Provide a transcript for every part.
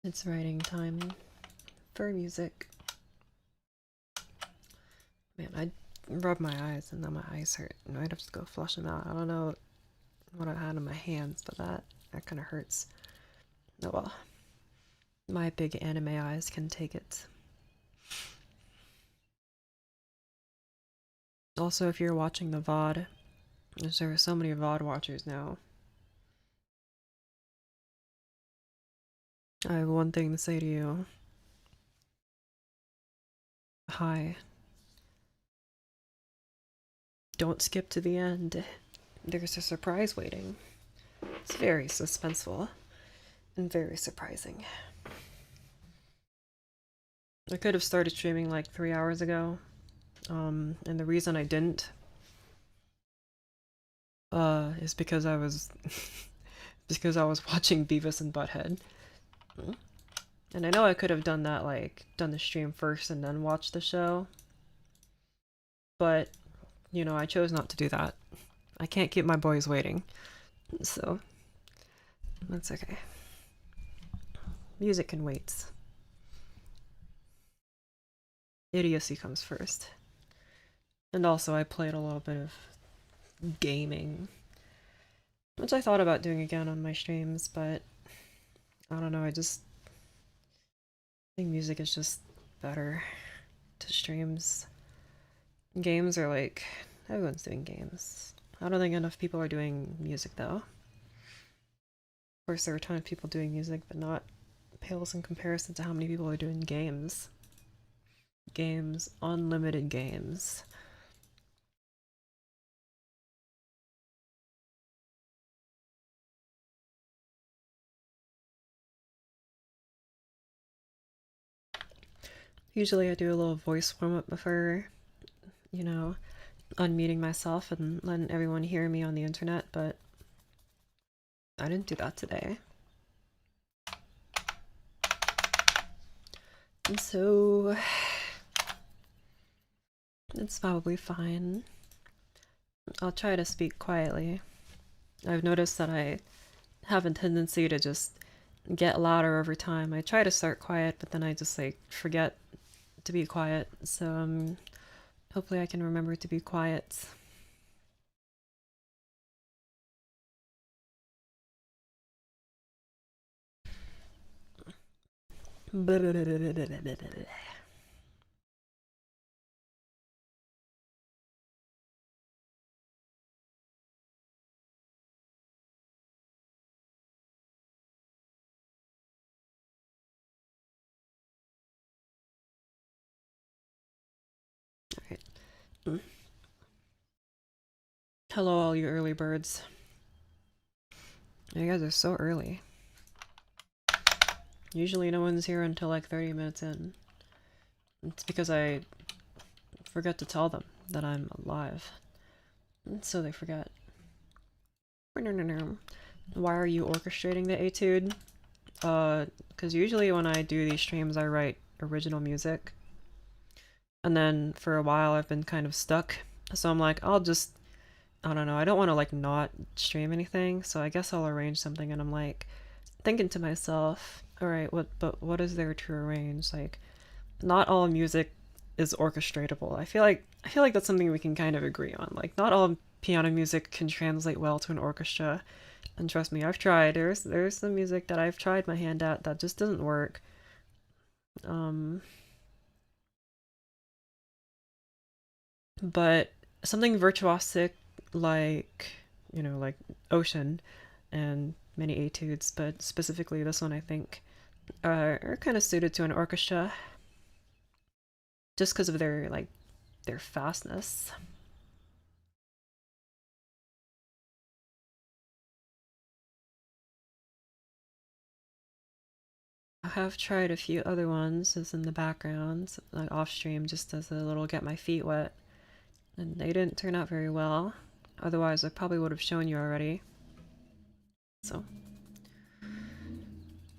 It's writing time for music. Man, I rub my eyes and now my eyes hurt. And I'd have to go flush them out. I don't know what I had in my hands, but that kind of hurts. Oh well. My big anime eyes can take it. Also, if you're watching the VOD, there are so many VOD watchers now. I have one thing to say to you. Hi. Don't skip to the end. There's a surprise waiting. It's very suspenseful and very surprising. I could have started streaming like 3 hours ago, and the reason I didn't is because I was watching Beavis and Butthead. And I know I could have done that, like, done the stream first and then watched the show. But, you know, I chose not to do that. I can't keep my boys waiting. So, that's okay. Music can wait. Idiocy comes first. And also, I played a little bit of gaming, which I thought about doing again on my streams, but I don't know, I think music is just better to streams. Games are like, everyone's doing games. I don't think enough people are doing music though. Of course, there are a ton of people doing music, but not pales in comparison to how many people are doing games. Games, unlimited games. Usually I do a little voice warm-up before, you know, unmuting myself and letting everyone hear me on the internet, but I didn't do that today. And so it's probably fine. I'll try to speak quietly. I've noticed that I have a tendency to just get louder over time. I try to start quiet, but then I just like forget to be quiet. So hopefully I can remember to be quiet. Alright. Hello all you early birds. You guys are so early. Usually no one's here until like 30 minutes in. It's because I forget to tell them that I'm alive. So they forget. Why are you orchestrating the etude? Because usually when I do these streams I write original music. And then for a while I've been kind of stuck. So I'm like, I don't know, I don't want to like not stream anything, so I guess I'll arrange something, and I'm like thinking to myself, alright, what is there to arrange? Like, not all music is orchestratable. I feel like that's something we can kind of agree on. Like, not all piano music can translate well to an orchestra. And trust me, I've tried. There's some music that I've tried my hand at that just doesn't work. But something virtuosic like, you know, like Ocean and many etudes, but specifically this one I think are kind of suited to an orchestra just because of their fastness. I have tried a few other ones as in the background, like off stream, just as a little get my feet wet, and they didn't turn out very well. Otherwise I probably would have shown you already. So,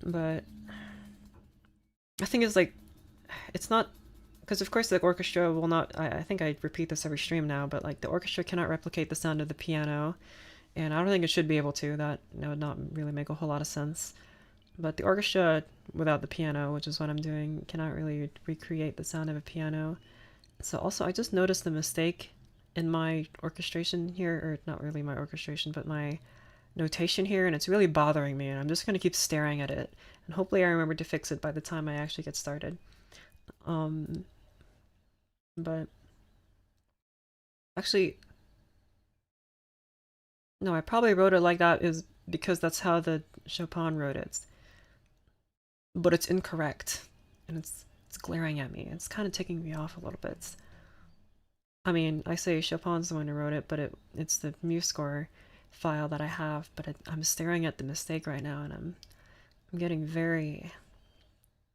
but I think it's like, it's not, because of course the orchestra will not, I think I repeat this every stream now, but like the orchestra cannot replicate the sound of the piano, and I don't think it should be able to. That would not really make a whole lot of sense. But the orchestra without the piano, which is what I'm doing, cannot really recreate the sound of a piano. So also, I just noticed the mistake in my orchestration here, or not really my orchestration, but my notation here, and it's really bothering me, and I'm just going to keep staring at it. And hopefully I remember to fix it by the time I actually get started. But actually, no, I probably wrote it like that is because that's how the Chopin wrote it. But it's incorrect, and it's glaring at me. It's kind of ticking me off a little bit. I mean, I say Chopin's the one who wrote it, but it's the MuseScore file that I have. But I'm staring at the mistake right now, and I'm getting very,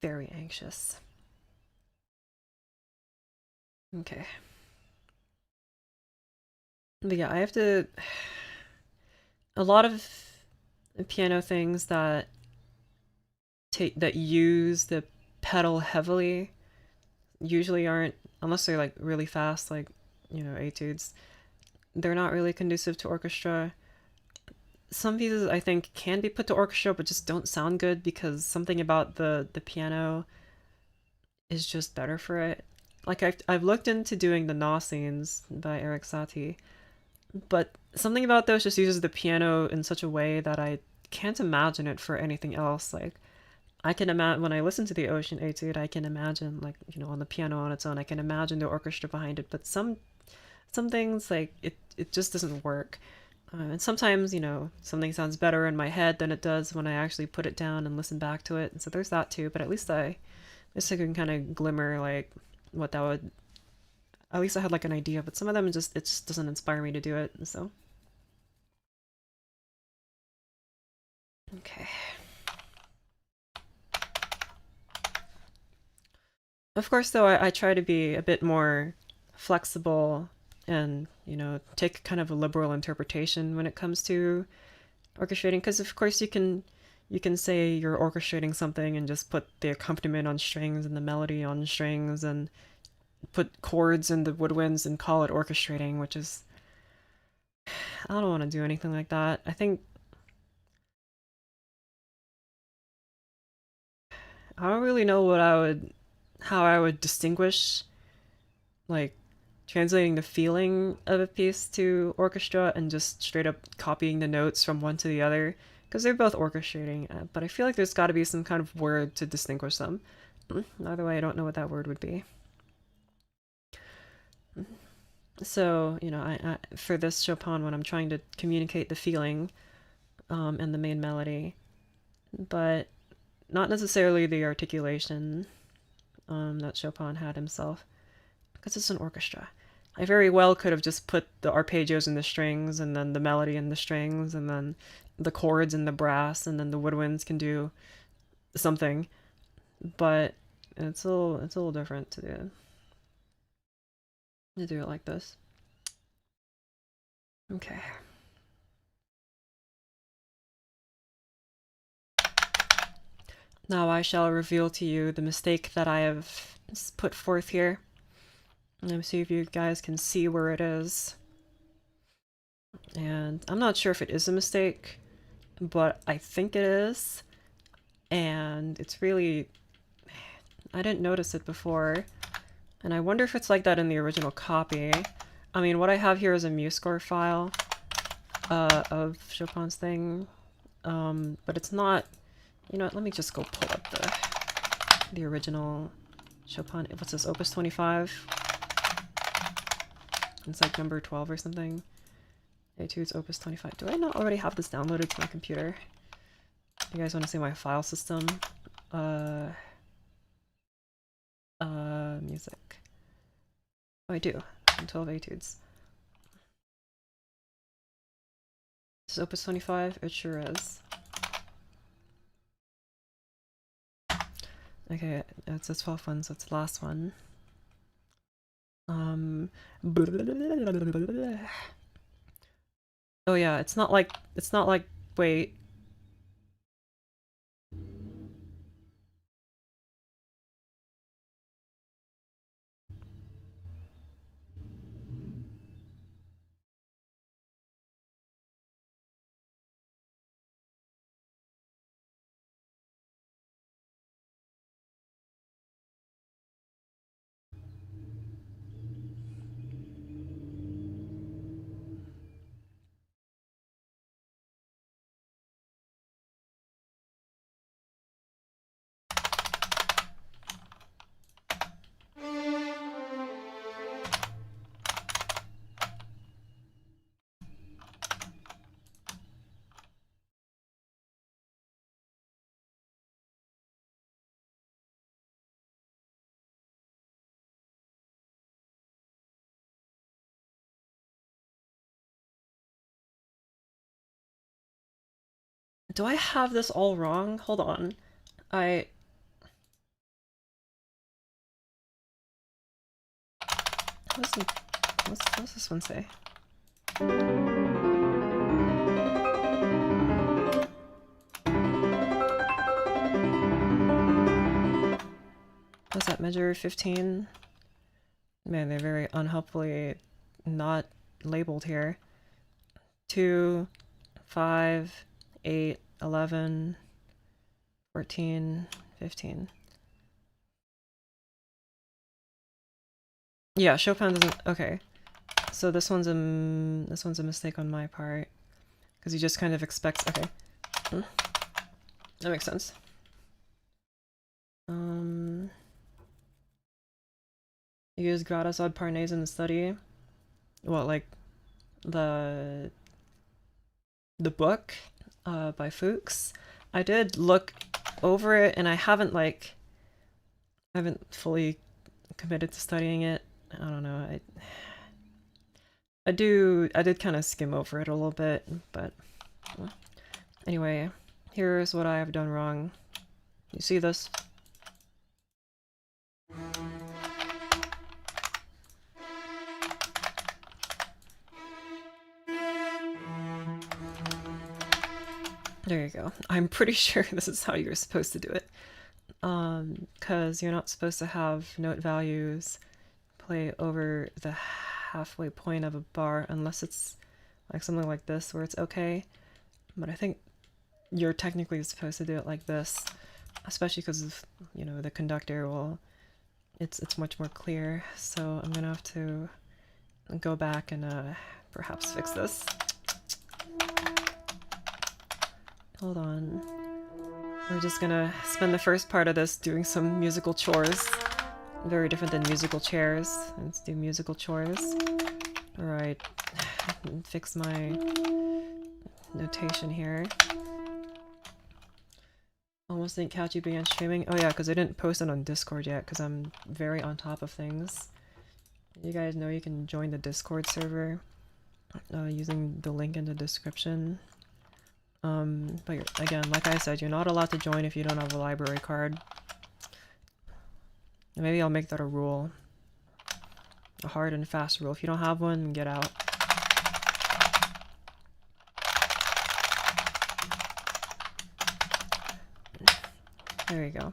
very anxious. Okay. But yeah, I have to. A lot of piano things that use the pedal heavily usually aren't, unless they're like really fast, like, you know, etudes, they're not really conducive to orchestra. Some pieces I think can be put to orchestra but just don't sound good because something about the piano is just better for it. Like I've looked into doing the Gnaw scenes by Eric Satie, but something about those just uses the piano in such a way that I can't imagine it for anything else. Like I can imagine when I listen to the Ocean Etude, I can imagine, like, you know, on the piano on its own, I can imagine the orchestra behind it. But some things, like, it just doesn't work. And sometimes, you know, something sounds better in my head than it does when I actually put it down and listen back to it. And so there's that too. But at least I can kind of glimmer like what that would. At least I had like an idea. But some of them it just doesn't inspire me to do it. And so okay. Of course, though, I try to be a bit more flexible and, you know, take kind of a liberal interpretation when it comes to orchestrating. Because of course you can say you're orchestrating something and just put the accompaniment on strings and the melody on strings and put chords in the woodwinds and call it orchestrating, which is, I don't want to do anything like that. I don't really know how I would distinguish, like, translating the feeling of a piece to orchestra and just straight up copying the notes from one to the other, because they're both orchestrating, but I feel like there's got to be some kind of word to distinguish them. Either way, I don't know what that word would be. So, you know, for this Chopin when I'm trying to communicate the feeling and the main melody, but not necessarily the articulation that Chopin had himself, because it's an orchestra. I very well could have just put the arpeggios in the strings and then the melody in the strings and then the chords in the brass and then the woodwinds can do something, but it's a little different to do it like this. Okay. Now I shall reveal to you the mistake that I have put forth here. Let me see if you guys can see where it is. And I'm not sure if it is a mistake, but I think it is. And it's really... I didn't notice it before. And I wonder if it's like that in the original copy. I mean, what I have here is a MuseScore file of Chopin's thing. But it's not... You know what, let me just go pull up the original Chopin. What's this, Opus 25? It's like number 12 or something. Etudes Opus 25. Do I not already have this downloaded to my computer? You guys want to see my file system? Music. Oh, I do. 12 etudes. This is Opus 25? It sure is. Okay, it's a 12th one, so it's the last one. Oh yeah, it's not like, wait. Do I have this all wrong? Hold on. What's this one say? What's that, measure 15? Man, they're very unhelpfully not labeled here. 2, 5, 8, 11, 14, 15. Yeah, Chopin doesn't... Okay. So this one's a mistake on my part. Because he just kind of expects... Okay. That makes sense. You use gratis ad parnes in the study. What, like the book by Fuchs? I did look over it, and I haven't fully committed to studying it. I don't know. I did kind of skim over it a little bit, but anyway, here's what I have done wrong. You see this? There you go. I'm pretty sure this is how you're supposed to do it. Because you're not supposed to have note values play over the halfway point of a bar unless it's like something like this where it's okay. But I think you're technically supposed to do it like this, especially because of, you know, the conductor will... It's much more clear. So I'm gonna have to go back and perhaps fix this. Hold on. We're just gonna spend the first part of this doing some musical chores. Very different than musical chairs. Let's do musical chores. Alright. Fix my notation here. Almost didn't catch you began streaming. Oh yeah, because I didn't post it on Discord yet, because I'm very on top of things. You guys know you can join the Discord server using the link in the description. But again, like I said, you're not allowed to join if you don't have a library card. Maybe I'll make that a rule. A hard and fast rule. If you don't have one, get out. There you go.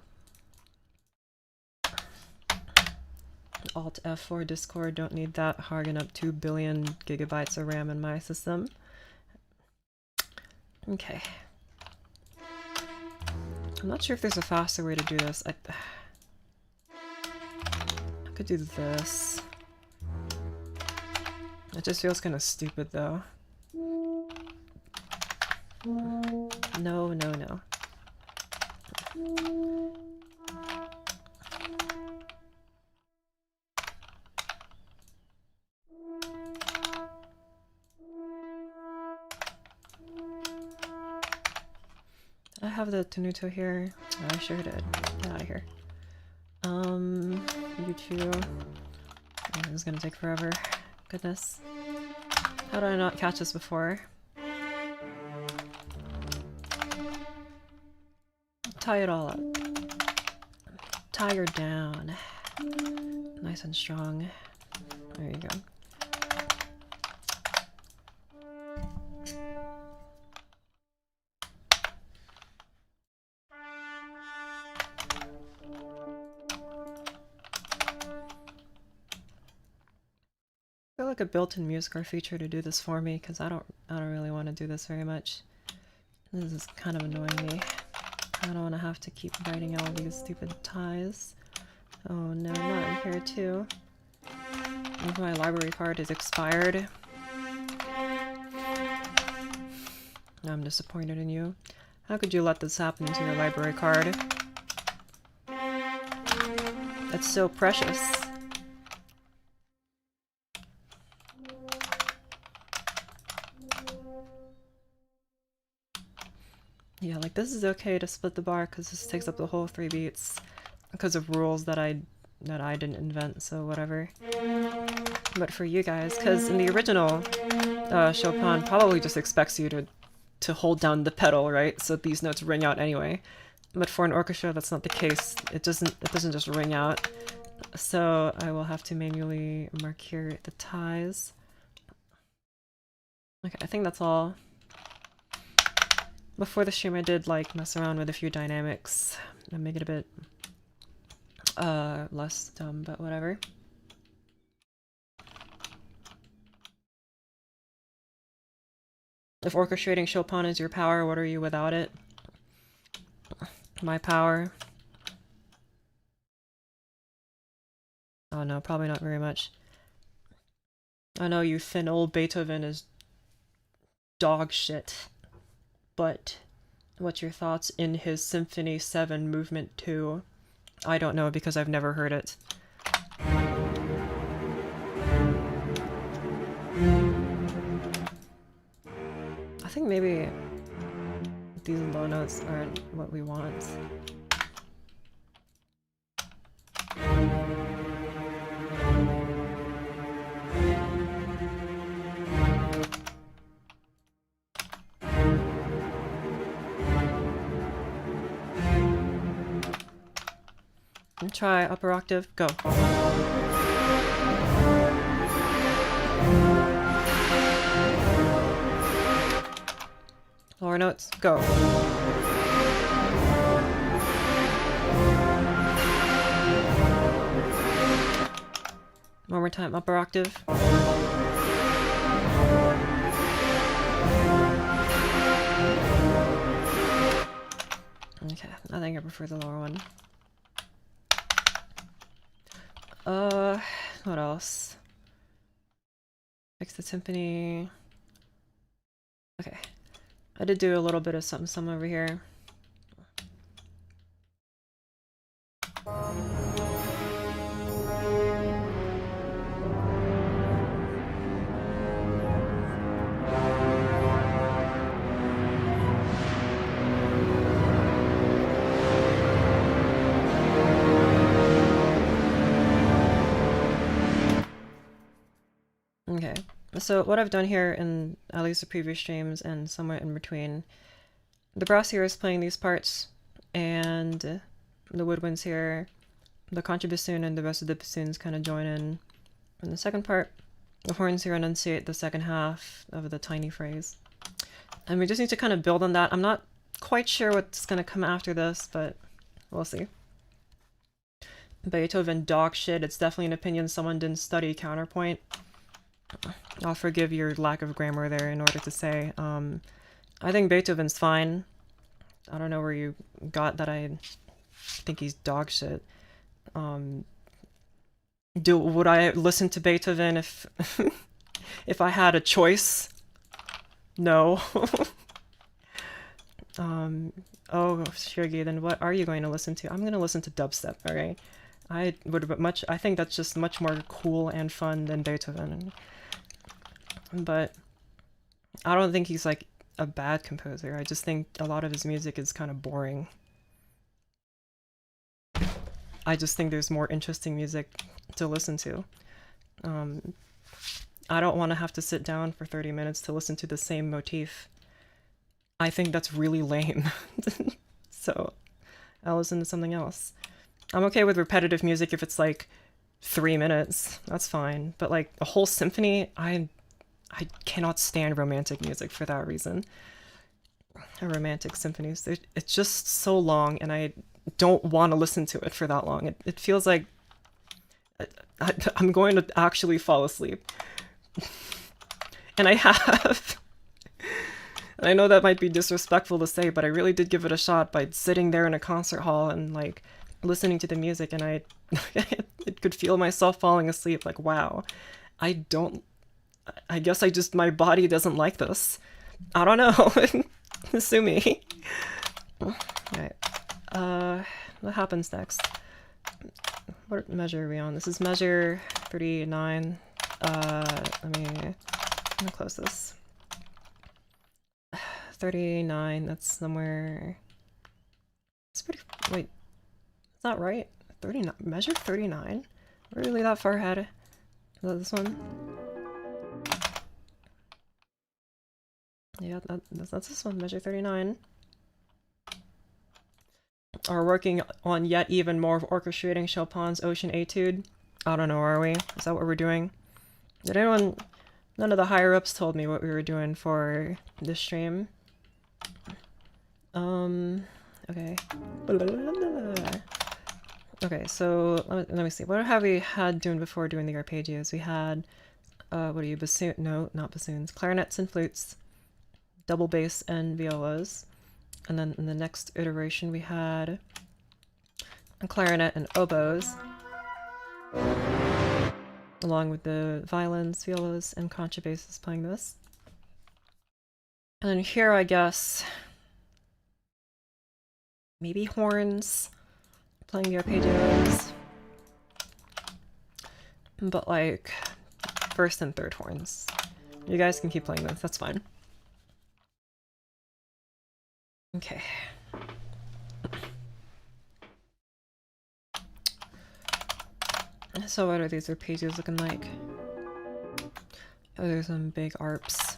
Alt F4 Discord, don't need that. Hogging up 2 billion gigabytes of RAM in my system. Okay. I'm not sure if there's a faster way to do this. I could do this. It just feels kind of stupid though. No, no, no. Did I have the Tenuto here? Oh, I sure did. Get out of here. YouTube. Oh, this is gonna take forever. Goodness. How did I not catch this before? Tie it all up. Tie her down. Nice and strong. There you go. I feel like a built-in music art feature to do this for me, because I don't really want to do this very much. This is kind of annoying me. I don't want to have to keep writing all these stupid ties. Oh no, not in here too. My library card is expired. I'm disappointed in you. How could you let this happen to your library card? That's so precious. Yeah, like this is okay to split the bar because this takes up the whole 3 beats because of rules that I didn't invent, so whatever. But for you guys, because in the original, Chopin probably just expects you to to hold down the pedal, right? So these notes ring out anyway. But for an orchestra, that's not the case. It doesn't just ring out. So I will have to manually mark here the ties. Okay, I think that's all. Before the stream I did like mess around with a few dynamics and make it a bit less dumb, but whatever. If orchestrating Chopin is your power, what are you without it? My power? Oh no, probably not very much. I know you thin old Beethoven is dog shit, but what's your thoughts in his Symphony 7 Movement 2? I don't know because I've never heard it. I think maybe these low notes aren't what we want. And try upper octave, go. Lower notes, go. One more time, upper octave. Okay, I think I prefer the lower one. What else? Fix the timpani. Okay. I did do a little bit of something over here. Okay, so what I've done here in at least the previous streams and somewhere in between, the brass here is playing these parts, and the woodwinds here, the contrabassoon and the rest of the bassoons kind of join in the second part. The horns here enunciate the second half of the tiny phrase. And we just need to kind of build on that. I'm not quite sure what's going to come after this, but we'll see. Beethoven dog shit. It's definitely an opinion someone didn't study counterpoint. I'll forgive your lack of grammar there in order to say, I think Beethoven's fine. I don't know where you got that I think he's dog shit. Would I listen to Beethoven if if I had a choice? No. Oh, Shirgi, then what are you going to listen to? I'm going to listen to dubstep, okay? I think that's just much more cool and fun than Beethoven. But I don't think he's like a bad composer. I just think a lot of his music is kind of boring. I just think there's more interesting music to listen to. I don't want to have to sit down for 30 minutes to listen to the same motif. I think that's really lame. So I'll listen to something else. I'm okay with repetitive music if it's like 3 minutes. That's fine. But like a whole symphony, I cannot stand romantic music for that reason. Romantic symphonies, it's just so long, and I don't want to listen to it for that long. It feels like I'm going to actually fall asleep. And I have. And I know that might be disrespectful to say, but I really did give it a shot by sitting there in a concert hall and like listening to the music, and I could feel myself falling asleep. Like, wow, I guess my body doesn't like this. I don't know. Sue me. Alright. What happens next? What measure are we on? This is measure 39. I'm gonna close this. 39, that's somewhere... It's pretty... Wait. Is that right? 39? Measure 39? Really that far ahead? Is that this one? Yeah, that's this one, measure 39. Are working on yet even more of orchestrating Chopin's Ocean Etude. I don't know, are we? Is that what we're doing? Did anyone... None of the higher-ups told me what we were doing for this stream. Okay. Okay, so let me see. What have we had doing before doing the arpeggios? We had, what are you, bassoon? No, not bassoons. Clarinets and flutes, double bass and violas. And then in the next iteration we had a clarinet and oboes, along with the violins, violas, and contrabasses playing this. And then here, I guess, maybe horns, playing the arpeggios, but like first and third horns. You guys can keep playing this, that's fine. Okay. So what are these arpeggios looking like? Oh, there's some big arps.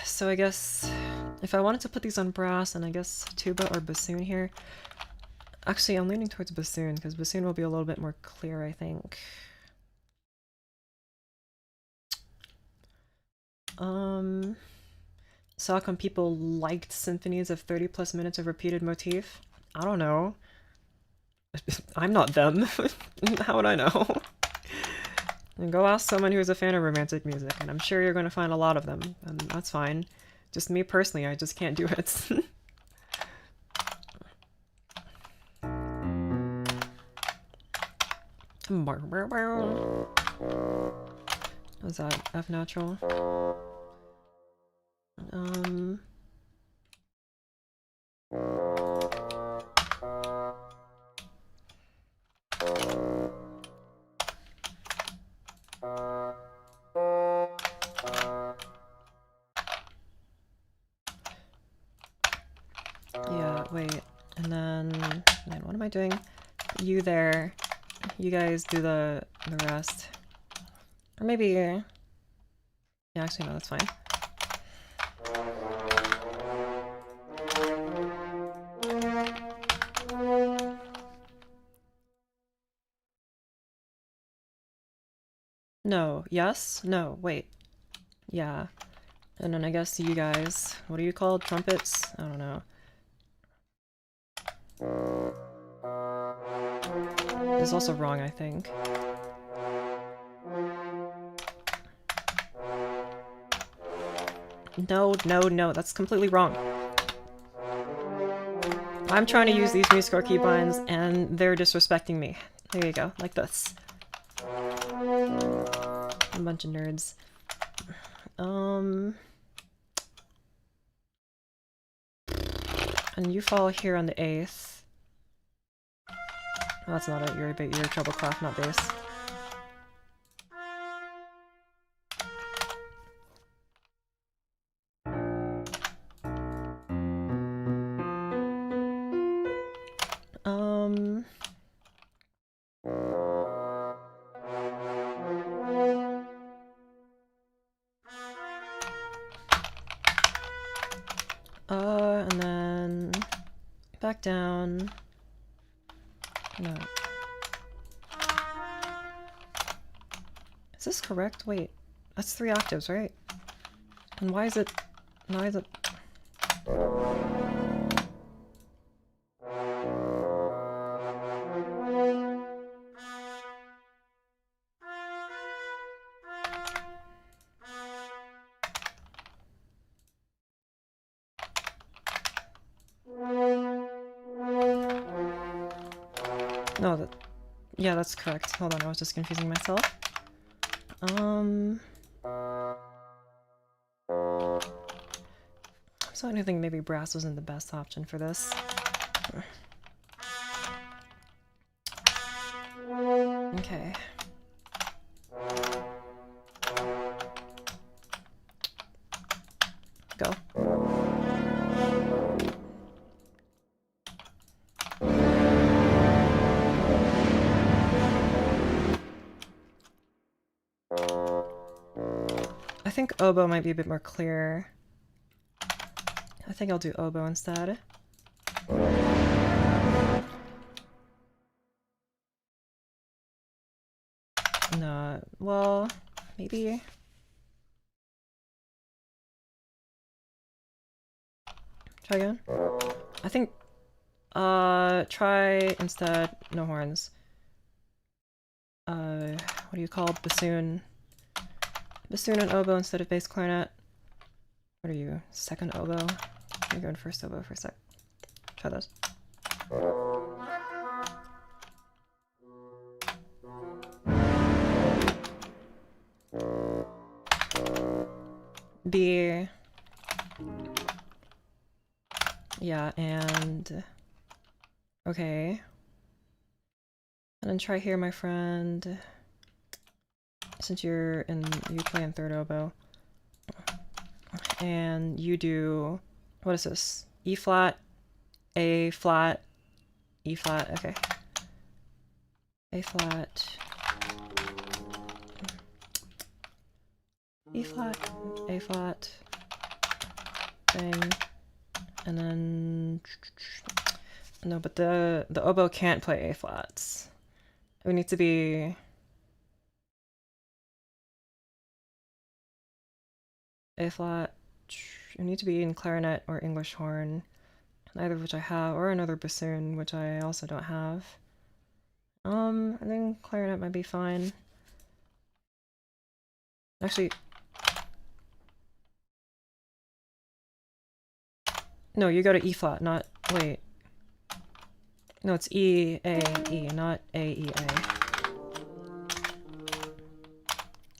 So I guess if I wanted to put these on brass, and I guess tuba or bassoon here. Actually, I'm leaning towards bassoon, because bassoon will be a little bit more clear, I think. So how come people liked symphonies of 30 plus minutes of repeated motif? I don't know. I'm not them. How would I know? And go ask someone who's a fan of romantic music, and I'm sure you're going to find a lot of them, and that's fine. Just me personally, I just can't do it. Was that F natural? Yeah, wait, and then what am I doing? You there. You guys do the rest. Or maybe... Yeah, actually no, that's fine. No, yes? No, wait. Yeah. And then I guess you guys, what are you called? Trumpets? I don't know. It's also wrong, I think. No, no, no, that's completely wrong. I'm trying to use these musical keybinds and they're disrespecting me. There you go, like this. A bunch of nerds. And you fall here on the 8th. Oh, that's not it, you're a treble clef, not bass. And then back down. No. Is this correct? Wait, that's 3 octaves, right? And why is it... No, yeah, that's correct. Hold on, I was just confusing myself. So I think maybe brass wasn't the best option for this. Okay. Go. think oboe might be a bit more clear. I think I'll do oboe instead. No, well, maybe. Try again. I think, try instead, no horns. What do you call bassoon? Bassoon and oboe instead of bass clarinet. What are you, second oboe? I'm going first oboe for a sec. Try those. B. Yeah, and... Okay. And then try here, my friend. Since you play in third oboe. And you do... What is this? E flat, A flat, E flat, okay. A flat, E flat, A flat, thing, and then no, but the oboe can't play A flats. It would need to be A flat. It would need to be in clarinet or English horn, neither of which I have, or another bassoon, which I also don't have. I think clarinet might be fine. Actually, no, you go to E flat, not, wait. No, it's E, A, E, not A, E, A.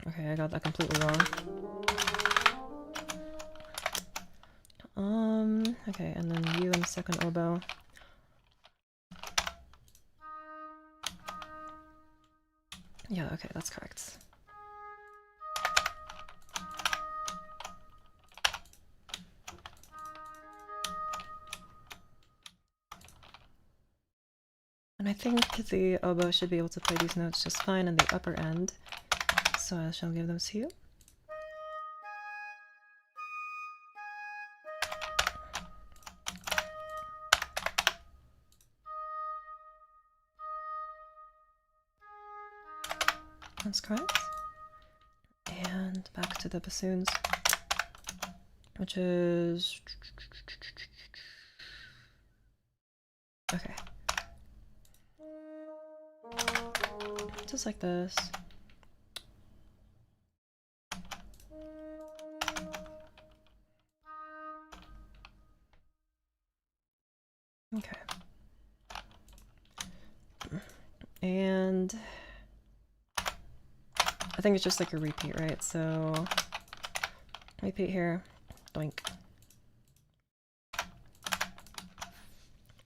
Okay, I got that completely wrong. Okay, and then you in the second oboe. Yeah, okay, that's correct. And I think the oboe should be able to play these notes just fine in the upper end, so I shall give those to you. That's correct. And back to the bassoons, which is... Okay. Just like this. Okay. And I think it's just like a repeat, right? So repeat here, doink.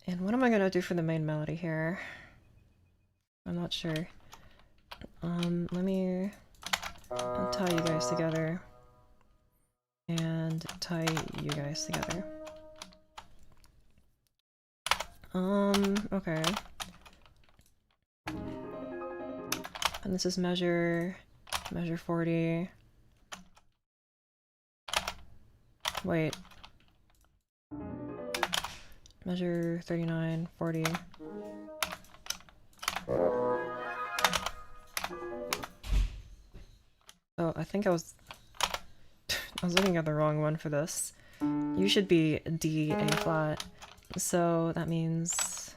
And what am I gonna do for the main melody here? I'm not sure. Let me tie you guys together and tie you guys together. Okay. And this is measure 40. Wait. Measure 39, 40. Oh, I think I was looking at the wrong one for this. You should be D, A flat. So that means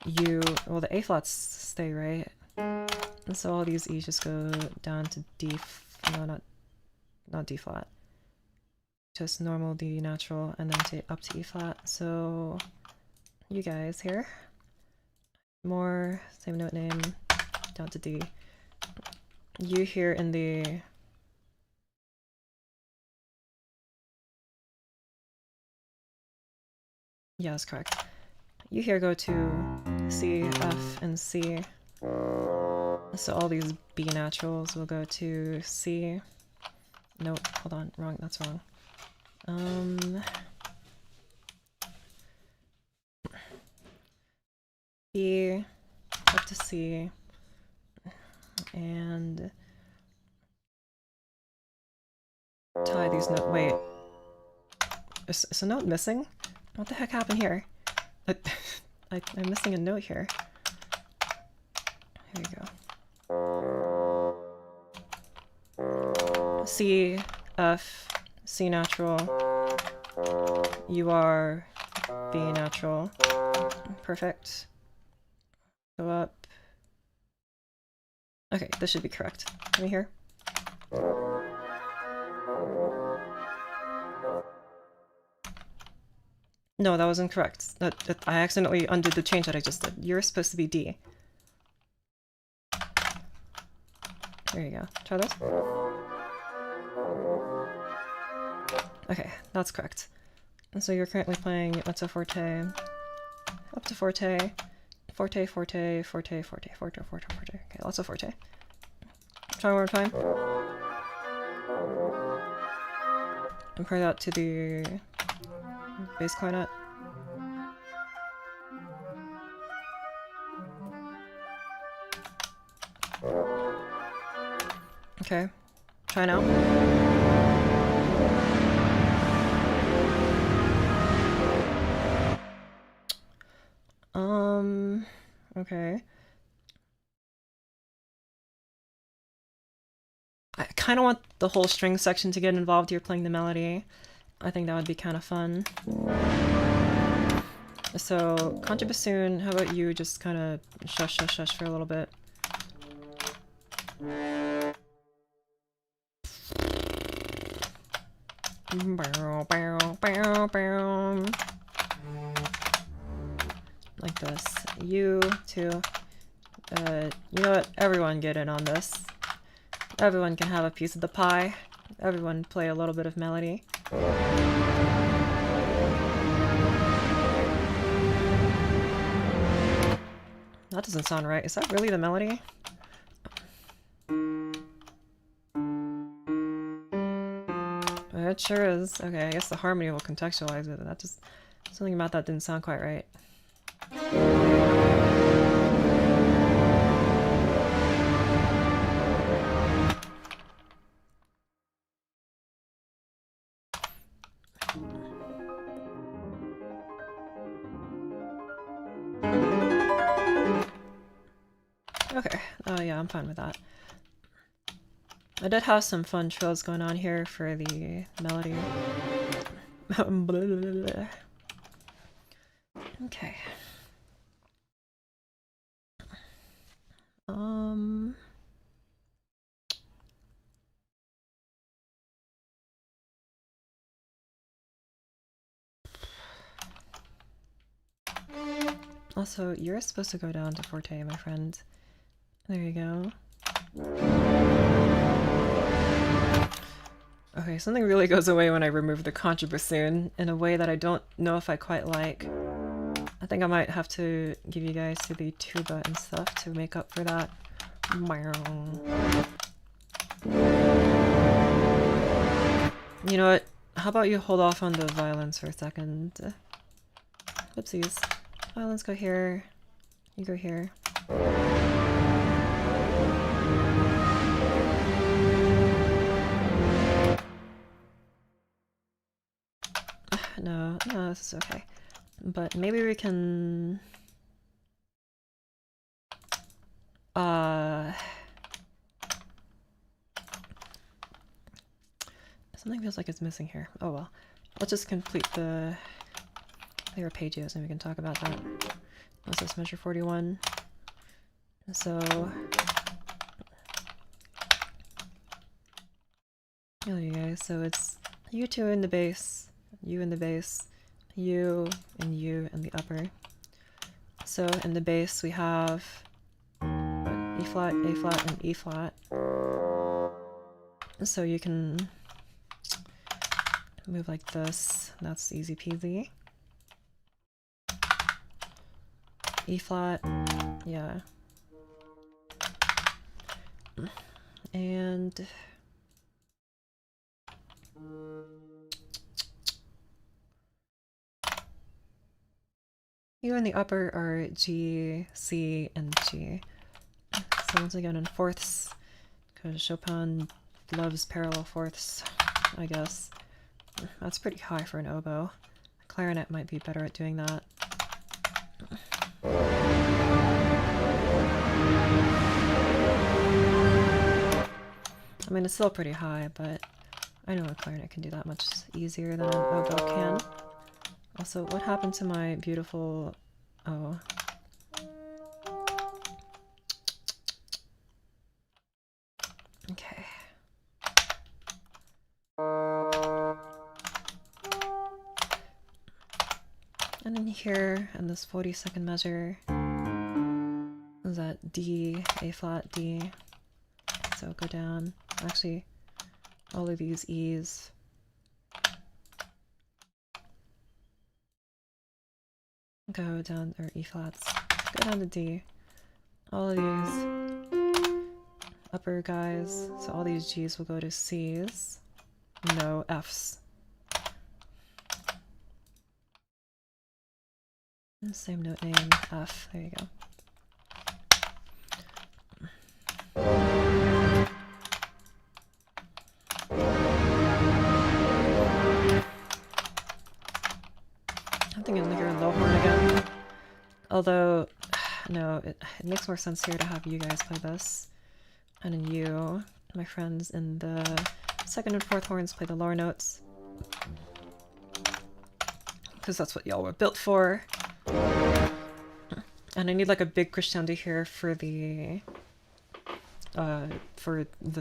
well, the A flats stay, right? And so all these E's just go down to D, no, not D flat. Just normal D natural, and then up to E flat. So you guys here. More, same note name, down to D. You here in the... Yeah, that's correct. You here go to C, F, and C. So all these B naturals will go to C. Nope, hold on, wrong, that's wrong. B, up to C, and these notes. Wait. Is a note missing? What the heck happened here? I'm missing a note here. Here we go. C, F, C natural, U R, B natural. Perfect. Go up. Okay, this should be correct. Let me hear. No, that was incorrect. I accidentally undid the change that I just did. You're supposed to be D. There you go. Try this. Okay, that's correct. And so you're currently playing mezzo forte, up to forte, forte, forte, forte, forte, forte, forte, forte. Okay, lots of forte. Try one more time. Compare that to the bass clarinet. Okay, try now. Okay. I kind of want the whole string section to get involved here playing the melody. I think that would be kind of fun. So, contrabassoon, how about you just kind of shush, shush, shush for a little bit? Like this. You too. You know what? Everyone get in on this. Everyone can have a piece of the pie. Everyone play a little bit of melody. That doesn't sound right. Is that really the melody? It sure is. Okay, I guess the harmony will contextualize it. That just... something about that didn't sound quite right. Okay, yeah, I'm fine with that. I did have some fun trills going on here for the melody. Okay. Also, you're supposed to go down to forte, my friend. There you go. Okay, something really goes away when I remove the contrabassoon in a way that I don't know if I quite like. I think I might have to give you guys to the tuba and stuff to make up for that. You know what? How about you hold off on the violins for a second? Whoopsies. Violins go here. You go here. No, this is okay. But maybe we can... Something feels like it's missing here. Oh well. Let's just complete the arpeggios and we can talk about that. Let's just measure 41. So... there you go. So it's you two in the bass, you in the bass, you and you in the upper. So in the bass we have E flat, A flat, and E flat. So you can move like this. That's easy peasy. E flat, yeah. And you in the upper are G, C, and G. So once again in fourths, because Chopin loves parallel fourths. I guess. That's pretty high for an oboe. Clarinet might be better at doing that. I mean, it's still pretty high, but I know a clarinet can do that much easier than an oboe can. Also, what happened to my beautiful... Oh. Okay. And in here, in this 42nd measure, is that D, A flat, D. So go down. Actually, all of these E's. Go down, or E flats. Go down to D. All of these upper guys, so all these G's will go to C's. No F's. Same note name, F. There you go. I'm thinking like you're a low horn again. Although, no, it makes more sense here to have you guys play this. And then you, my friends in the second and fourth horns, play the lower notes. Because that's what y'all were built for. And I need like a big crescendo here for the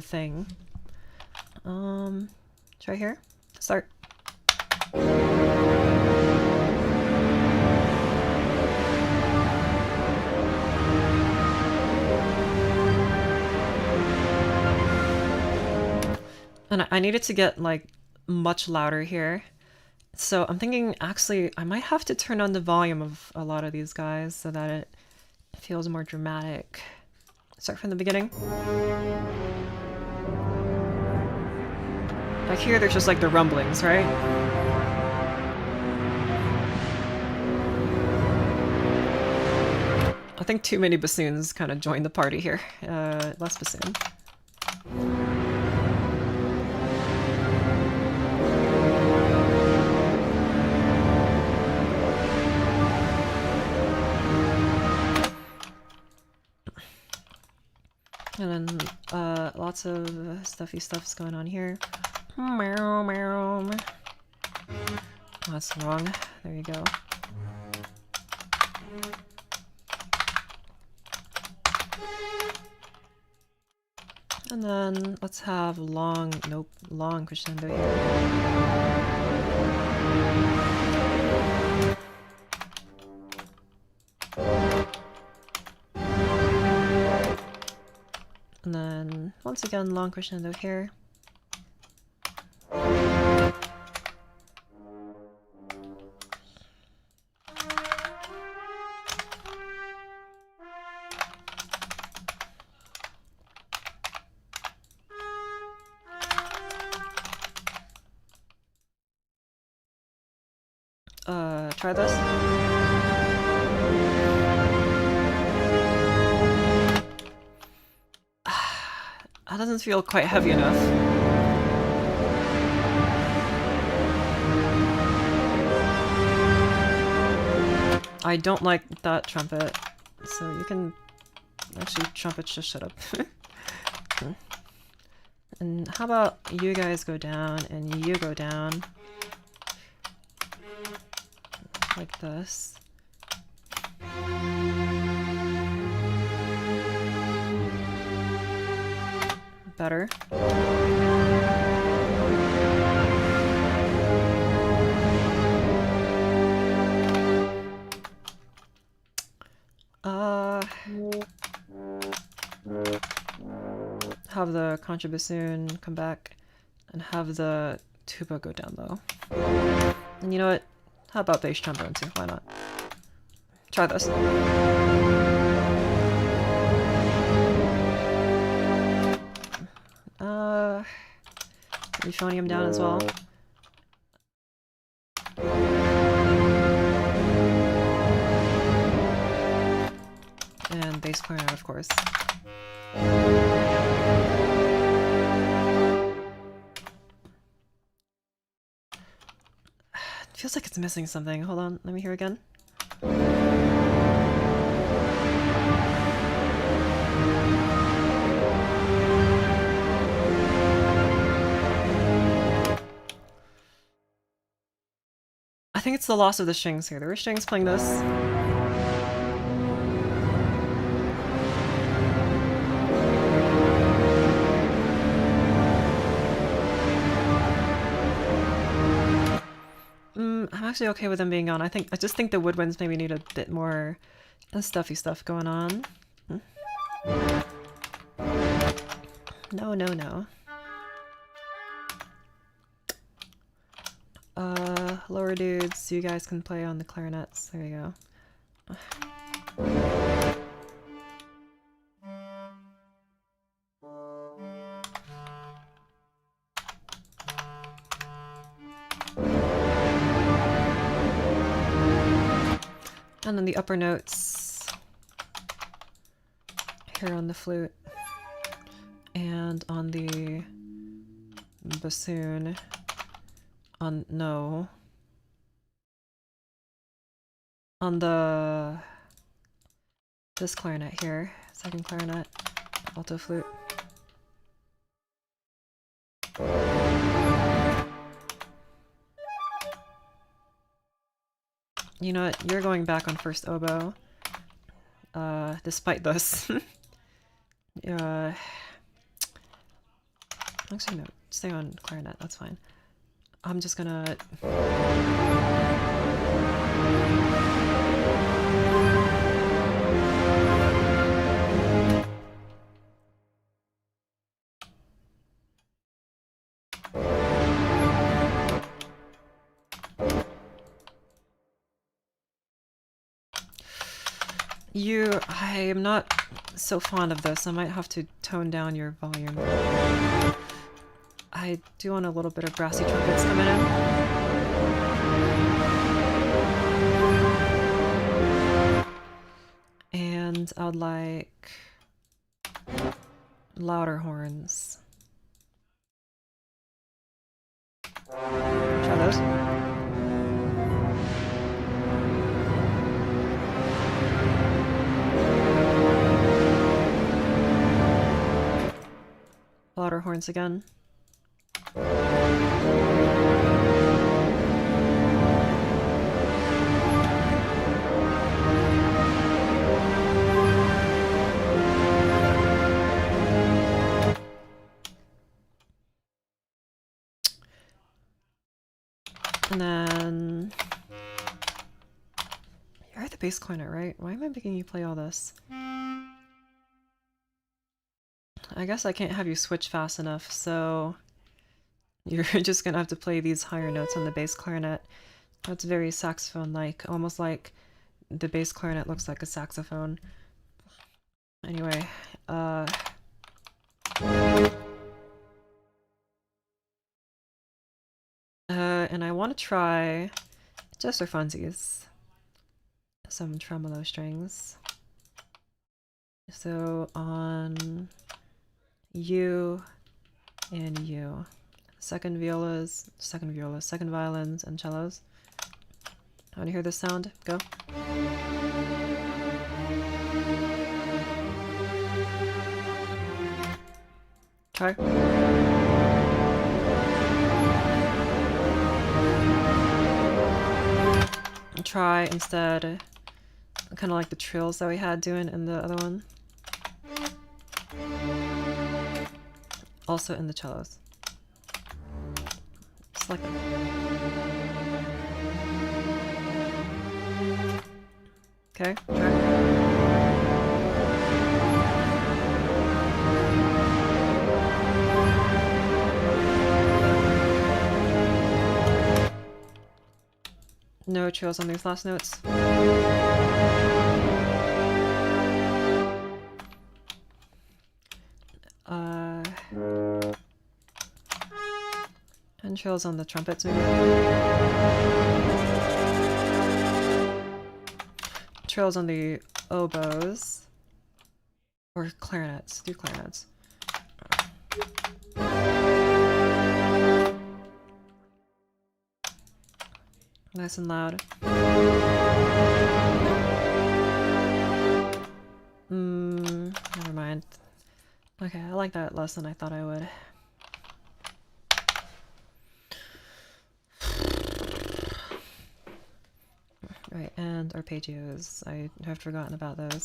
thing. Try here. Start. And I needed to get like much louder here. So I'm thinking actually I might have to turn on the volume of a lot of these guys so that it feels more dramatic. Start from the beginning. Like here there's just like the rumblings, right? I think too many bassoons kind of joined the party here. Less bassoon. And then lots of stuffy stuff's going on here. Meow, meow. Oh, that's wrong. There you go. And then let's have long, nope, long crescendo here. And then, once again, long crescendo here. Try this. That doesn't feel quite heavy enough. I don't like that trumpet, so you can actually trumpets just shut up. And how about you guys go down and you go down like this. Better. Have the contrabassoon come back and have the tuba go down low. And you know what? How about bass trombone too? Why not? Try this. Euphonium down as well. And bass clarinet, of course. feels like it's missing something. Hold on, let me hear again. I think it's the loss of the strings here. There were strings playing this. I'm actually okay with them being on. I just think the woodwinds maybe need a bit more stuffy stuff going on. No, no, no. Lower dudes, you guys can play on the clarinets. There you go. And then the upper notes here on the flute and on the bassoon. On this clarinet here, second clarinet, alto flute. You know what? You're going back on first oboe. Despite this. Actually, no. Stay on clarinet. That's fine. I'm just gonna... I am not so fond of this. I might have to tone down your volume. I do want a little bit of brassy trumpets coming in. And I'd like louder horns. Try those. Louder horns again. And then... You're the bass clarinet, right? Why am I making you play all this? I guess I can't have you switch fast enough, so... You're just gonna have to play these higher notes on the bass clarinet. That's very saxophone-like, almost like the bass clarinet looks like a saxophone. Anyway, and I want to try, just for funsies, some tremolo strings. So on U and U. Second violins, second violins, and cellos. Want to hear this sound? Go. Try. Try instead, kind of like the trills that we had doing in the other one. Also in the cellos. Just like that. Okay, try. No trills on these last notes. And trills on the trumpets, maybe. Trills on the oboes. Or clarinets. Do clarinets. Nice and loud. Never mind. Okay, I like that less than I thought I would. Right, and arpeggios. I have forgotten about those.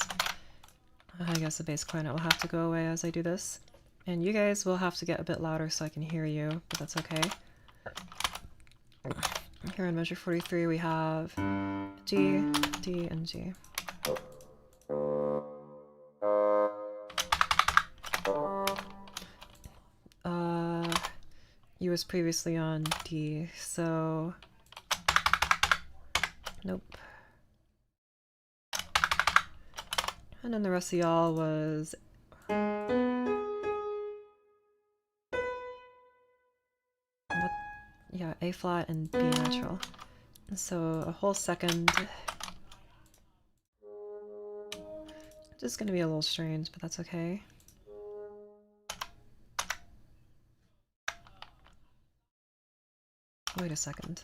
I guess the bass clarinet will have to go away as I do this. And you guys will have to get a bit louder so I can hear you, but that's okay. Here in measure 43 we have G, D, and G. You was previously on D, so... Nope. And then the rest of y'all was... What? Yeah, A flat and B natural. So a whole second. Just gonna be a little strange, but that's okay. Wait a second.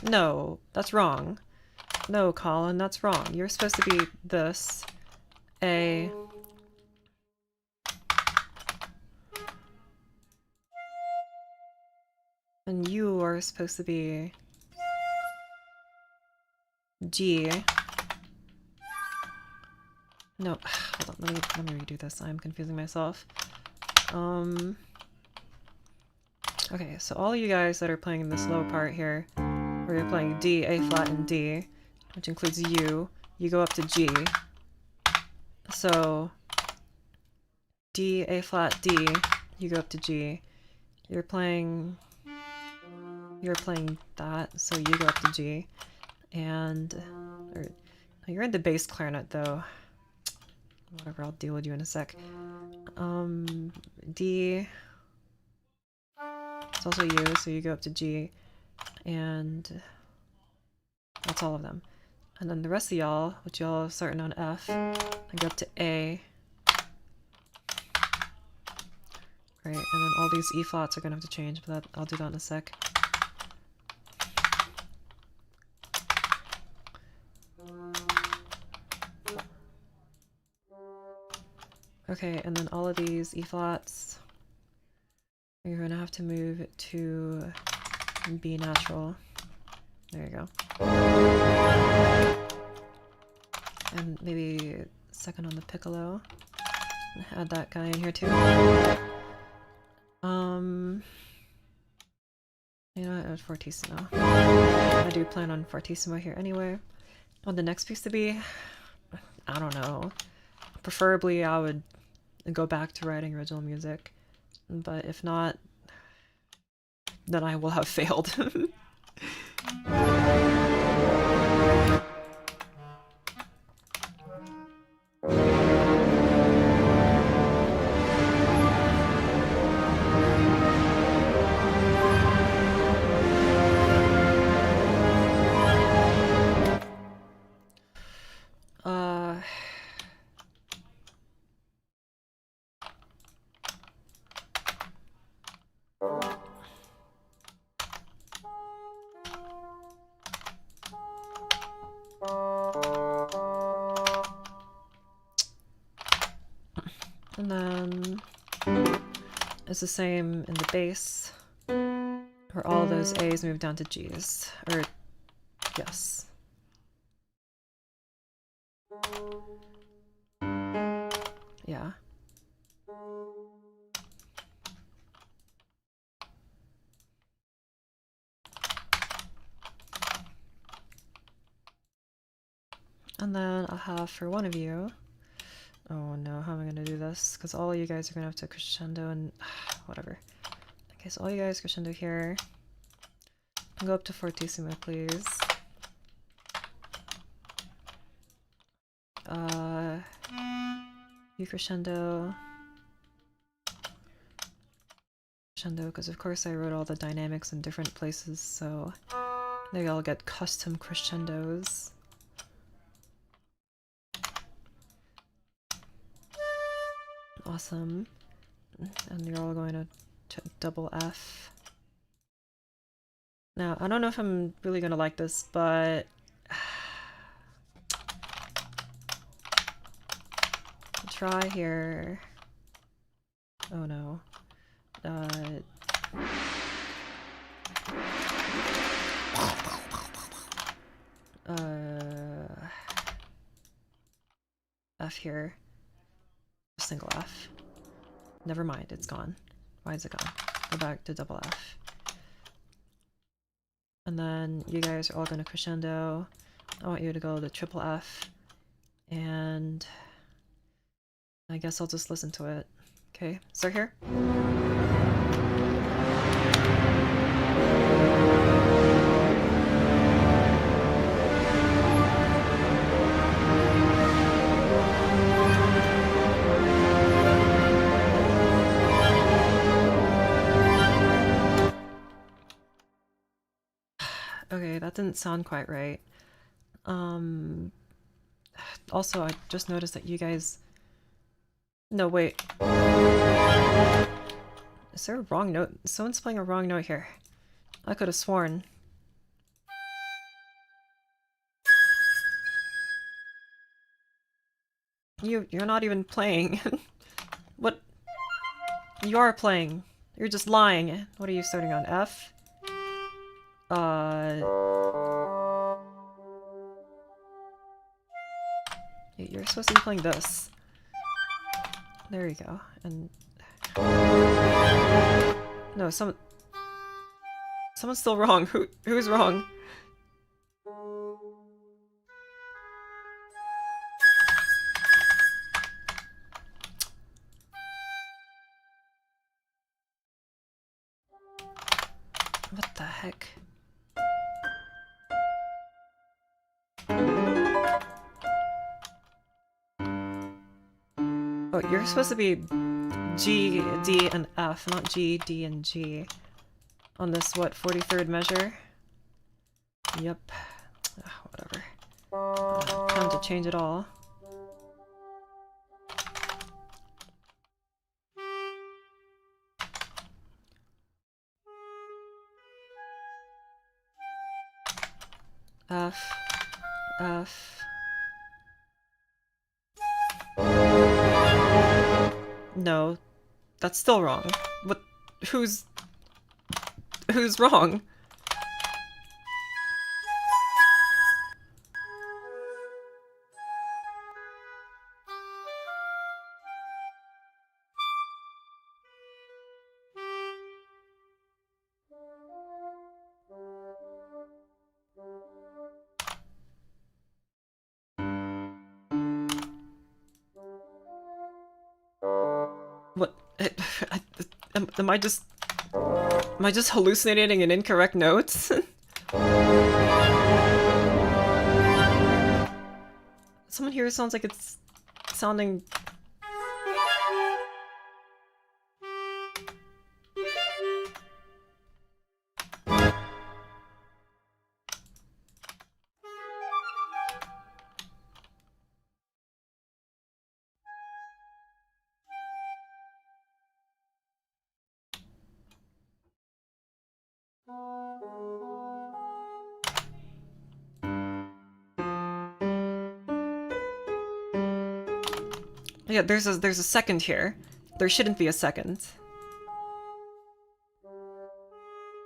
No, that's wrong. No, Colin, that's wrong. You're supposed to be this. A. And you are supposed to be G. No, hold on, let me redo this. I'm confusing myself. Okay, so all of you guys that are playing this low part here, where you're playing D, A flat, and D, which includes you go up to G. So D, A flat, D, you go up to G. You're playing that, so you go up to G. And you're in the bass clarinet though. Whatever, I'll deal with you in a sec. D. It's also you, so you go up to G. And that's all of them. And then the rest of y'all, which y'all are starting on F, and go up to A. Right, and then all these E flats are gonna have to change, but I'll do that in a sec. Okay, and then all of these E flats, you're gonna have to move to B natural. There you go. And maybe second on the piccolo. Add that guy in here too. You know what, fortissimo. I do plan on fortissimo here anyway. On the next piece to be, I don't know. Preferably I would go back to writing original music, but if not, then I will have failed. And then it's the same in the bass, where all those A's move down to G's. Or, yes. Yeah. And then I'll have for one of you. Oh no, how am I gonna do this? Because all you guys are gonna have to crescendo and whatever. Okay, so all you guys crescendo here. Go up to fortissimo, please. You crescendo crescendo, because of course I wrote all the dynamics in different places, so they all get custom crescendos. Awesome. And you're all going to double F. Now, I don't know if I'm really gonna like this, but try here. Oh no. F here. Single F. Never mind, it's gone. Why is it gone? Go back to double F. And then you guys are all going to crescendo. I want you to go to triple F. And I guess I'll just listen to it. Okay, start here. Okay, that didn't sound quite right. Also, I just noticed that you guys... No, wait. Is there a wrong note? Someone's playing a wrong note here. I could have sworn. You're not even playing. What? You are playing. You're just lying. What are you starting on? F? You're supposed to be playing this. There you go. And... No, someone's still wrong. Who's wrong? What the heck? Oh, you're supposed to be G, D, and F, not G, D, and G. On this, what, 43rd measure? Yep. Whatever. Time to change it all. F. F. No. That's still wrong. What? Who's wrong? What? Am I just hallucinating an incorrect notes? Someone here sounds like it's sounding... Yeah, there's a second here. There shouldn't be a second.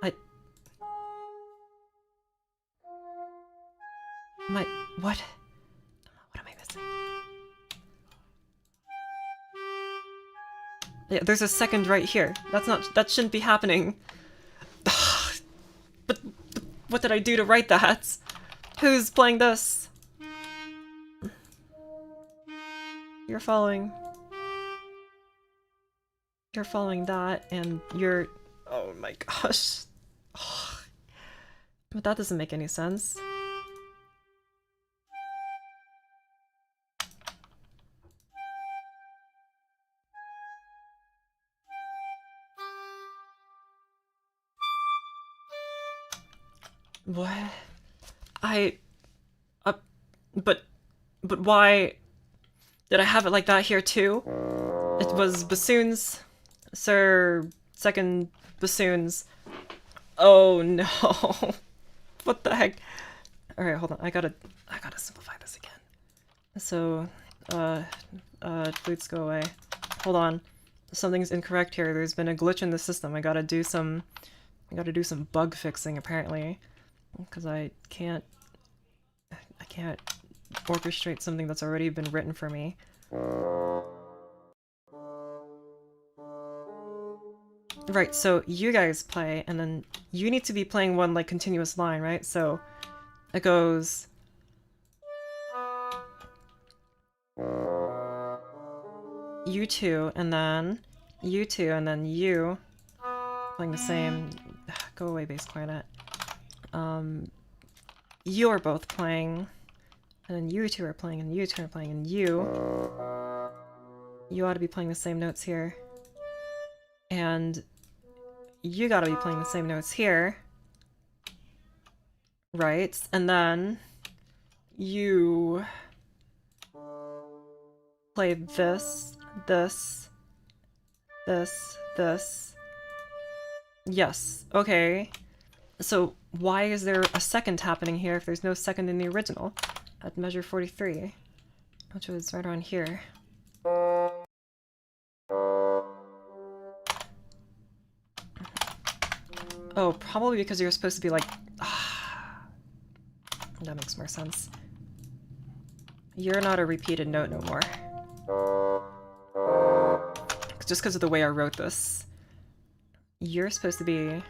What? What am I missing? Yeah, there's a second right here. That shouldn't be happening. But what did I do to write that? Who's playing this? You're following that, and you're... Oh my gosh. But that doesn't make any sense. What? Uh, but why did I have it like that here too? It was bassoons, sir, second bassoons. Oh no. What the heck? Alright, hold on. I gotta simplify this again. So, flutes go away. Hold on. Something's incorrect here. There's been a glitch in the system. I gotta do some bug fixing apparently. Because I can't orchestrate something that's already been written for me. Right, so you guys play, and then you need to be playing one, like, continuous line, right? So it goes... you two, and then you two, and then you playing the same... Go away, bass clarinet. You're both playing, and then you two are playing, and you two are playing, and you ought to be playing the same notes here. And you gotta be playing the same notes here. Right? And then you play this, this, this, this. Yes, okay. So why is there a second happening here if there's no second in the original? At measure 43, which was right around here. Oh, probably because you're supposed to be like... That makes more sense. You're not a repeated note no more. Just because of the way I wrote this. You're supposed to be...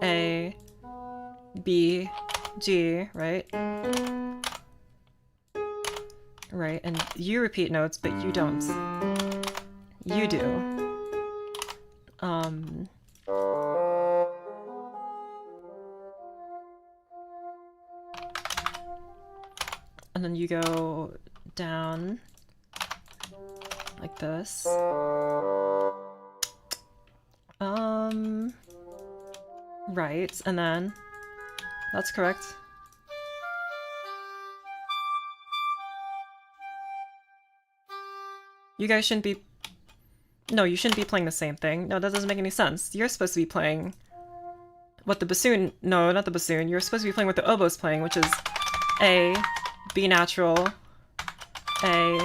A, B, G, right? Right, and you repeat notes, but you don't. You do. And then you go down like this. Right, and then that's correct. You guys shouldn't be... No, you shouldn't be playing the same thing. No, that doesn't make any sense. You're supposed to be playing what the bassoon... No, not the bassoon. You're supposed to be playing what the oboe's playing, which is A, B natural, A...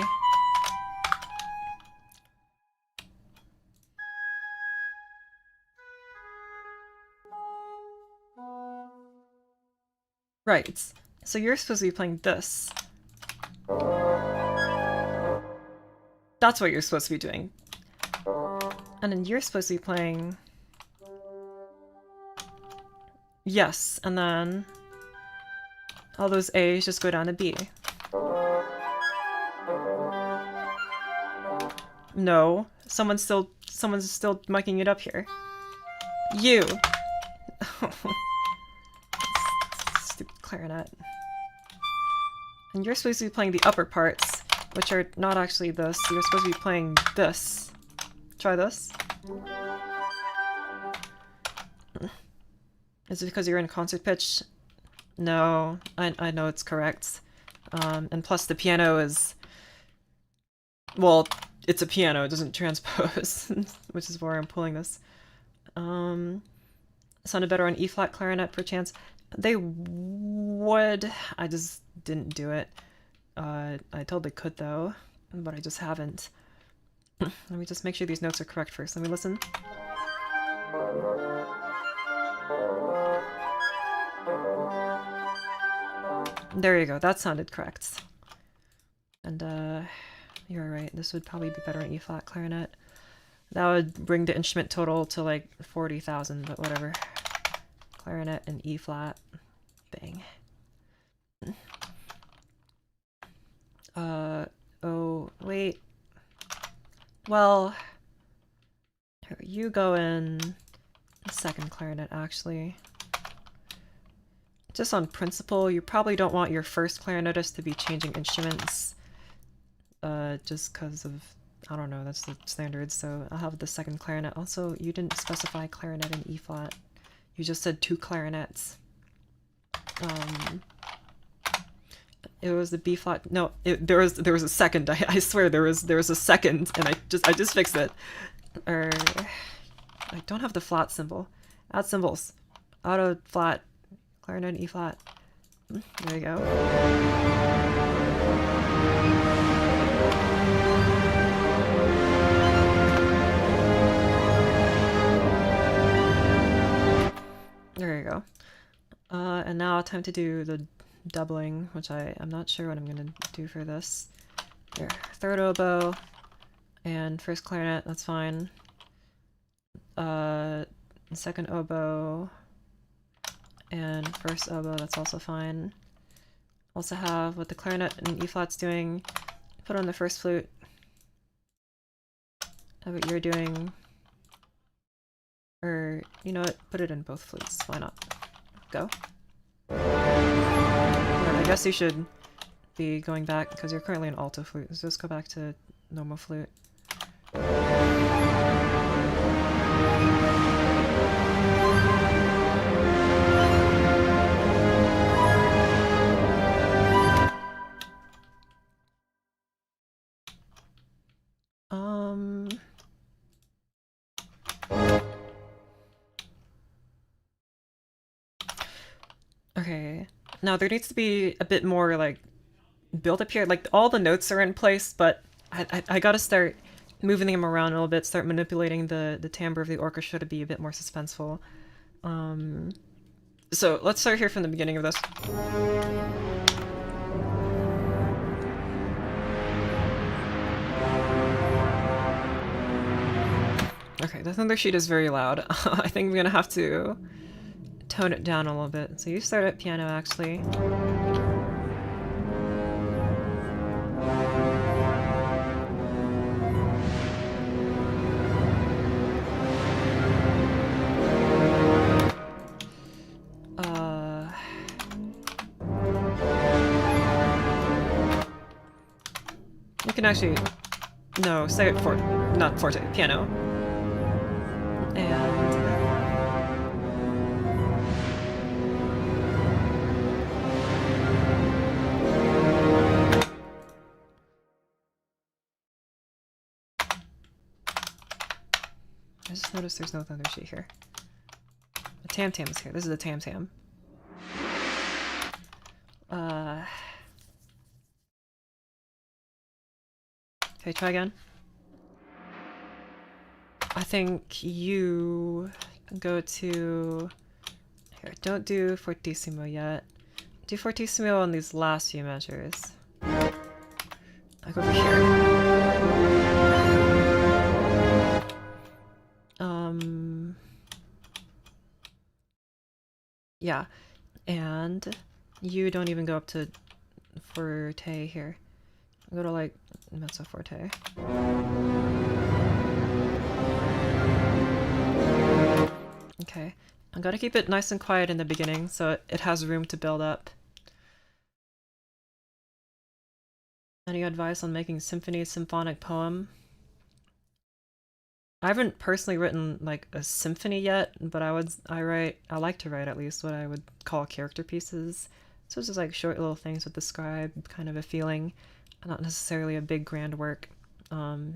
Right. So you're supposed to be playing this. That's what you're supposed to be doing. And then you're supposed to be playing... Yes, and then... all those A's just go down to B. No. Someone's still miking it up here. You! Stupid clarinet. And you're supposed to be playing the upper parts, which are not actually this. You're supposed to be playing this. Try this. Is it because you're in concert pitch? No, I know it's correct. And plus the piano is... Well, it's a piano, it doesn't transpose, which is where I'm pulling this. Sounded better on E-flat clarinet, perchance. They would. I just didn't do it. I totally could, though, but I just haven't. Let me just make sure these notes are correct first. Let me listen. There you go, that sounded correct. And, you're right, this would probably be better in E-flat clarinet. That would bring the instrument total to, like, 40,000, but whatever. Clarinet and E-flat. Bang. Oh, wait. Well... Here, you go in... second clarinet, actually. Just on principle, you probably don't want your first clarinetist to be changing instruments. Just because of I don't know, that's the standard, so I'll have the second clarinet. Also, you didn't specify clarinet in E flat. You just said 2 clarinets. It was the B flat. No, there was a second. I swear there was a second, and I just fixed it. I don't have the flat symbol. Add symbols. Auto flat. Clarinet E flat. There you go. There you go. And now time to do the doubling, which I'm not sure what I'm gonna do for this. Here, third oboe and first clarinet, that's fine. Second oboe and first oboe, that's also fine. Also have what the clarinet and E flat's doing, put on the first flute. Have what you're doing. Or, you know what, put it in both flutes, why not? Go. I guess you should be going back, because you're currently an alto flute, so just go back to normal flute. Okay, now there needs to be a bit more like build up here. Like all the notes are in place, but I gotta start moving them around a little bit, start manipulating the timbre of the orchestra to be a bit more suspenseful. So let's start here from the beginning of this. Okay, the thunder sheet is very loud. I think I'm gonna have to tone it down a little bit. So you start at piano, actually. You can actually... No, say it for... not forte, piano. And... I just noticed there's no thunder sheet here. The tam-tam is here. This is the tam-tam. Okay, try again. I think you go to... Here, don't do fortissimo yet. Do fortissimo on these last few measures. Like over here. Yeah, and you don't even go up to forte here. Go to like mezzo forte. Okay, I gotta keep it nice and quiet in the beginning so it has room to build up. Any advice on making symphonic poem? I haven't personally written like a symphony yet, but I like to write at least what I would call character pieces. So it's just like short little things that describe kind of a feeling, not necessarily a big grand work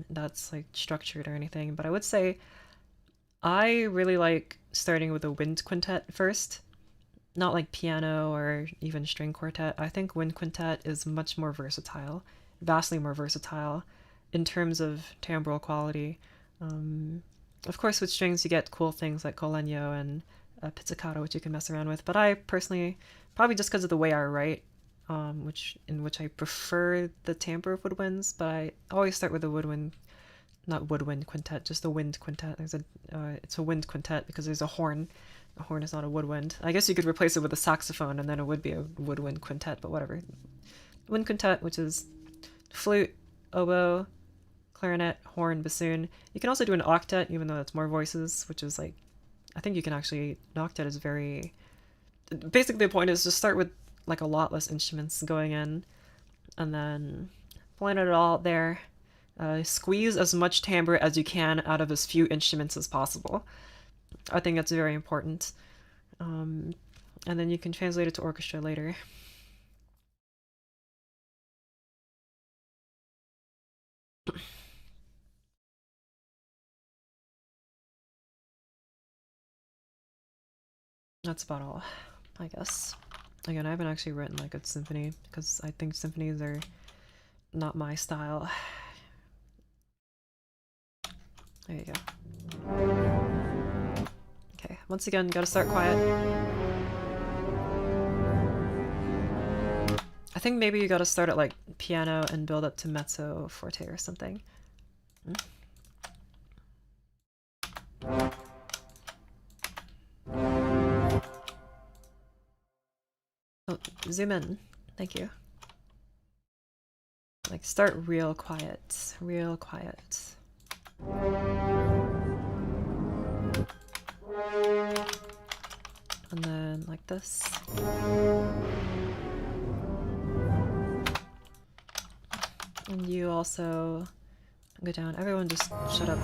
that's like structured or anything. But I would say I really like starting with a wind quintet first, not like piano or even string quartet. I think wind quintet is much more versatile, vastly more versatile in terms of timbral quality. Of course, with strings you get cool things like collegno and pizzicato, which you can mess around with. But I personally, probably just because of the way I write, in which I prefer the timbre of woodwinds, but I always start with a not woodwind quintet, just a wind quintet. It's a wind quintet because there's a horn. A horn is not a woodwind. I guess you could replace it with a saxophone and then it would be a woodwind quintet, but whatever. Wind quintet, which is flute, oboe, clarinet, horn, bassoon. You can also do an octet, even though that's more voices, which is like, I think you can actually, an octet is very, basically the point is just start with like a lot less instruments going in, and then plan it all out there, Squeeze as much timbre as you can out of as few instruments as possible. I think that's very important. And then you can translate it to orchestra later. That's about all, I guess. Again, I haven't actually written like a symphony because I think symphonies are not my style. There you go. Okay, once again, gotta start quiet. I think maybe you gotta start at like piano and build up to mezzo forte or something. Oh, zoom in. Thank you. Like, start real quiet. Real quiet. And then like this. And you also go down. Everyone just shut up.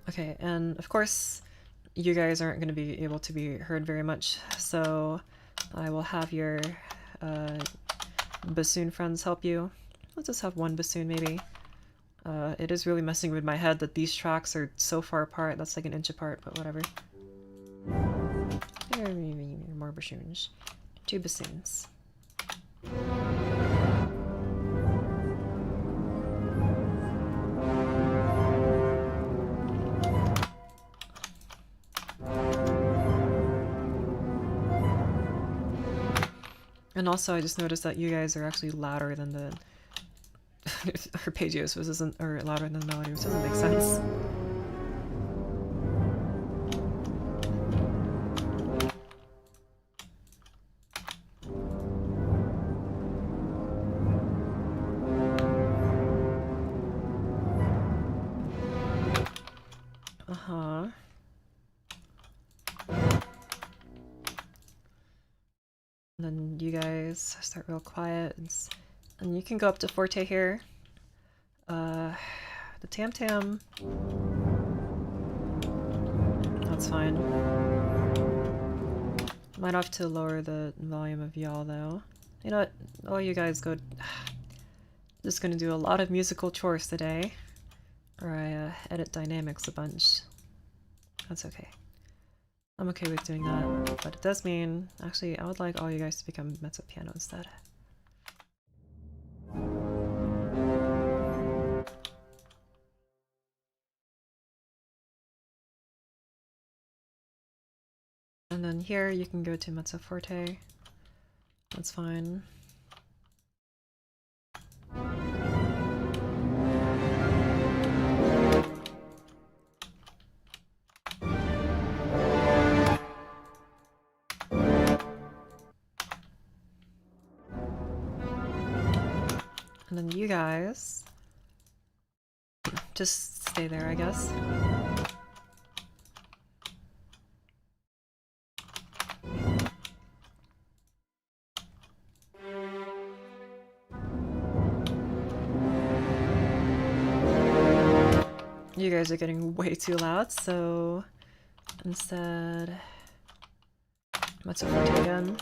Okay, and of course, you guys aren't going to be able to be heard very much, so I will have your bassoon friends help you. Let's just have one bassoon, maybe. It is really messing with my head that these tracks are so far apart. That's like an inch apart, but whatever. More bassoons. 2 bassoons. And also, I just noticed that you guys are actually louder than the arpeggios, which isn't, or louder than the melody, which doesn't make sense. Uh-huh. And then you guys start real quiet, and you can go up to forte here. The tam-tam. That's fine. Might have to lower the volume of y'all though. You know what? Oh, you guys go. Just gonna do a lot of musical chores today, or I edit dynamics a bunch. That's okay. I'm okay with doing that, but it does mean, actually, I would like all you guys to become mezzo piano instead. And then here you can go to mezzo forte. That's fine. And then you guys just stay there, I guess. You guys are getting way too loud, so instead, mezzo forte again.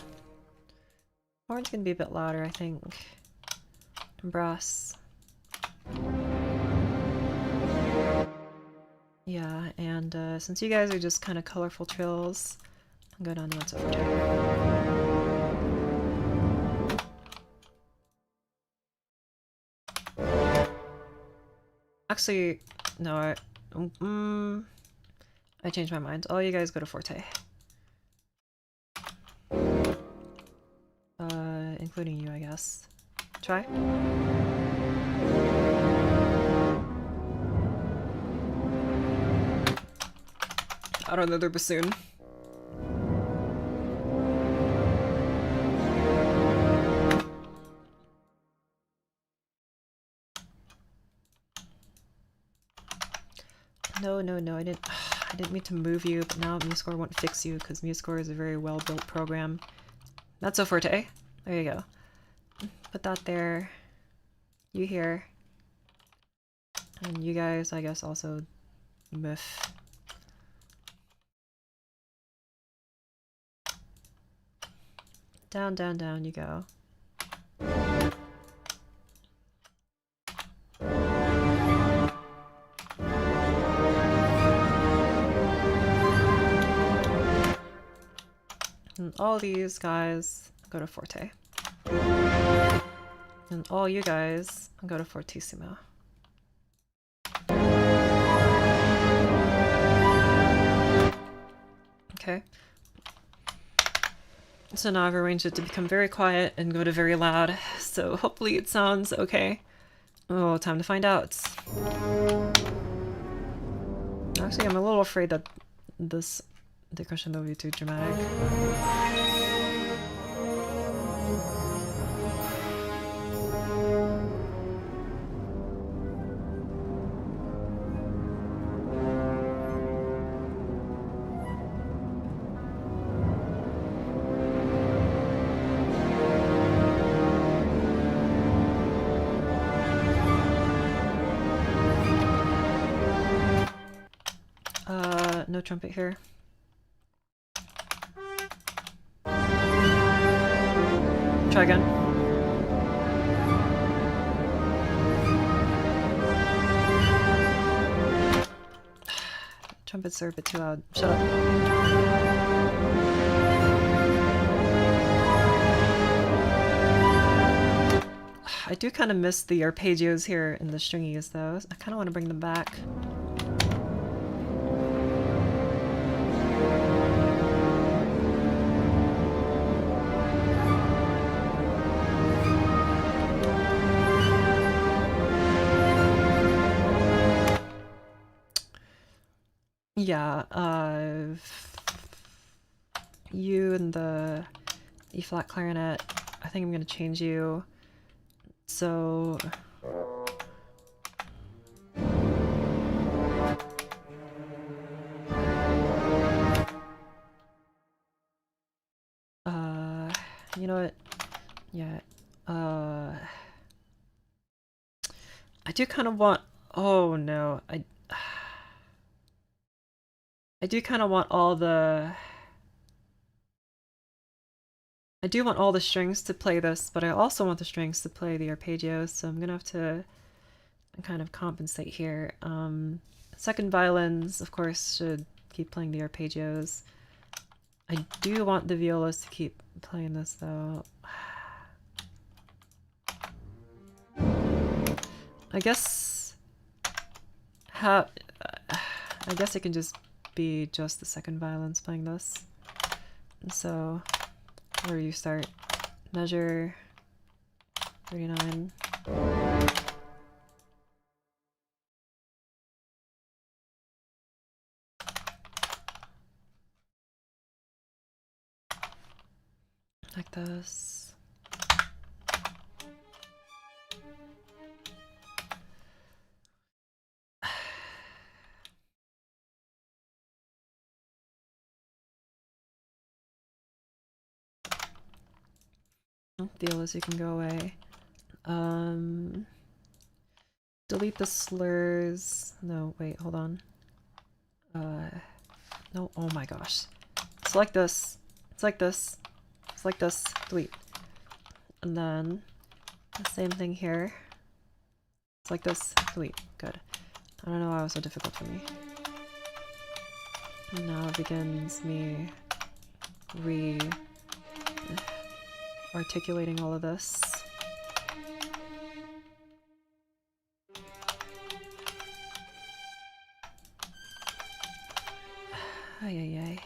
Horn's gonna be a bit louder, I think. And brass. Yeah, and since you guys are just kind of colorful trills, I'll go down to mezzo forte. Actually, no, I changed my mind. All you guys go to forte. Including you, I guess. Try. Out another bassoon. No, I didn't mean to move you, but now MuseScore won't fix you because MuseScore is a very well-built program. Not so forte. There you go. Put that there. You here. And you guys, I guess, also miff. Down, down, down you go. And all these guys go to forte. And all you guys go to fortissimo. Okay. So now I've arranged it to become very quiet and go to very loud, so hopefully it sounds okay. Oh, time to find out. Actually, I'm a little afraid that this decrescendo will be too dramatic. No trumpet here. Try again. Trumpets are a bit too loud. Shut up. I do kind of miss the arpeggios here in the stringies though. I kind of want to bring them back. Yeah, you and the E-flat clarinet, I think I'm gonna change you. So... you know what? Yeah, I do kind of want... Oh no, I do kind of want all the... I do want all the strings to play this, but I also want the strings to play the arpeggios, so I'm gonna have to kind of compensate here. Second violins, of course, should keep playing the arpeggios. I do want the violas to keep playing this, though. I guess... I guess it can just be just the second violins playing this. And so... where you start. Measure 39. Like this. Violas, you can go away. Delete the slurs. No, wait, hold on. No, oh my gosh. It's like this. It's like this. It's like this. Delete. And then the same thing here. It's like this. Delete. Good. I don't know why it was so difficult for me. And now begins me articulating all of this. Ay, ay, ay.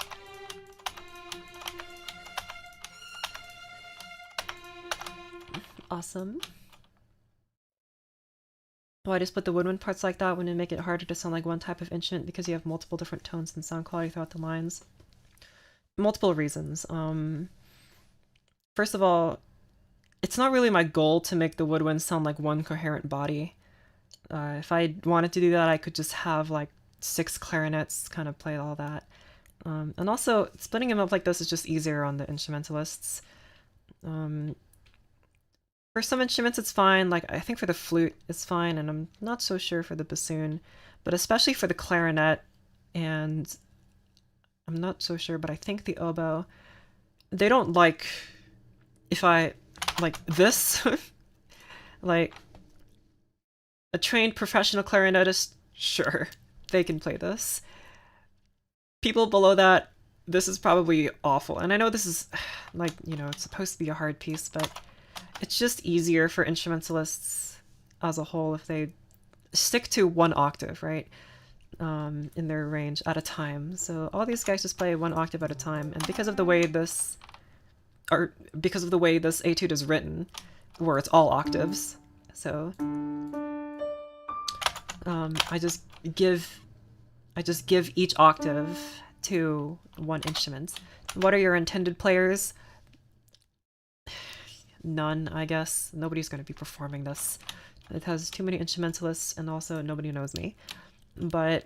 Awesome. Oh, I just put the woodwind parts like that when it make it harder to sound like one type of instrument because you have multiple different tones and sound quality throughout the lines. Multiple reasons. First of all, it's not really my goal to make the woodwind sound like one coherent body. If I wanted to do that, I could just have like 6 clarinets kind of play all that. And also, splitting them up like this is just easier on the instrumentalists. For some instruments it's fine, like I think for the flute it's fine, and I'm not so sure for the bassoon, but especially for the clarinet, and I'm not so sure, but I think the oboe, they don't like if I like this. Like a trained professional clarinetist, sure, they can play this. People below that, this is probably awful. And I know this is like, you know, it's supposed to be a hard piece, but it's just easier for instrumentalists as a whole if they stick to 1 octave, right? In their range at a time. So all these guys just play 1 octave at a time, and because of the way this etude is written, where it's all octaves, so I just give each octave to 1 instrument. What are your intended players? None, I guess. Nobody's going to be performing this. It has too many instrumentalists, and also nobody knows me. But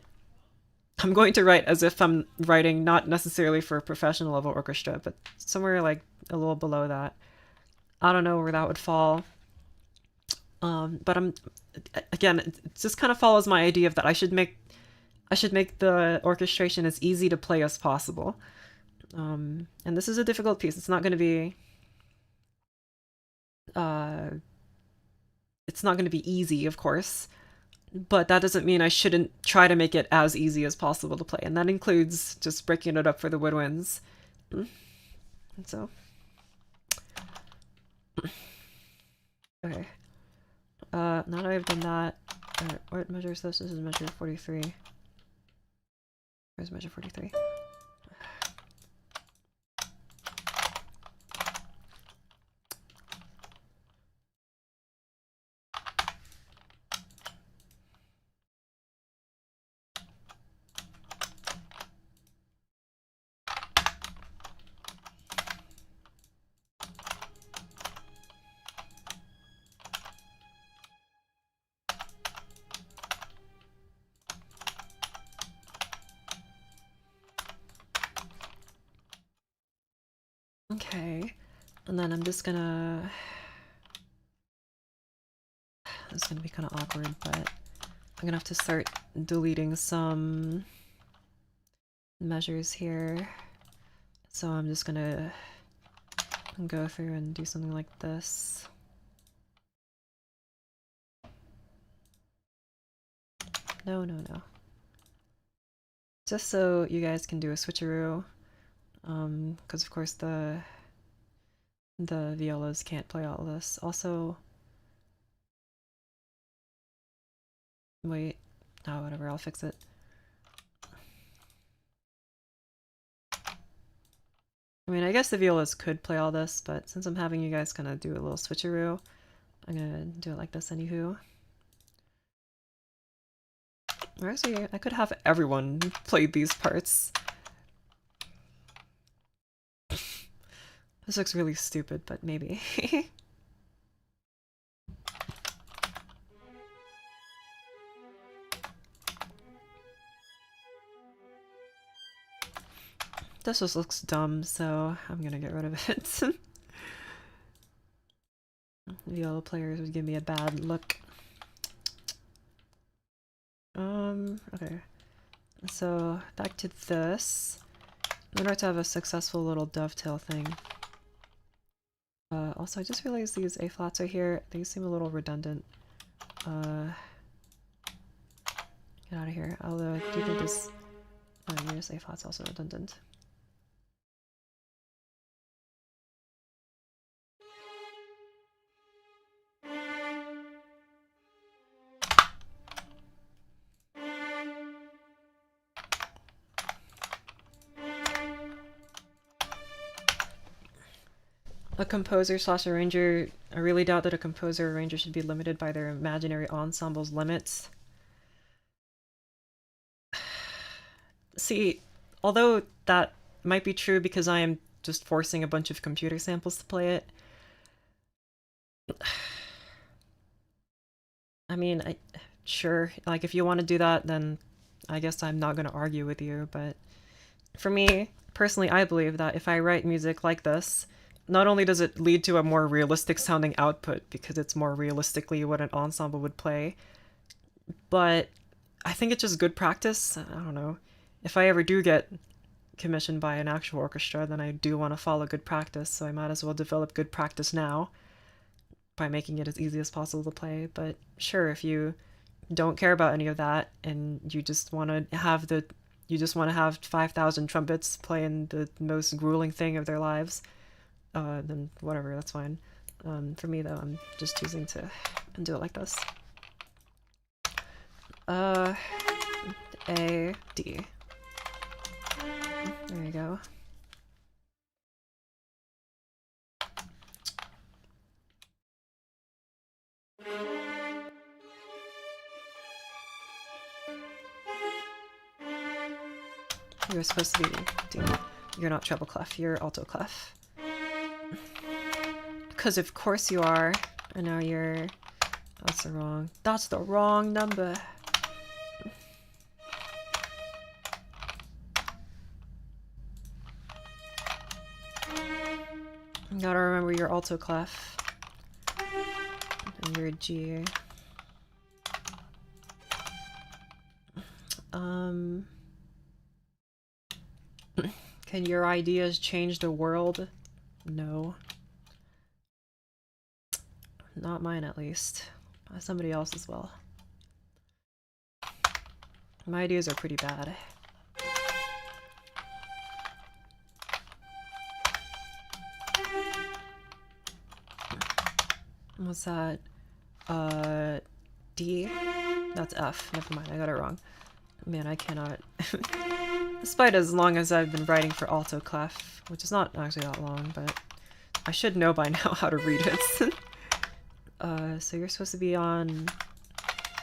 I'm going to write as if I'm writing not necessarily for a professional level orchestra, but somewhere like a little below that. I don't know where that would fall. But again, it just kind of follows my idea of that I should make the orchestration as easy to play as possible. And this is a difficult piece. It's not going to be easy, of course, but that doesn't mean I shouldn't try to make it as easy as possible to play, and that includes just breaking it up for the woodwinds. So, okay. Now that I've done that, what measure is this? This is measure 43. Where's measure 43? Okay, and then I'm just gonna... This is gonna be kind of awkward, but I'm gonna have to start deleting some measures here. So I'm just gonna go through and do something like this. No. Just so you guys can do a switcheroo. Because of course the violas can't play all this. Also, wait, oh whatever, I'll fix it. I mean, I guess the violas could play all this, but since I'm having you guys kind of do a little switcheroo, I'm gonna do it like this anywho. Or actually, I could have everyone play these parts. This looks really stupid, but maybe. This just looks dumb, so I'm gonna get rid of it. Viola players would give me a bad look. Okay. So, back to this. In order to have a successful little dovetail thing. Also, I just realized these A-flats are here. They seem a little redundant. Get out of here. Although, do you think this... Oh, yes, A-flat's also redundant. A composer slash arranger, I really doubt that a composer or arranger should be limited by their imaginary ensemble's limits. See, although that might be true because I am just forcing a bunch of computer samples to play it. I mean, sure, like if you want to do that, then I guess I'm not going to argue with you, but for me, personally, I believe that if I write music like this, not only does it lead to a more realistic sounding output because it's more realistically what an ensemble would play, but I think it's just good practice. I don't know. If I ever do get commissioned by an actual orchestra, then I do want to follow good practice, so I might as well develop good practice now by making it as easy as possible to play. But sure, if you don't care about any of that and you just want to have 5,000 trumpets playing the most grueling thing of their lives, then whatever, that's fine. For me though, I'm just choosing to do it like this. A, D. There you go. You're supposed to be D. You're not treble clef, you're alto clef. Because of course you are. And now you're... That's the wrong number. You gotta remember your alto clef. And your G. Can your ideas change the world? No. Not mine, at least. Somebody else as well. My ideas are pretty bad. What's that? D? That's F. Never mind, I got it wrong. Man, I cannot... Despite as long as I've been writing for alto clef, which is not actually that long, but I should know by now how to read it. So you're supposed to be on...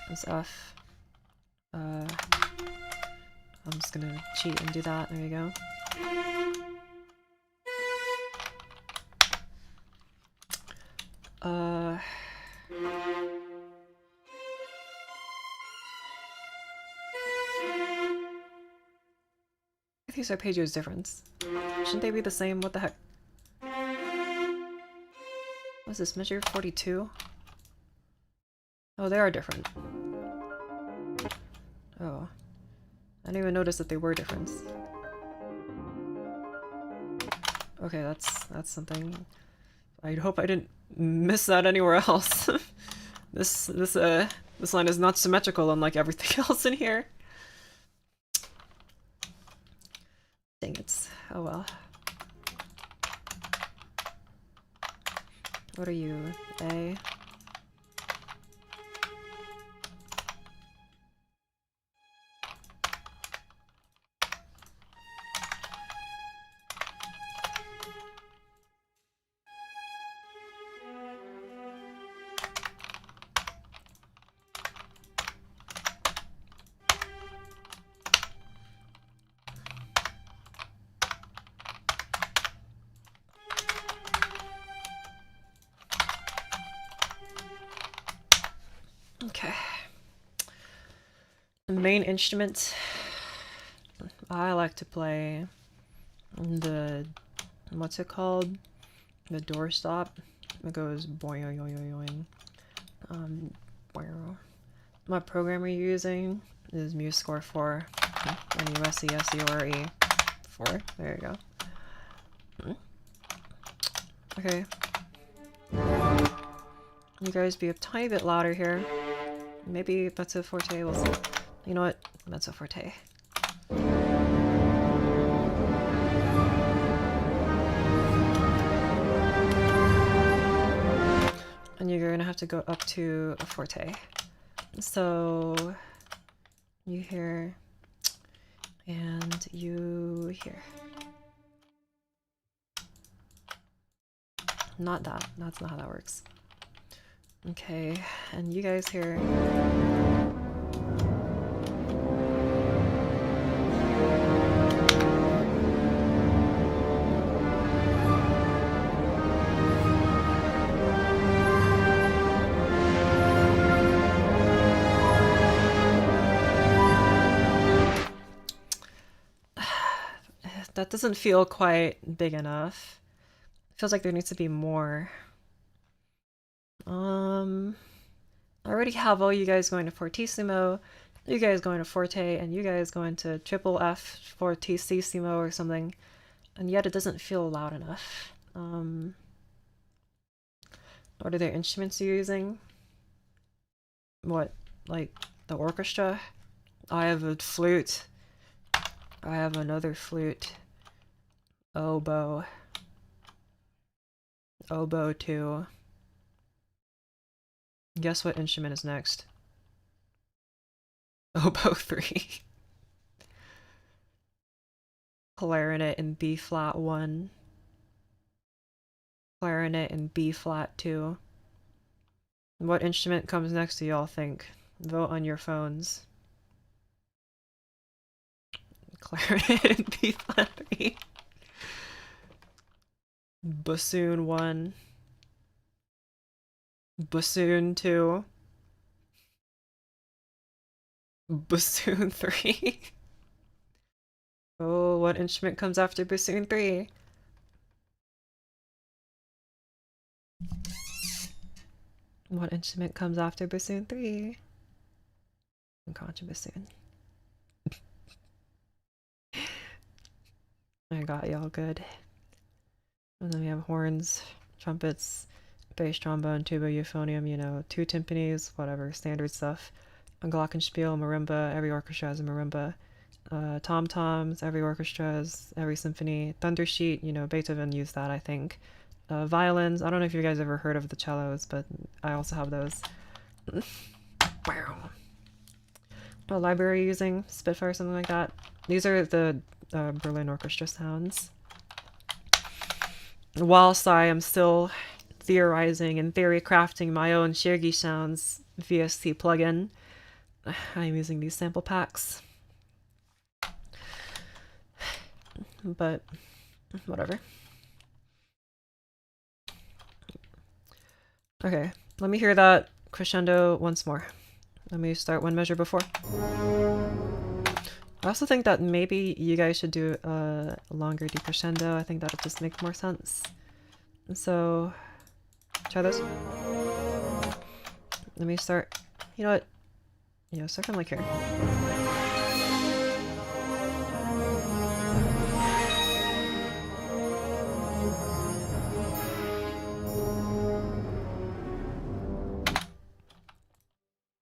That's F. I'm just gonna cheat and do that. There you go. These arpeggios different. Shouldn't they be the same? What the heck? What's this? Measure 42? Oh, they are different. Oh. I didn't even notice that they were different. Okay, that's something. I hope I didn't miss that anywhere else. This line is not symmetrical unlike everything else in here. Dang it. Oh well. What are you? A? Okay. The main instrument, I like to play the, what's it called? The doorstop. It goes boing. My program we're using is MuseScore 4. MUSESCORE 4. There you go. Okay. You guys be a tiny bit louder here. Maybe mezzo forte, we'll see. You know what? Mezzo forte. And you're gonna have to go up to a forte. So you here and you here. Not that. That's not how that works. Okay, and you guys here. That doesn't feel quite big enough. Feels like there needs to be more. I already have all you guys going to fortissimo, you guys going to forte, and you guys going to triple F fortissimo or something, and yet it doesn't feel loud enough. What are their instruments you're using? What, like the orchestra? I have a flute. I have another flute. Oboe. Oboe too. Guess what instrument is next? Oboe 3. Clarinet in B flat 1. Clarinet in B flat 2. What instrument comes next, do y'all think? Vote on your phones. Clarinet in B flat 3. Bassoon 1. Bassoon 2. Bassoon 3. Oh, what instrument comes after bassoon 3? What instrument comes after bassoon 3? Contra bassoon. I got y'all good. And then we have horns, trumpets, bass, trombone, tuba, euphonium, you know, 2 timpanis, whatever, standard stuff. A glockenspiel, marimba, every orchestra has a marimba. Tom-toms, every orchestra has, every symphony. Thundersheet, you know, Beethoven used that, I think. Violins, I don't know if you guys ever heard of the cellos, but I also have those. Wow. What library using? Spitfire, something like that. These are the Berlin Orchestra sounds. Whilst I am still theorizing and theory crafting my own Shirgi sounds VST plugin, I'm using these sample packs. But whatever. Okay, let me hear that crescendo once more. Let me start one measure before. I also think that maybe you guys should do a longer decrescendo. I think that'll just make more sense. So, try this. Let me start. You know what? Yeah, start from like here.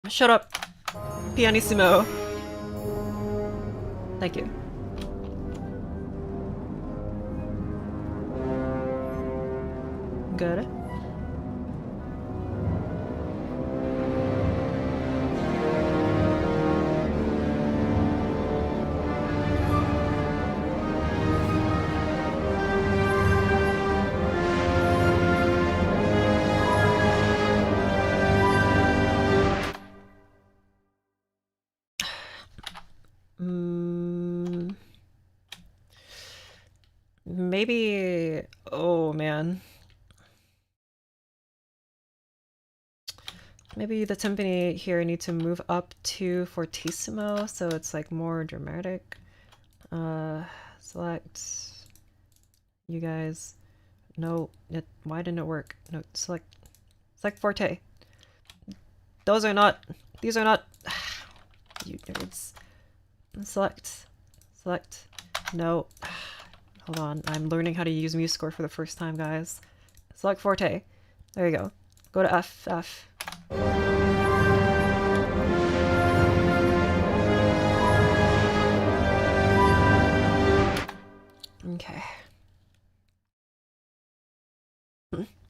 Shut up, pianissimo. Thank you. Good. Maybe, oh man. Maybe the timpani here need to move up to fortissimo, so it's like more dramatic. Select you guys. No, why didn't it work? No, select forte. These are not, you nerds. Select, no. Hold on, I'm learning how to use MuseScore for the first time, guys. Select forte. There you go. Go to F. Okay.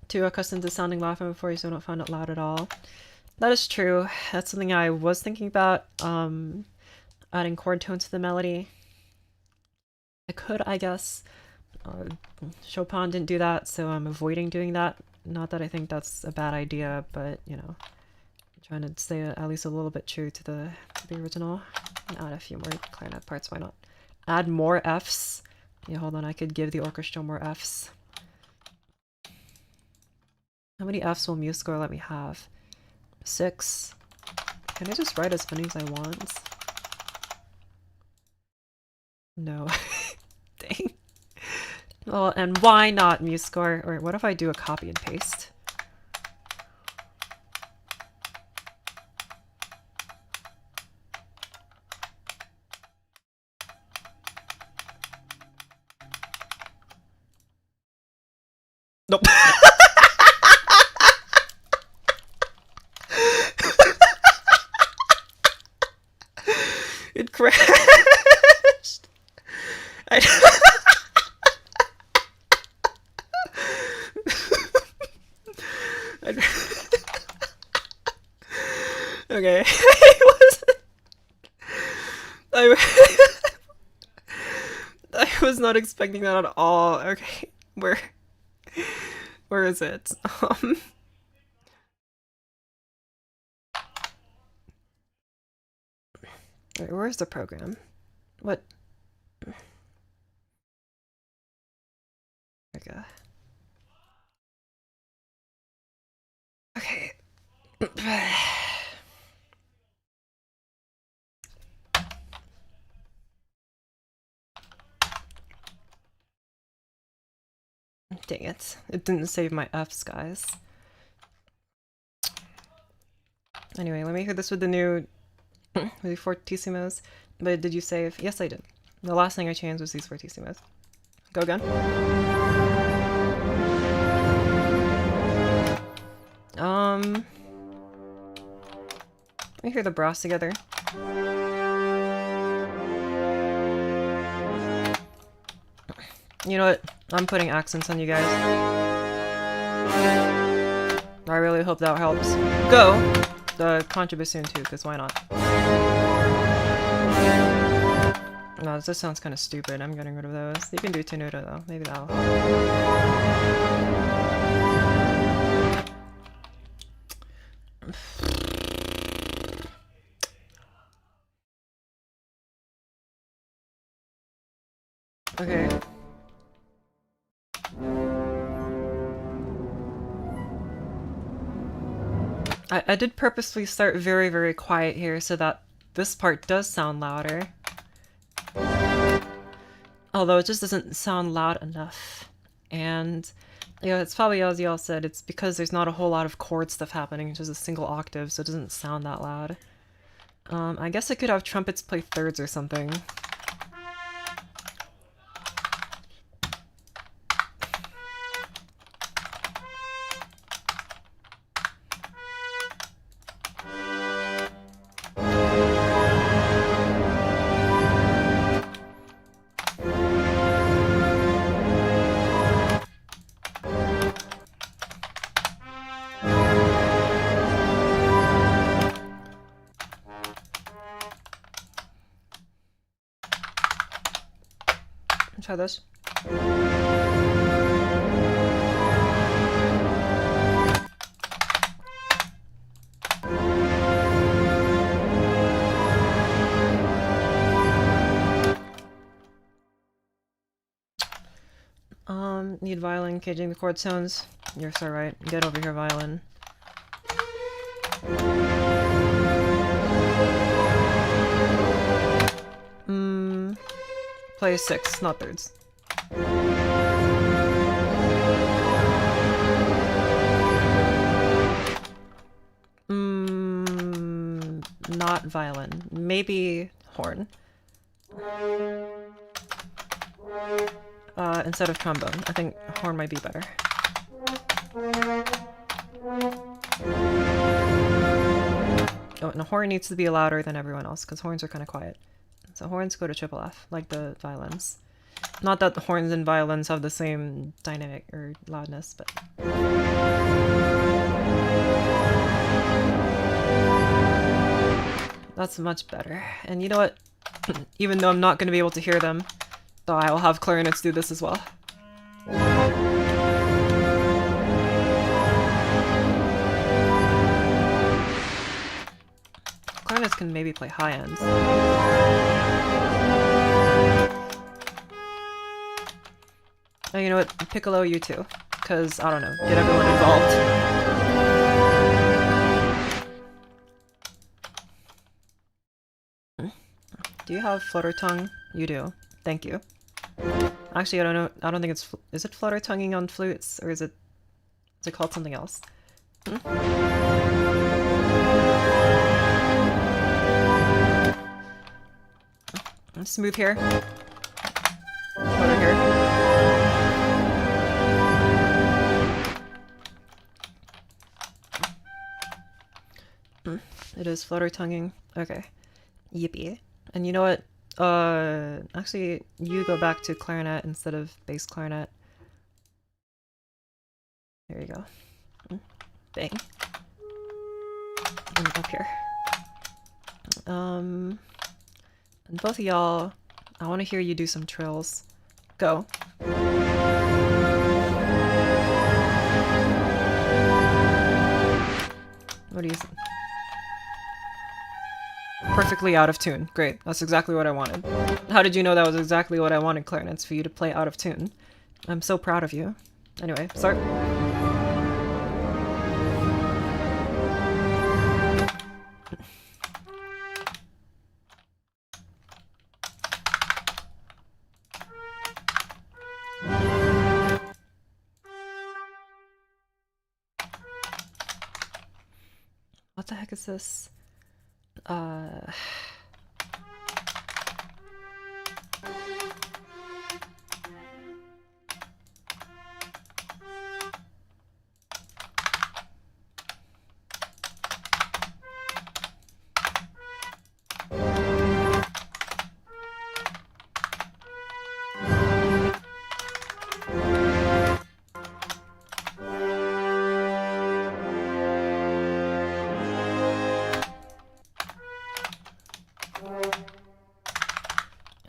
Too accustomed to sounding laughing before you, so don't find it loud at all. That is true. That's something I was thinking about, adding chord tones to the melody. I could, I guess. Chopin didn't do that, so I'm avoiding doing that. Not that I think that's a bad idea, but, you know, I'm trying to stay at least a little bit true to the original. And add a few more clarinet parts, why not? Add more Fs. Yeah, hold on, I could give the orchestra more Fs. How many Fs will MuseScore let me have? 6. Can I just write as many as I want? No. Dang. Well, and why not MuseScore? Or what if I do a copy and paste? Nope. It crashed. Okay. I was not expecting that at all. Okay, where is it? Wait, where's the program? What? Okay. Okay. Dang it. It didn't save my F's, guys. Anyway, let me hear this with the new with the fortissimos. But did you save? Yes, I did. The last thing I changed was these fortissimos. Go again. Let me hear the brass together. You know what? I'm putting accents on you guys. I really hope that helps. Go! The contrabassoon too, because why not? No, this sounds kind of stupid. I'm getting rid of those. You can do tenuta though. Maybe that'll help. Okay. I did purposely start very, very quiet here so that this part does sound louder. Although it just doesn't sound loud enough. And yeah, it's probably as y'all said, it's because there's not a whole lot of chord stuff happening, it's just a single octave, so it doesn't sound that loud. I guess I could have trumpets play thirds or something. Try this. Need violin caging the chord sounds. You're so right. Get over here, violin. Play 6, not thirds. Not violin. Maybe horn. Instead of trombone. I think horn might be better. Oh, and a horn needs to be louder than everyone else, because horns are kind of quiet. So horns go to triple F, like the violins. Not that the horns and violins have the same dynamic or loudness, but... That's much better. And you know what? Even though I'm not going to be able to hear them, though I will have clarinets do this as well. Clarinets can maybe play high ends. Oh, you know what? Piccolo, you too. Because, I don't know, get everyone involved. Do you have flutter tongue? You do. Thank you. Actually, I don't know. I don't think it's... Is it flutter tonguing on flutes? Or is it called something else? Smooth here. Flutter here. It is flutter tonguing. Okay. Yippee. And you know what? Actually, you go back to clarinet instead of bass clarinet. There you go. Bang. And up here. And both of y'all, I want to hear you do some trills. Go. What do you think? Perfectly out of tune. Great. That's exactly what I wanted. How did you know that was exactly what I wanted, clarinets, for you to play out of tune? I'm so proud of you. Anyway, start. What the heck is this?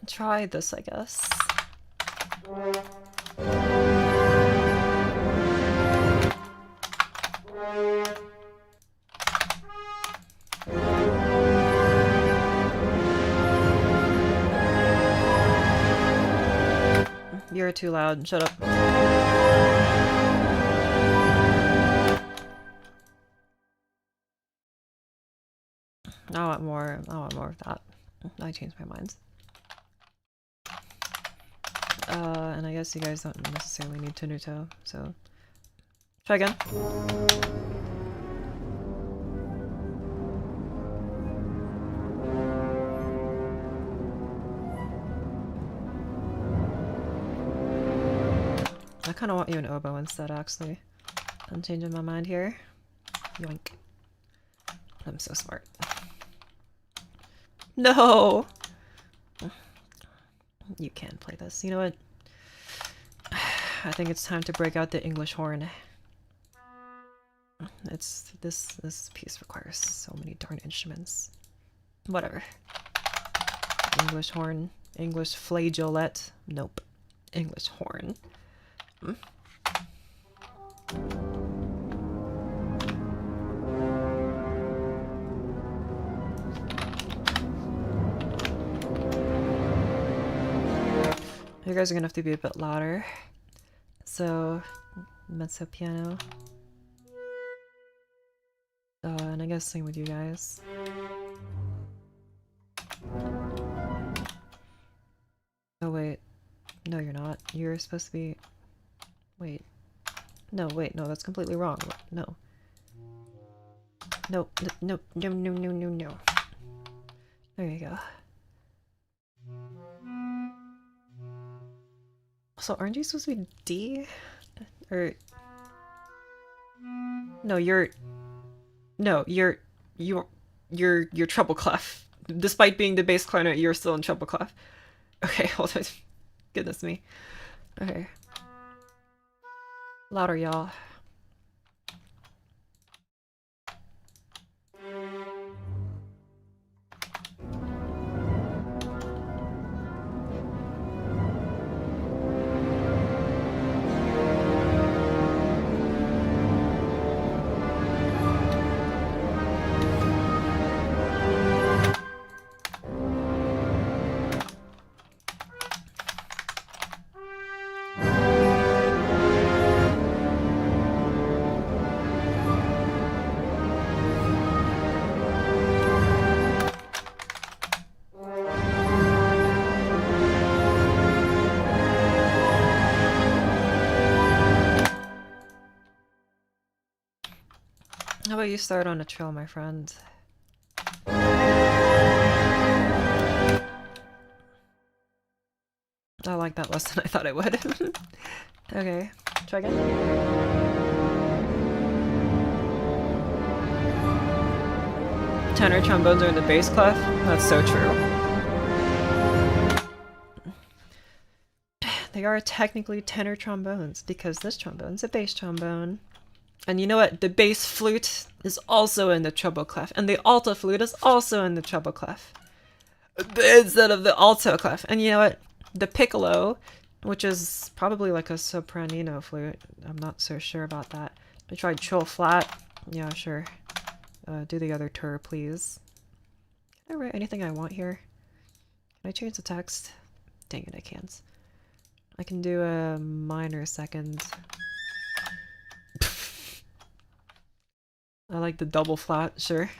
Try this, I guess. You're too loud. Shut up. I want more. I want more of that. I changed my mind. And I guess you guys don't necessarily need tenuto, so try again. I kind of want you an oboe instead, actually. I'm changing my mind here. Yoink. I'm so smart. No! You can't play this. You know what? I think it's time to break out the English horn. This piece requires so many darn instruments. Whatever. English horn. English flageolet. Nope. English horn. You guys are gonna have to be a bit louder. So, mezzo piano. And I guess same with you guys. Oh wait. No, you're not. You're supposed to be... Wait. No, wait, no, that's completely wrong. No. No, no, no, no, no, no, no. There you go. So aren't you supposed to be D? Or... No, you're treble clef. Despite being the bass clarinet, you're still in treble clef. Okay, hold on. Goodness me. Okay. Louder, y'all. you start on a trill, my friend? I like that less than I thought I would. Okay, try again. Tenor trombones are in the bass clef? That's so true. They are technically tenor trombones because this trombone's a bass trombone. And you know what? The bass flute is also in the treble clef, and the alto flute is also in the treble clef instead of the alto clef. And you know what? The piccolo, which is probably like a sopranino flute, I'm not so sure about that. I tried trill flat. Yeah, sure. Do the other tur, please. Can I write anything I want here? Can I change the text? Dang it, I can't. I can do a minor second. I like the double flat, sure.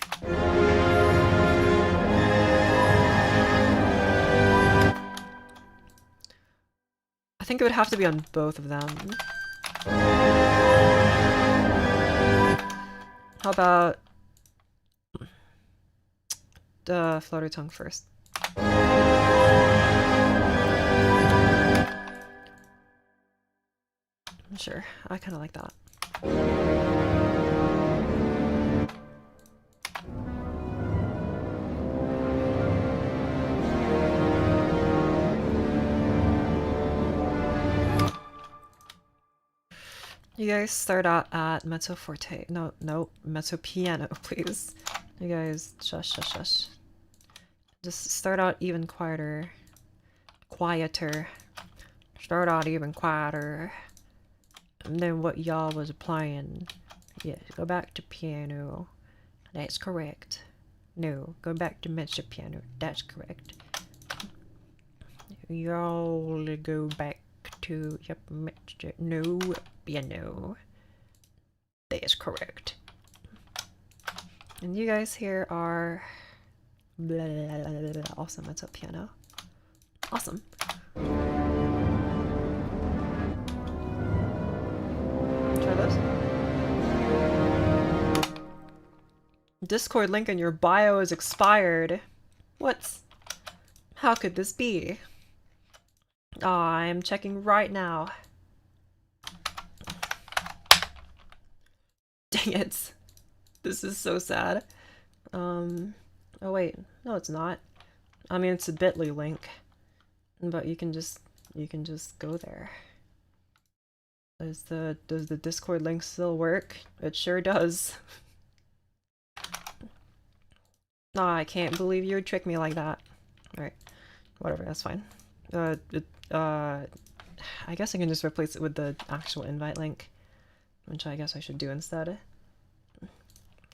I think it would have to be on both of them. How about the flutter tongue first? Sure, I kind of like that. You guys start out at mezzo forte. No, mezzo piano, please. You guys, shush. Just start out even quieter. Start out even quieter. And then what y'all was playing. Yes, go back to piano. That's correct. No, go back to mezzo piano. That's correct. Y'all go back to no piano. That is correct. And you guys here are also mezzo piano. Awesome. Try those. Discord link in your bio is expired. What? How could this be? I'm checking right now. Dang it. This is so sad. Oh wait, no it's not. I mean it's a bit.ly link. But you can just go there. Does the Discord link still work? It sure does. Aw, I can't believe you would trick me like that. Alright. Whatever, that's fine. I guess I can just replace it with the actual invite link, which I guess I should do instead.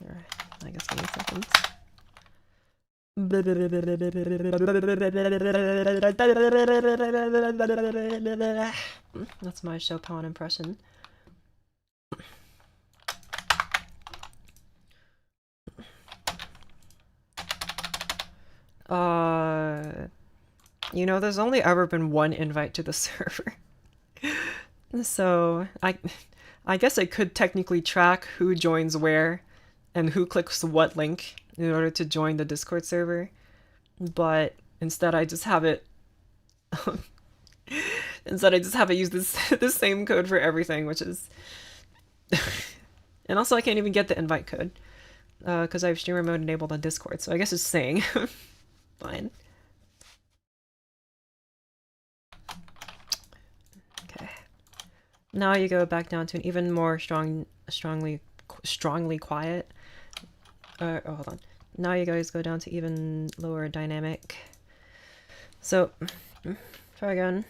Alright, I guess give me a second. That's my Chopin impression. You know, there's only ever been one invite to the server. So, I guess I could technically track who joins where and who clicks what link in order to join the Discord server. But instead I just have it use the same code for everything, which is and also I can't even get the invite code because I have streamer mode enabled on Discord, so I guess it's saying fine. Okay, now you go back down to an even more strongly quiet. Oh, hold on. Now you guys go down to even lower dynamic. So, try again.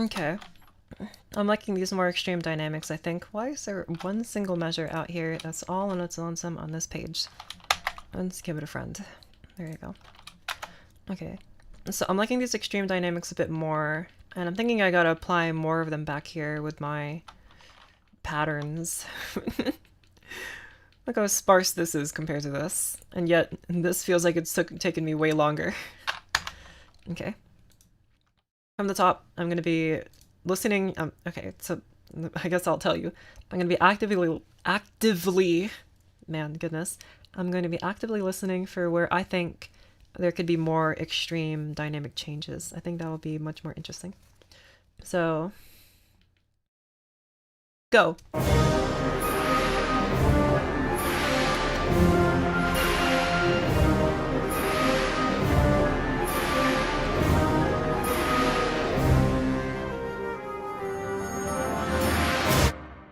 Okay. I'm liking these more extreme dynamics, I think. Why is there one single measure out here that's all on its lonesome on this page? Let's give it a friend. There you go. Okay. So I'm liking these extreme dynamics a bit more, and I'm thinking I gotta apply more of them back here with my patterns. Look how sparse this is compared to this, and yet this feels like it's taken me way longer. Okay. From the top, I'm gonna be listening. Okay, so I guess I'll tell you. I'm gonna be actively, man, goodness. I'm going to be actively listening for where I think there could be more extreme dynamic changes. I think that will be much more interesting. So, go.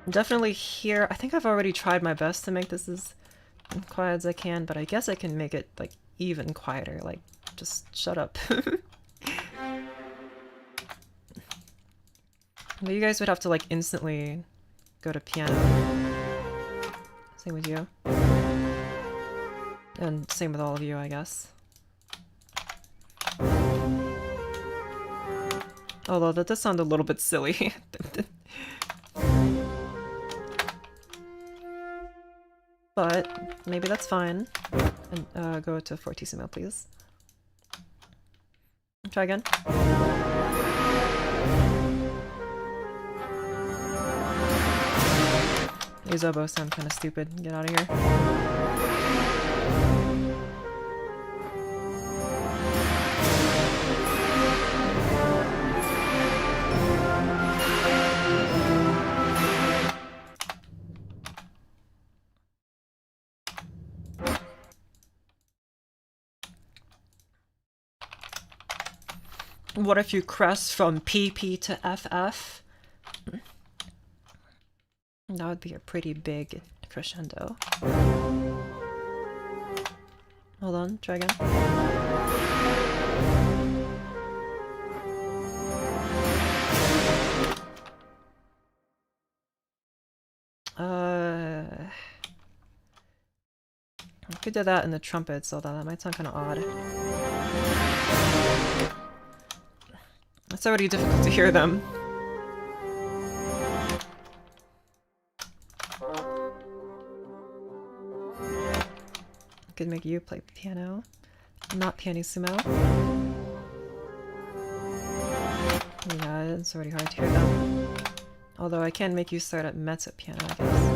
Definitely here. I think I've already tried my best to make this as quiet as I can, but I guess I can make it like even quieter. Like, just shut up. But you guys would have to like instantly go to piano. Same with you. And same with all of you, I guess. Although that does sound a little bit silly. But maybe that's fine. And go to fortissimo, please. Try again. These oboes sound kind of stupid. Get out of here. What if you crest from PP to FF? That would be a pretty big crescendo. Hold on, try again. I could do that in the trumpets, although that might sound kind of odd. It's already difficult to hear them. I could make you play piano, not pianissimo. Yeah, it's already hard to hear them. Although I can make you start at mezzo piano, I guess.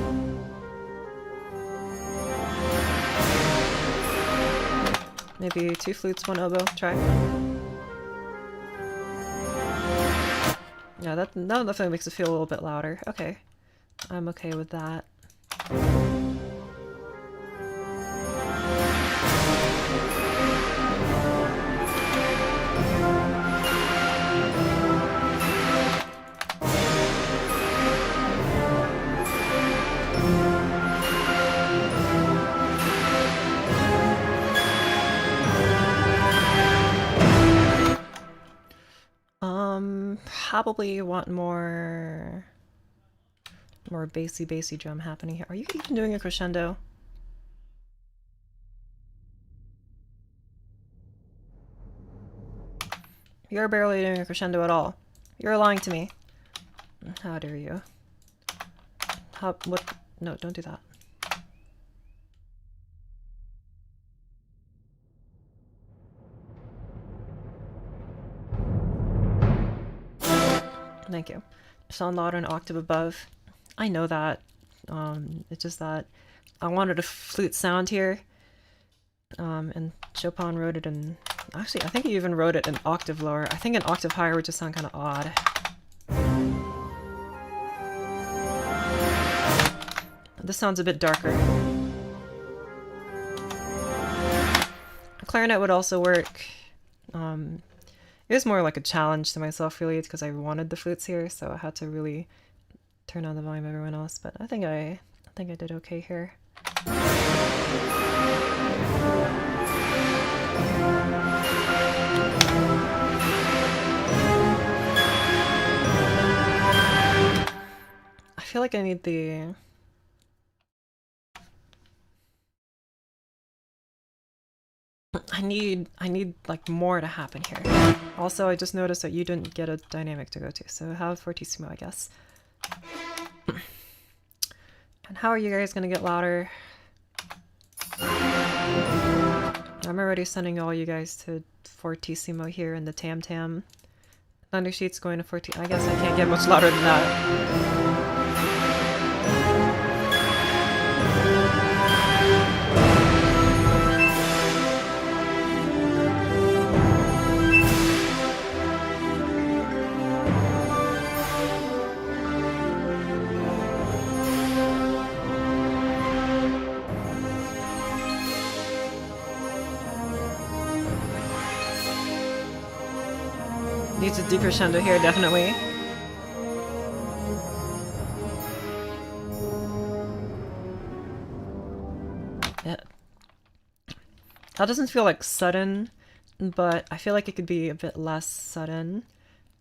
Maybe 2 flutes, 1 oboe. Try. Yeah, that definitely makes it feel a little bit louder. Okay. I'm okay with that. Probably want more bassy drum happening here. Are you even doing a crescendo? You're barely doing a crescendo at all. You're lying to me. How dare you? What? No, don't do that. Thank you. Sound louder an octave above. I know that. It's just that I wanted a flute sound here. And Chopin wrote it in... Actually, I think he even wrote it an octave lower. I think an octave higher would just sound kind of odd. This sounds a bit darker. A clarinet would also work. It was more like a challenge to myself, really. It's because I wanted the flutes here, so I had to really turn on the volume of everyone else. But I think I did okay here. feel like I need the... I need like more to happen here. Also, I just noticed that you didn't get a dynamic to go to, so have fortissimo, I guess. And how are you guys gonna get louder? I'm already sending all you guys to fortissimo here in the tam tam. Thundersheet's going to 14. I guess I can't get much louder than that. Needs a decrescendo here, definitely. Yeah. That doesn't feel like sudden, but I feel like it could be a bit less sudden.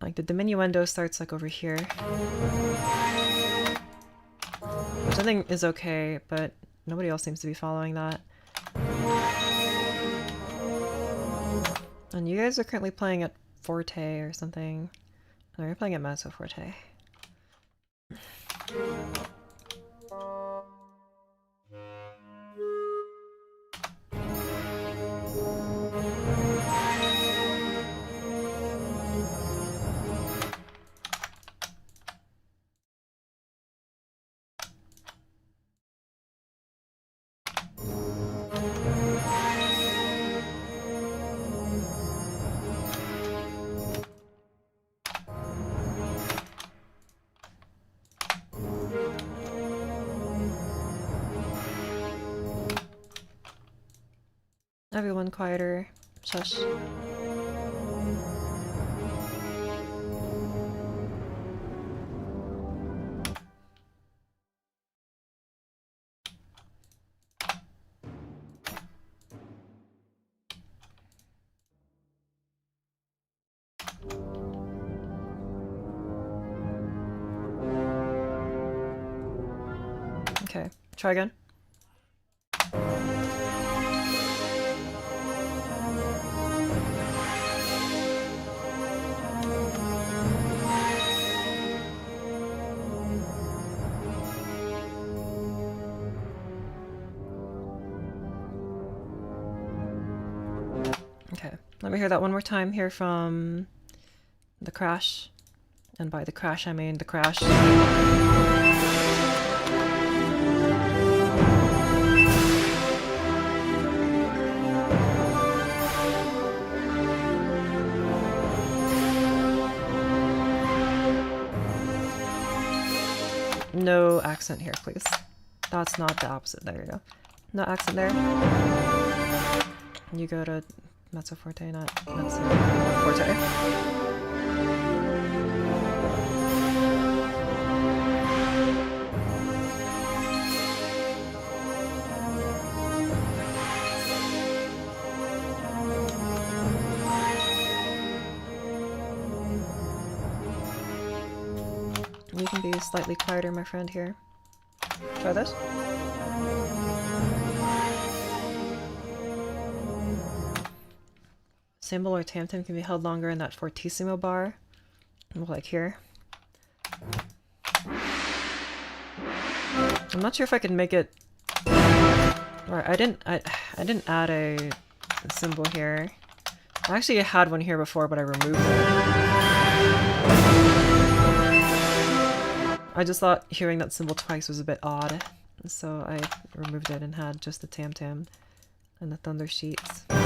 Like the diminuendo starts like over here. Which I think is okay, but nobody else seems to be following that. And you guys are currently playing at forte or something. No, you're playing at mezzo forte. Everyone quieter. Shush. Okay, try again. Okay, let me hear that one more time here from the crash. And by the crash, I mean the crash. No accent here, please. That's not the opposite. There you go. No accent there. You go to mezzo forte, not mezzo forte. You can be slightly quieter, my friend, here. Try this. Cymbal or tam-tam can be held longer in that fortissimo bar. Like here. I'm not sure if I can make it... Or I didn't add a cymbal here. I actually had one here before, but I removed it. I just thought hearing that cymbal twice was a bit odd, so I removed it and had just the tam-tam and the thunder sheets. I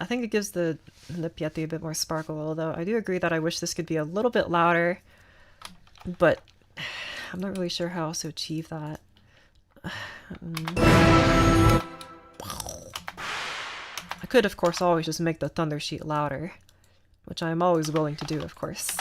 think it gives the piatti a bit more sparkle, although I do agree that I wish this could be a little bit louder, but I'm not really sure how else to achieve that. I could, of course, always just make the thunder sheet louder, which I'm always willing to do, of course.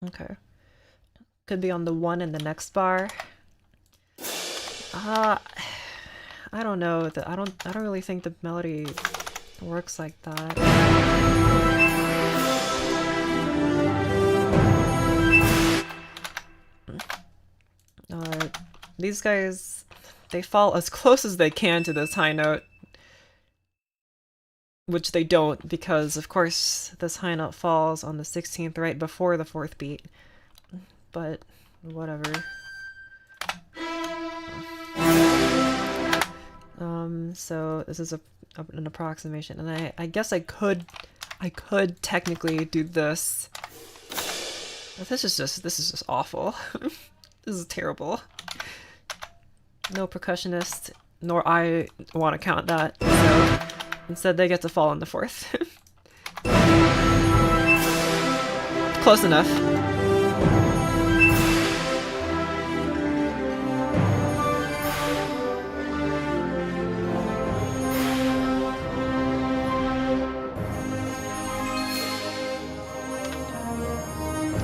Okay. Could be on the 1 in the next bar. I don't know. I don't really think the melody works like that. These guys, they fall as close as they can to this high note. Which they don't, because of course this high note falls on the 16th right before the 4th beat. But whatever. So this is an approximation, and I guess I could technically do this. But this is just awful. This is terrible. No percussionist, nor I want to count that. So instead, they get to fall on the 4th. Close enough.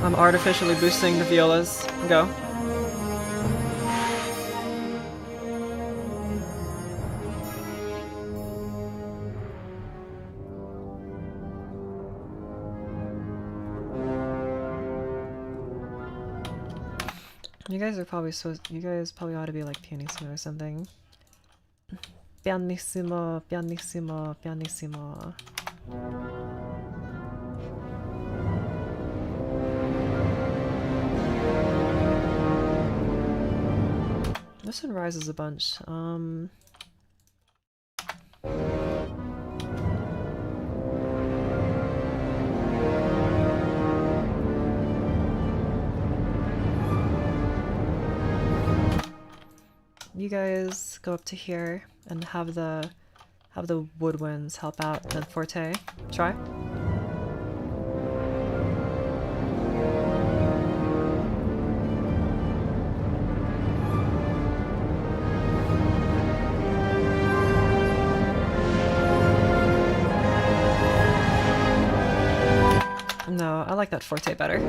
I'm artificially boosting the violas. Go. You guys are probably you guys probably ought to be like pianissimo or something. Pianissimo, pianissimo, pianissimo. This one rises a bunch. You guys go up to here and have the woodwinds help out the forte. Try. No, I like that forte better.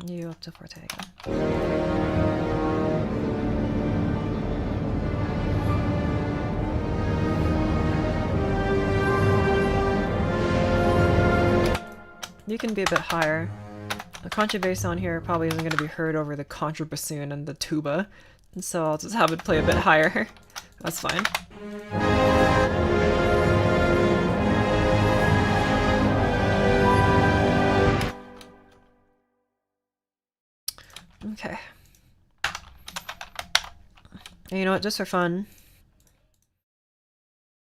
You up to forte again. You can be a bit higher. The contrabass on here probably isn't going to be heard over the contrabassoon and the tuba, and so I'll just have it play a bit higher. That's fine. Okay. And you know what, just for fun,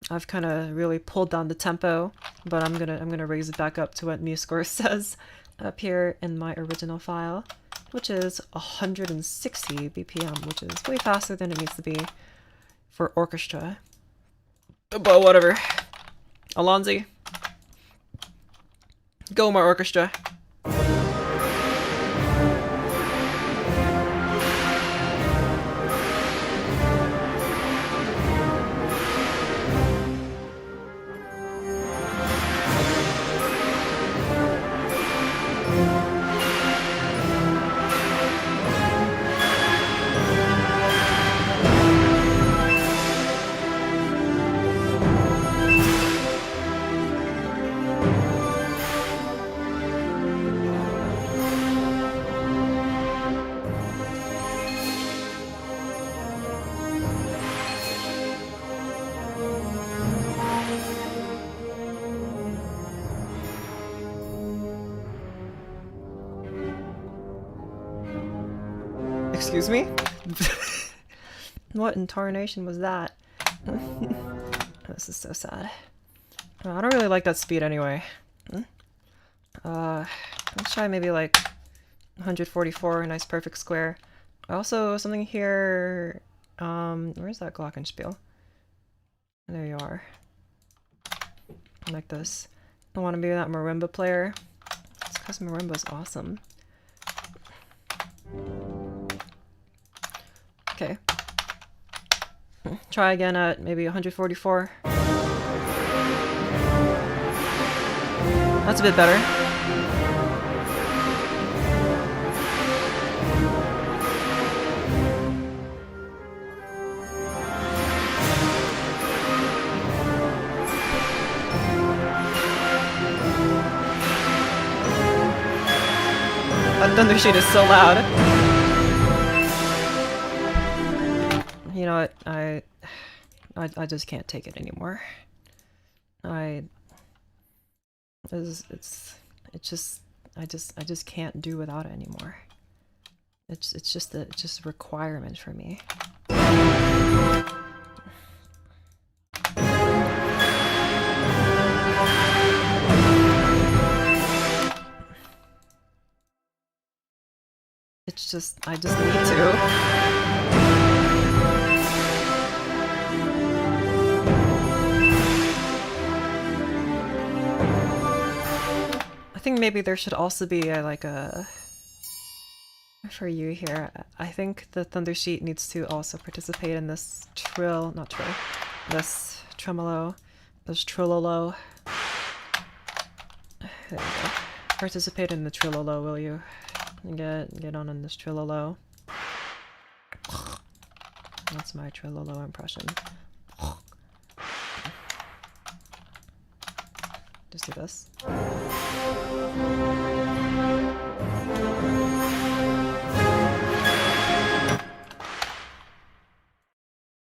I've kind of really pulled down the tempo, but I'm gonna raise it back up to what MuseScore says up here in my original file, which is 160 BPM, which is way faster than it needs to be for orchestra. But whatever. Alonzi, go my orchestra. Excuse me? What intonation was that? This is so sad. I don't really like that speed anyway. Let's try maybe like 144, a nice perfect square. Also, something here... where's that glockenspiel? There you are. Like this. I want to be that marimba player. This marimba's awesome. Okay. Try again at maybe 144. That's a bit better. That thunder sheet is so loud. You know what? I just can't take it anymore. I just can't do without it anymore. It's just a requirement for me. It's just, I just need to. I think maybe there should also be like a for you here. I think the thunder sheet needs to also participate in this this tremolo, this trololo. There we go. Participate in the trololo, will you? Get on in this trololo. That's my trololo impression. Just do this.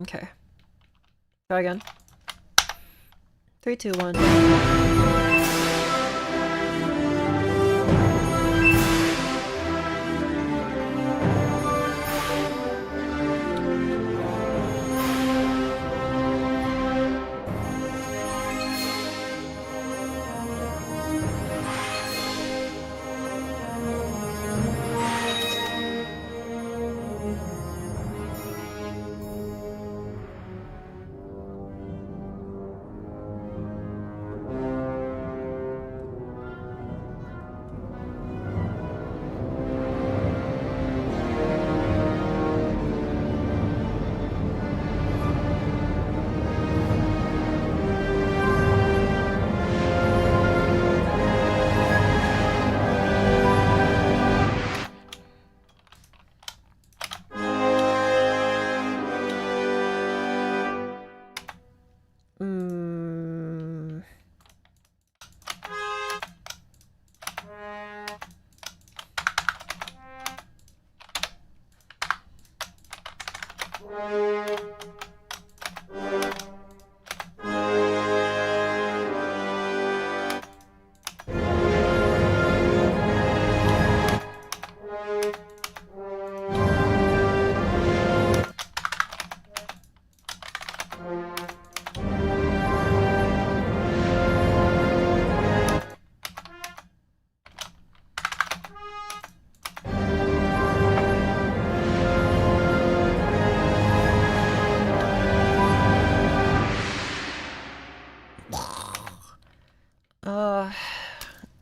Okay. Try again. 3, 2, 1.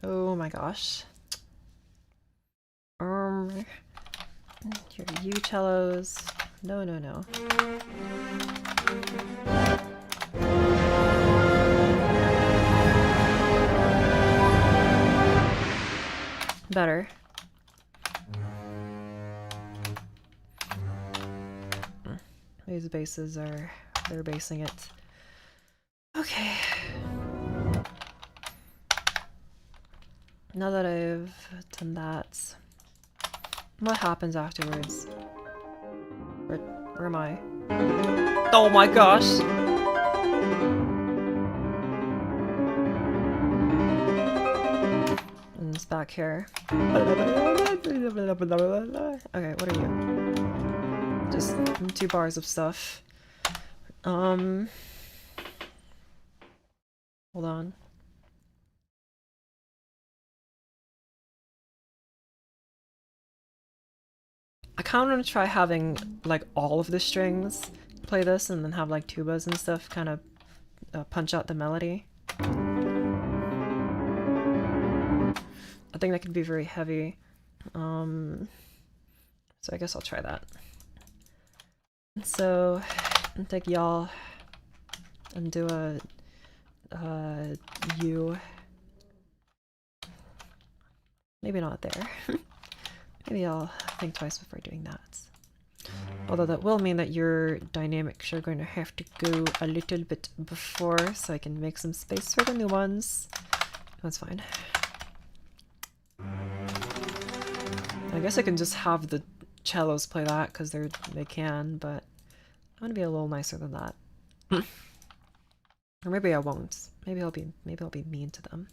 Oh my gosh. Your U cellos. No, no, no. Better. These basses are, they're basing it. Okay. Now that I've done that, what happens afterwards? Where am I? Oh my gosh! And it's back here. Okay, what are you? Just 2 bars of stuff. Hold on. I kind of want to try having like all of the strings play this and then have like tubas and stuff kind of punch out the melody. I think that could be very heavy. So I guess I'll try that. So I'll take y'all and do a U. Maybe not there. Maybe I'll think twice before doing that. Although that will mean that your dynamics are going to have to go a little bit before so I can make some space for the new ones. That's fine. I guess I can just have the cellos play that because they can, but I want to be a little nicer than that. Or maybe I won't. Maybe I'll be mean to them.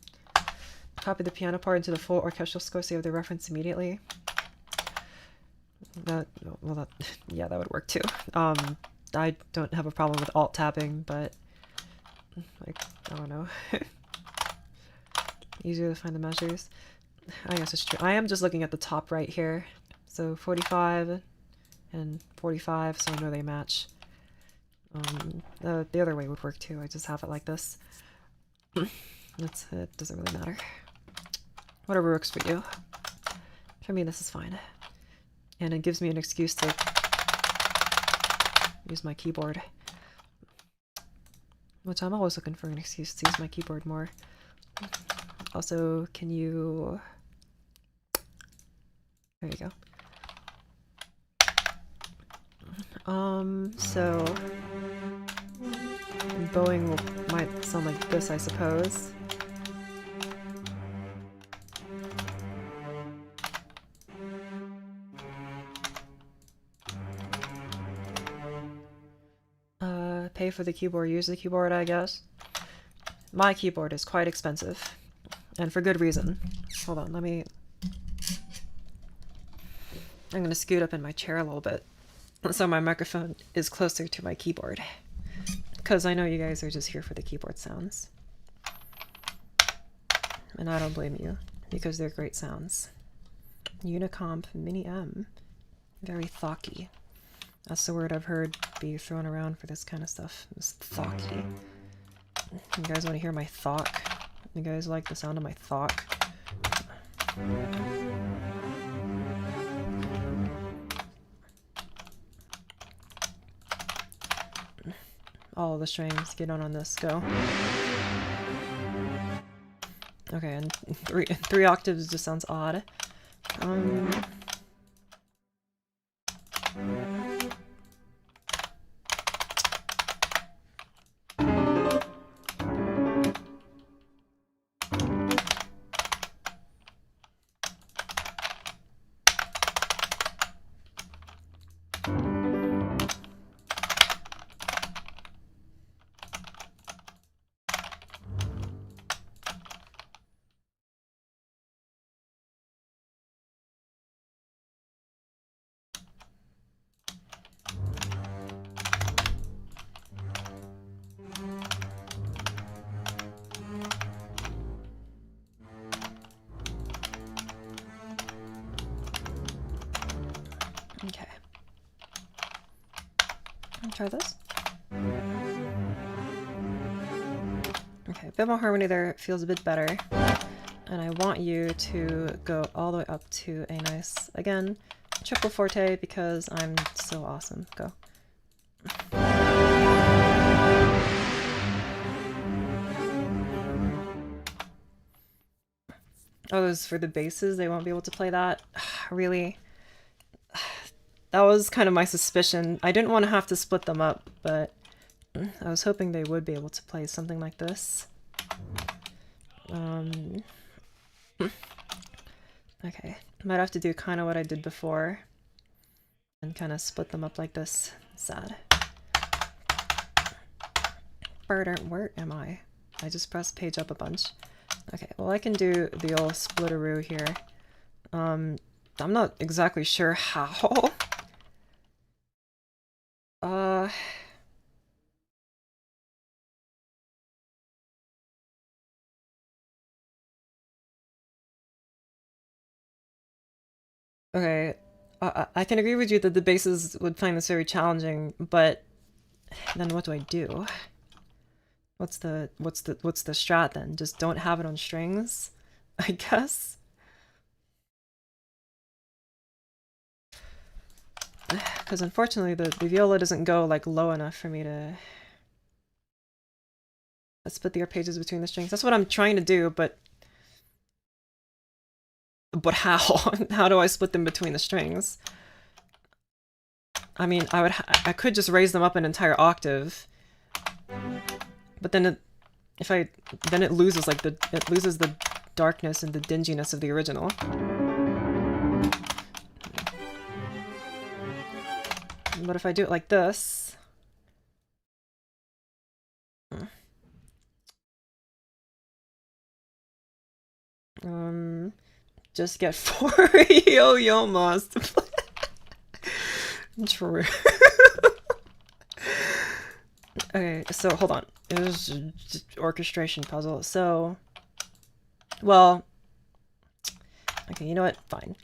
Copy the piano part into the full orchestral score so you have the reference immediately. Yeah, that would work too. I don't have a problem with alt tabbing, but like, I don't know. Easier to find the measures. I guess it's true. I am just looking at the top right here. So 45 and 45, so I know they match. The other way would work too. I just have it like this. It doesn't really matter. Whatever works for you. For me, this is fine. And it gives me an excuse to use my keyboard. Which I'm always looking for an excuse to use my keyboard more. Also, can you... There you go. So... bowing might sound like this, I suppose. Pay for the keyboard, use the keyboard, I guess. My keyboard is quite expensive. And for good reason. Hold on, I'm gonna scoot up in my chair a little bit so my microphone is closer to my keyboard. Because I know you guys are just here for the keyboard sounds. And I don't blame you, because they're great sounds. Unicomp Mini M. Very thocky. That's the word I've heard be thrown around for this kind of stuff. It's thocky. You guys want to hear my thock? You guys like the sound of my thock? All the strings, get on this, go. Okay, and three octaves just sounds odd. Okay. Try this. Okay, a bit more harmony there, it feels a bit better. And I want you to go all the way up to a nice, again, triple forte because I'm so awesome. Go. Oh, this is for the basses, they won't be able to play that? Really? That was kind of my suspicion. I didn't want to have to split them up, but I was hoping they would be able to play something like this. Okay, might have to do kind of what I did before and kind of split them up like this. Sad. Where am I? I just pressed page up a bunch. Okay, well I can do the old splitteroo here. I'm not exactly sure how. Okay, I can agree with you that the basses would find this very challenging, but then what do I do? What's the strat then? Just don't have it on strings, I guess. because unfortunately the viola doesn't go like low enough for me to split the arpeggios between the strings. That's what I'm trying to do, but how? How do I split them between the strings? I mean, I could just raise them up an entire octave, but then it loses like it loses the darkness and the dinginess of the original. But if I do it like this, just get 4 yo-yo-mas to play. True. Okay, so hold on. It was just orchestration puzzle. So, well, okay, you know what? Fine.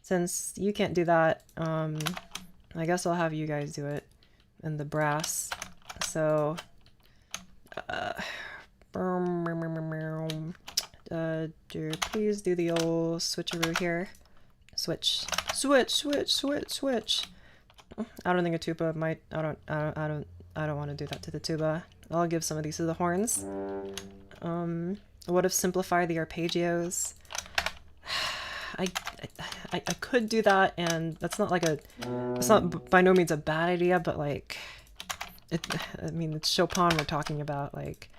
Since you can't do that, I guess I'll have you guys do it in the brass. So, please do the old switcheroo here. Switch. I don't think a tuba might. I don't want to do that to the tuba. I'll give some of these to the horns. What if simplify the arpeggios? I could do that, and that's not like it's not by no means a bad idea, but like, I mean, it's Chopin we're talking about. Like,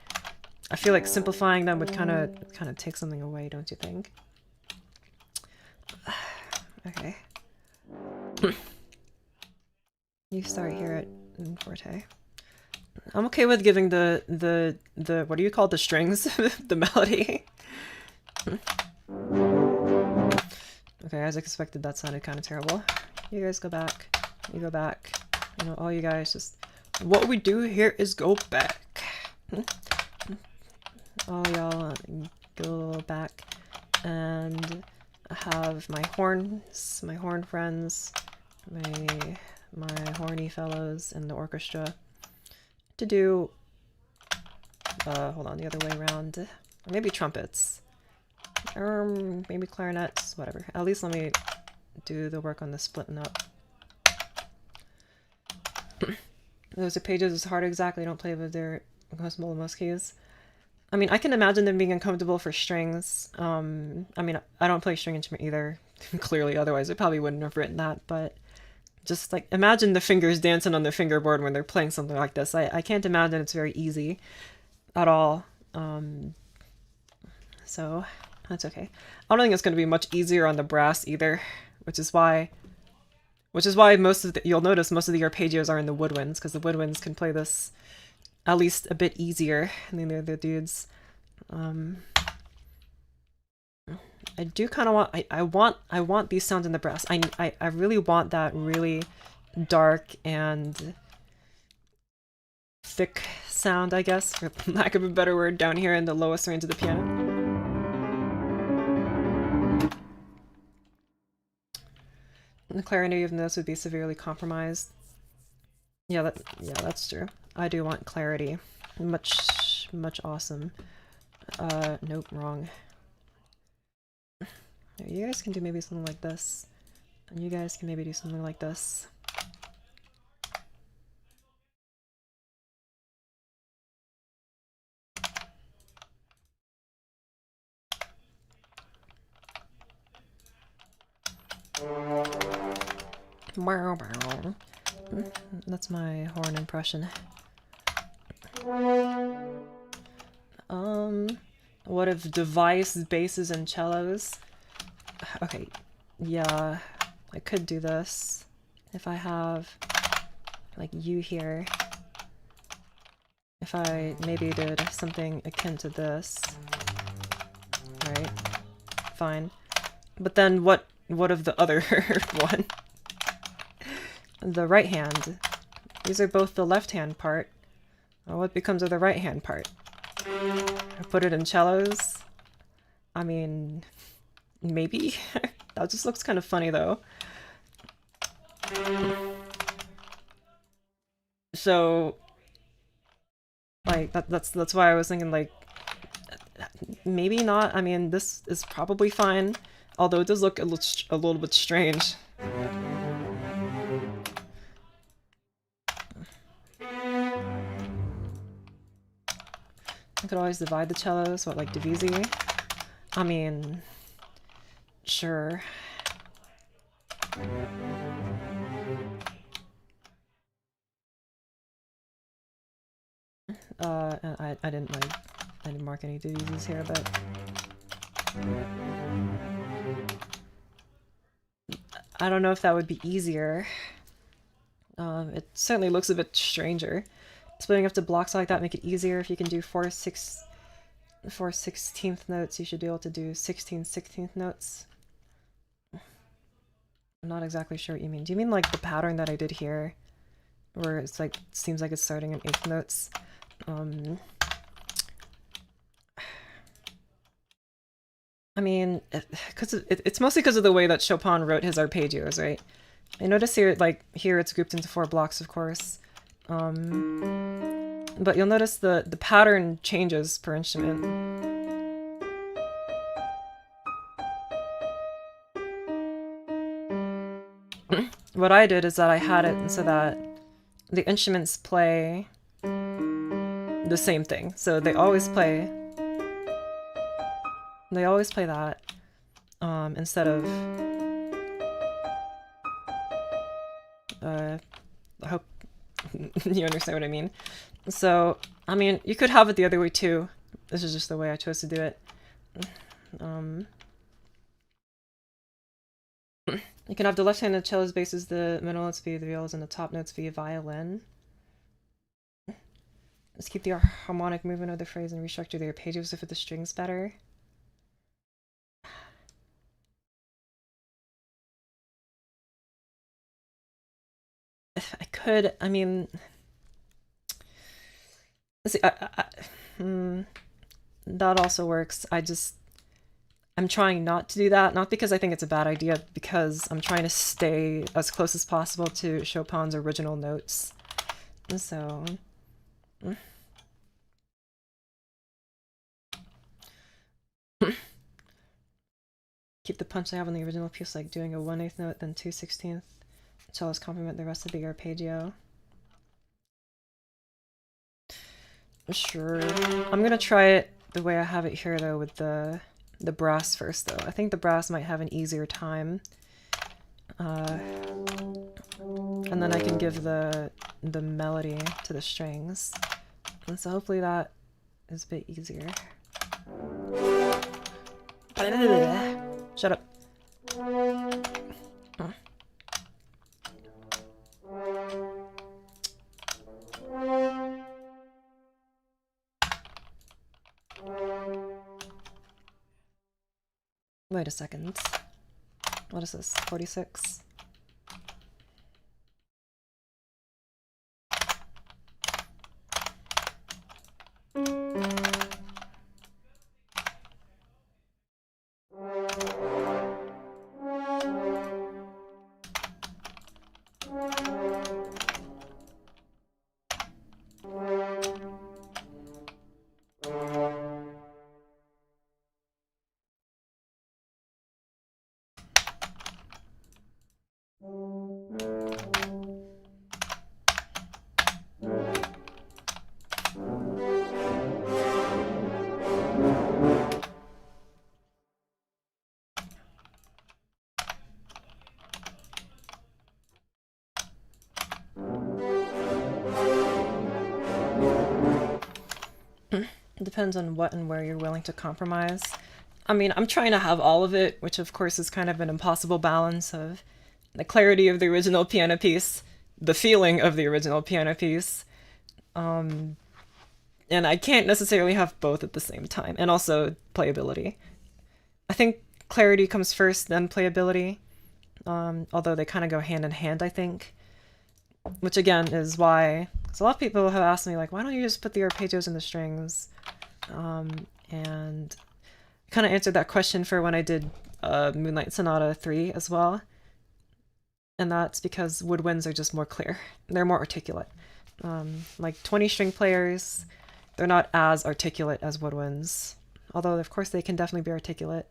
I feel like simplifying them would kind of take something away, don't you think? Okay. You start here at forte. I'm okay with giving the what do you call the strings? The melody. Okay, as expected, that sounded kind of terrible. You guys go back. You go back. You know, all you guys just... What we do here is go back. All y'all go back and have my horns, my horn friends, my horny fellows in the orchestra to do... hold on, the other way around. Or maybe trumpets. Maybe clarinets, whatever. At least let me do the work on the splitting up. Those arpeggios is hard exactly. Don't play with their most keys. I mean, I can imagine them being uncomfortable for strings. I mean, I don't play string instrument either, clearly, otherwise I probably wouldn't have written that, but just like imagine the fingers dancing on the fingerboard when they're playing something like this. I can't imagine it's very easy at all. So that's okay. I don't think it's going to be much easier on the brass either, which is why most of you'll notice most of the arpeggios are in the woodwinds, because the woodwinds can play this at least a bit easier than the other dudes. I do kind of want I want these sounds in the brass. I really want that really dark and thick sound, I guess, for lack of a better word, down here in the lowest range of the piano. The clarity of this would be severely compromised. Yeah, that's true. I do want clarity. Much awesome. Nope, wrong. You guys can do maybe something like this. And you guys can maybe do something like this. That's my horn impression. What if device, basses, and cellos? Okay, yeah, I could do this. If I have, like, you here. If I maybe did something akin to this. Right? Fine. But then what of the other one? The right hand. These are both the left hand part. What becomes of the right hand part? I put it in cellos? I mean, maybe? That just looks kind of funny though. So, like, that's why I was thinking, like, maybe not. I mean, this is probably fine, although it does look a little bit strange. I could always divide the cellos, what, like divisi? I mean, sure. I didn't like, I didn't mark any divises here, but I don't know if that would be easier. It certainly looks a bit stranger. Splitting up to blocks like that make it easier. If you can do 4 16th notes, you should be able to do 16 16th notes. I'm not exactly sure what you mean. Do you mean like the pattern that I did here? Where it's like, seems like it's starting in 8th notes? I mean, it's mostly because of the way that Chopin wrote his arpeggios, right? I notice here, like, here it's grouped into 4 blocks, of course. But you'll notice the pattern changes per instrument. What I did is that I had it so that the instruments play the same thing. So they always play that instead of I hope you understand what I mean. So, I mean, you could have it the other way too. This is just the way I chose to do it. You can have the left-handed cello's basses, the middle notes via the violas, and the top notes via violin. Just keep the harmonic movement of the phrase and restructure the arpeggios to fit the strings better. If I could, I mean, let's see, that also works. I'm trying not to do that, not because I think it's a bad idea, because I'm trying to stay as close as possible to Chopin's original notes. So, keep the punch I have on the original piece, like doing a 1/8 note, then 2/16. Cellos complement the rest of the arpeggio. Sure. I'm gonna try it the way I have it here, though, with the brass first, though. I think the brass might have an easier time. And then I can give the melody to the strings. And so hopefully that is a bit easier. Shut up. Wait a second. What is this? 46? It depends on what and where you're willing to compromise. I mean, I'm trying to have all of it, which of course is kind of an impossible balance of the clarity of the original piano piece, the feeling of the original piano piece, and I can't necessarily have both at the same time, and also playability. I think clarity comes first, then playability, although they kind of go hand in hand, I think. Which again is why, because a lot of people have asked me, like, why don't you just put the arpeggios in the strings? And I kind of answered that question for when I did Moonlight Sonata 3 as well. And that's because woodwinds are just more clear. They're more articulate. Like 20-string players, they're not as articulate as woodwinds. Although, of course, they can definitely be articulate.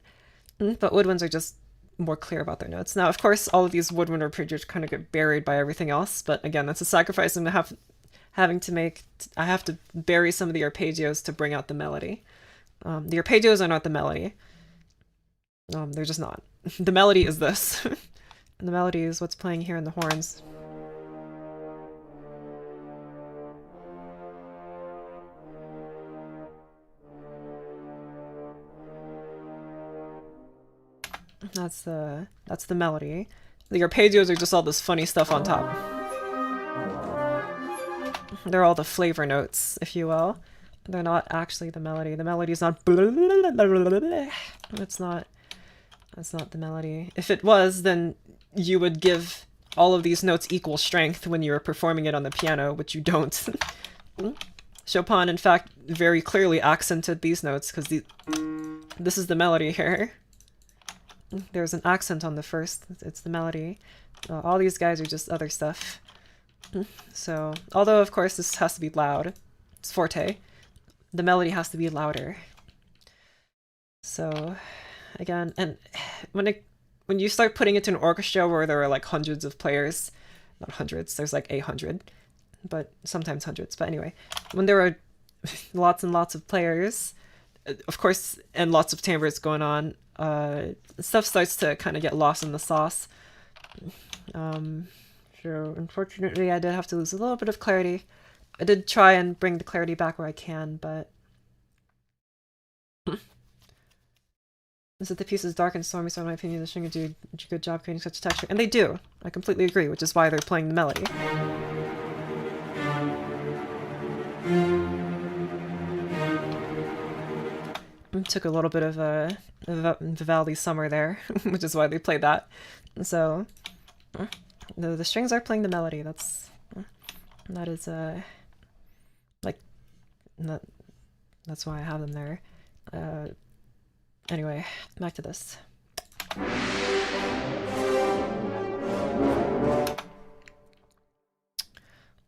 But woodwinds are just more clear about their notes. Now, of course, all of these woodwind arpeggios kind of get buried by everything else, but again, that's a sacrifice I'm having to I have to bury some of the arpeggios to bring out the melody. The arpeggios are not the melody. They're just not. The melody is this. And the melody is what's playing here in the horns. That's the melody. The arpeggios are just all this funny stuff on top. They're all the flavor notes, if you will. They're not actually the melody. The melody's not. That's not the melody. If it was, then you would give all of these notes equal strength when you were performing it on the piano, which you don't. Chopin, in fact, very clearly accented these notes because this is the melody here. There's an accent on the first. It's the melody. All these guys are just other stuff. So, although of course this has to be loud, it's forte, the melody has to be louder. So, again, and when you start putting it to an orchestra where there are like hundreds of players, not hundreds, there's like 800, but sometimes hundreds. But anyway, when there are lots and lots of players, of course, and lots of timbres going on, stuff starts to kind of get lost in the sauce. So unfortunately I did have to lose a little bit of clarity. I did try and bring the clarity back where I can, but... Is that the piece is dark and stormy, so in my opinion the Shirgi do a good job creating such texture. And they do! I completely agree, which is why they're playing the melody. Took a little bit of a Vivaldi summer there, which is why they played that. So the strings are playing the melody. That's why I have them there. Anyway, back to this.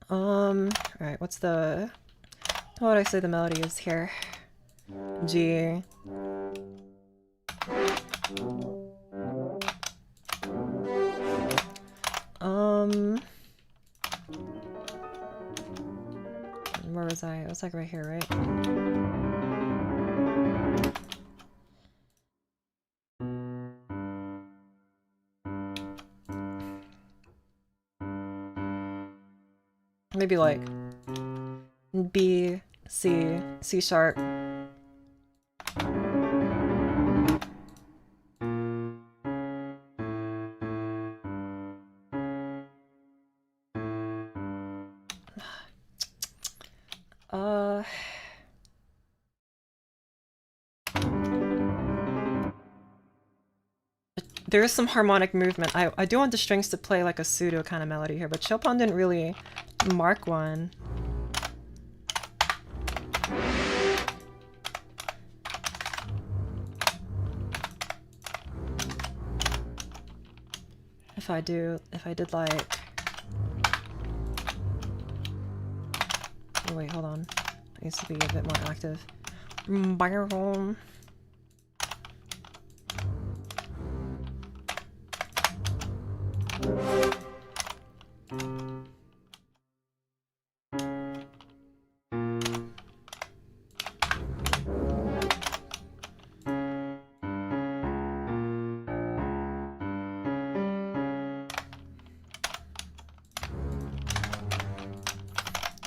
Alright, what would I say the melody is here? G. Where was I? It was like right here, right? Maybe like B, C, C sharp. There is some harmonic movement. I do want the strings to play like a pseudo kind of melody here, but Chopin didn't really mark one. If I did like... Oh wait, hold on. It needs to be a bit more active.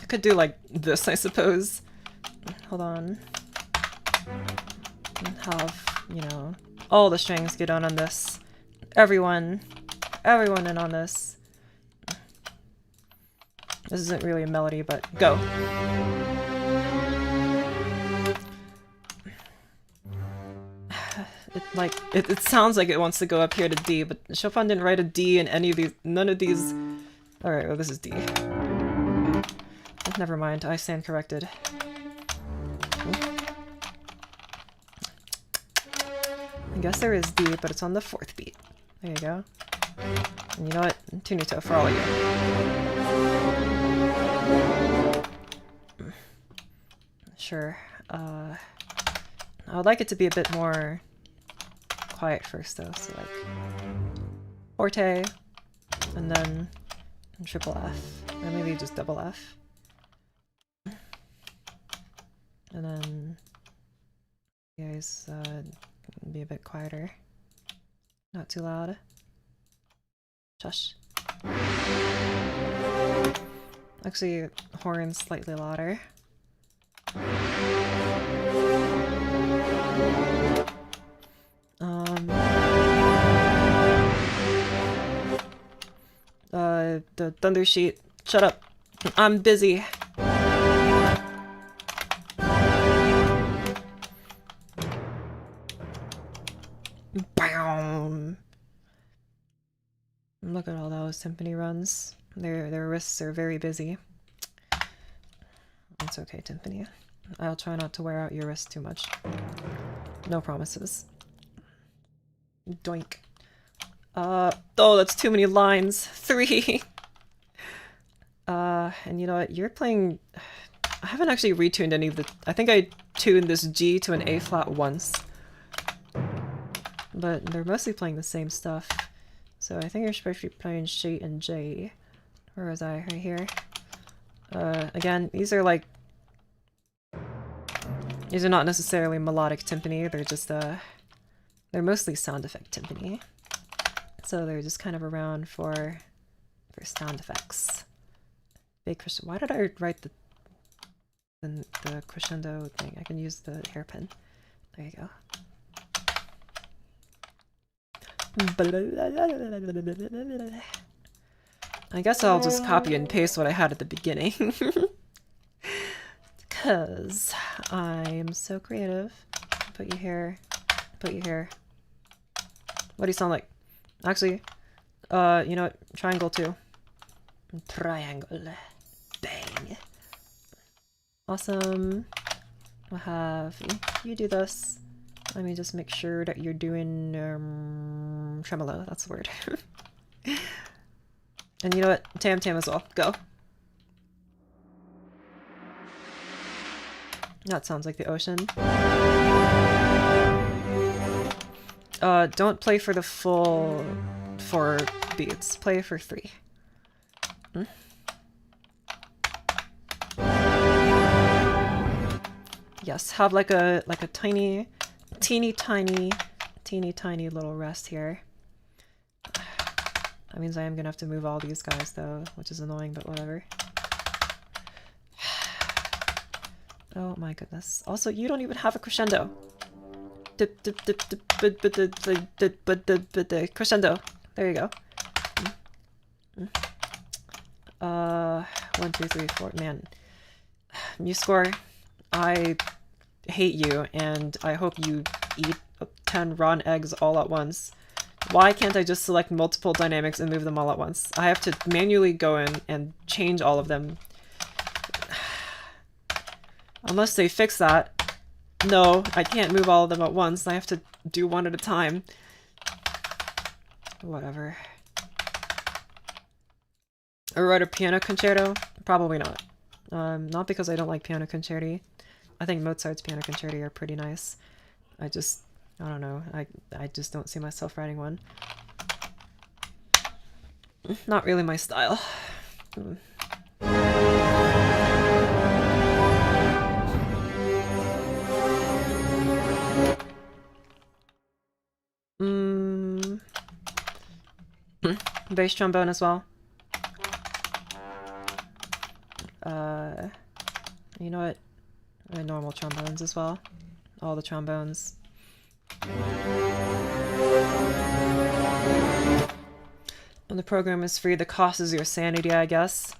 Could do like this, I suppose. Hold on. And have, you know, all the strings get on this. Everyone in on this. This isn't really a melody, but go. It sounds like it wants to go up here to D, but Chopin didn't write a D in any of these, none of these. Alright, well this is D. Never mind, I stand corrected. I guess there is D, but it's on the 4th beat. There you go. And you know what? Tunito for all of you. Sure. I would like it to be a bit more quiet first though, so like forte, and then triple F, or maybe just double F. And then you guys be a bit quieter. Not too loud. Shush. Actually, horns slightly louder. The thunder sheet. Shut up. I'm busy. Bam. Look at all those timpani runs. Their wrists are very busy. It's okay, timpani. I'll try not to wear out your wrist too much. No promises. Doink. Oh, that's too many lines. 3. And you know what? You're playing... I haven't actually retuned any of the... I think I tuned this G to an A flat once. But they're mostly playing the same stuff. So I think you're supposed to be playing C and J. Where was I? Right here. Again, these are like... These are not necessarily melodic timpani, they're just, they're mostly sound effect timpani. So they're just kind of around for sound effects. Big crescendo. Why did I write the crescendo thing? I can use the hairpin. There you go. I guess I'll just copy and paste what I had at the beginning. Because I'm so creative. Put you here. Put you here. What do you sound like? Actually, you know what? Triangle too. Triangle. Bang. Awesome. We'll have you do this. Let me just make sure that you're doing tremolo. That's the word. And you know what? Tam tam as well. Go. That sounds like the ocean. Don't play for the full 4 beats. Play for 3. Yes, have like a tiny, teeny tiny little rest here. That means I am gonna have to move all these guys though, which is annoying, but whatever. Oh my goodness. Also, you don't even have a crescendo. Crescendo. There you go. 1, 2, 3, 4. Man. MuseScore, I hate you, and I hope you eat 10 raw eggs all at once. Why can't I just select multiple dynamics and move them all at once? I have to manually go in and change all of them. Unless they fix that. No, I can't move all of them at once. I have to do one at a time. Whatever. Or write a piano concerto? Probably not. Not because I don't like piano concerti. I think Mozart's piano concerti are pretty nice. I don't know. I just don't see myself writing one. Not really my style. Bass trombone as well. You know what? Normal trombones as well. All the trombones. When the program is free, the cost is your sanity, I guess.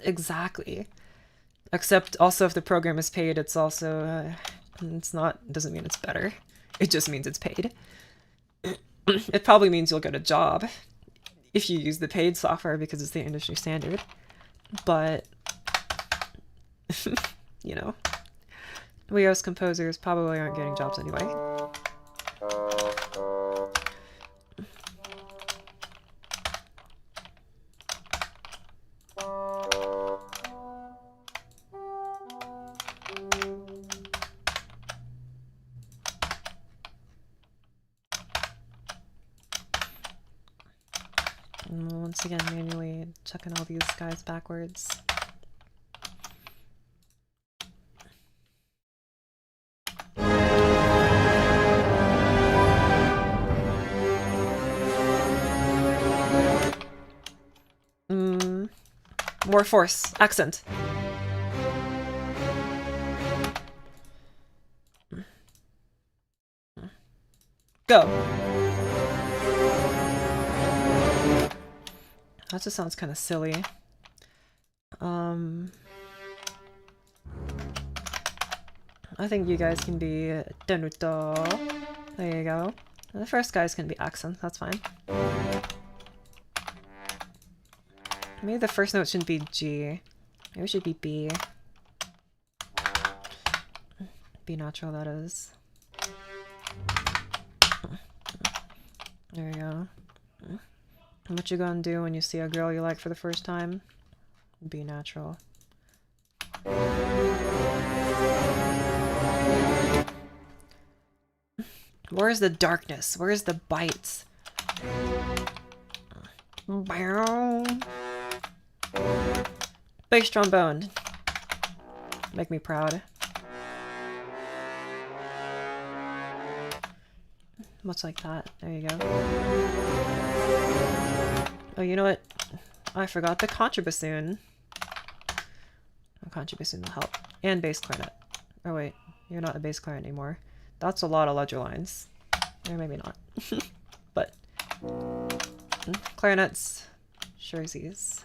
Exactly. Except also if the program is paid, it's also, doesn't mean it's better. It just means it's paid. It probably means you'll get a job if you use the paid software because it's the industry standard. But, you know, we as composers probably aren't getting jobs anyway. Once again, manually checking all these guys backwards. More force. Accent. Go. That just sounds kind of silly. I think you guys can be tenuto. There you go. And the first guys can be accent. That's fine. Maybe the first note shouldn't be G. Maybe it should be B. B natural, that is. There you go. What you gonna do when you see a girl you like for the first time? Be natural. Where's the darkness? Where's the bites? Bass trombone. Make me proud. Much like that. There you go. Oh, you know what? I forgot the contrabassoon. The contrabassoon will help. And bass clarinet. Oh wait, you're not a bass clarinet anymore. That's a lot of ledger lines. Or maybe not. But clarinets, Shirgies.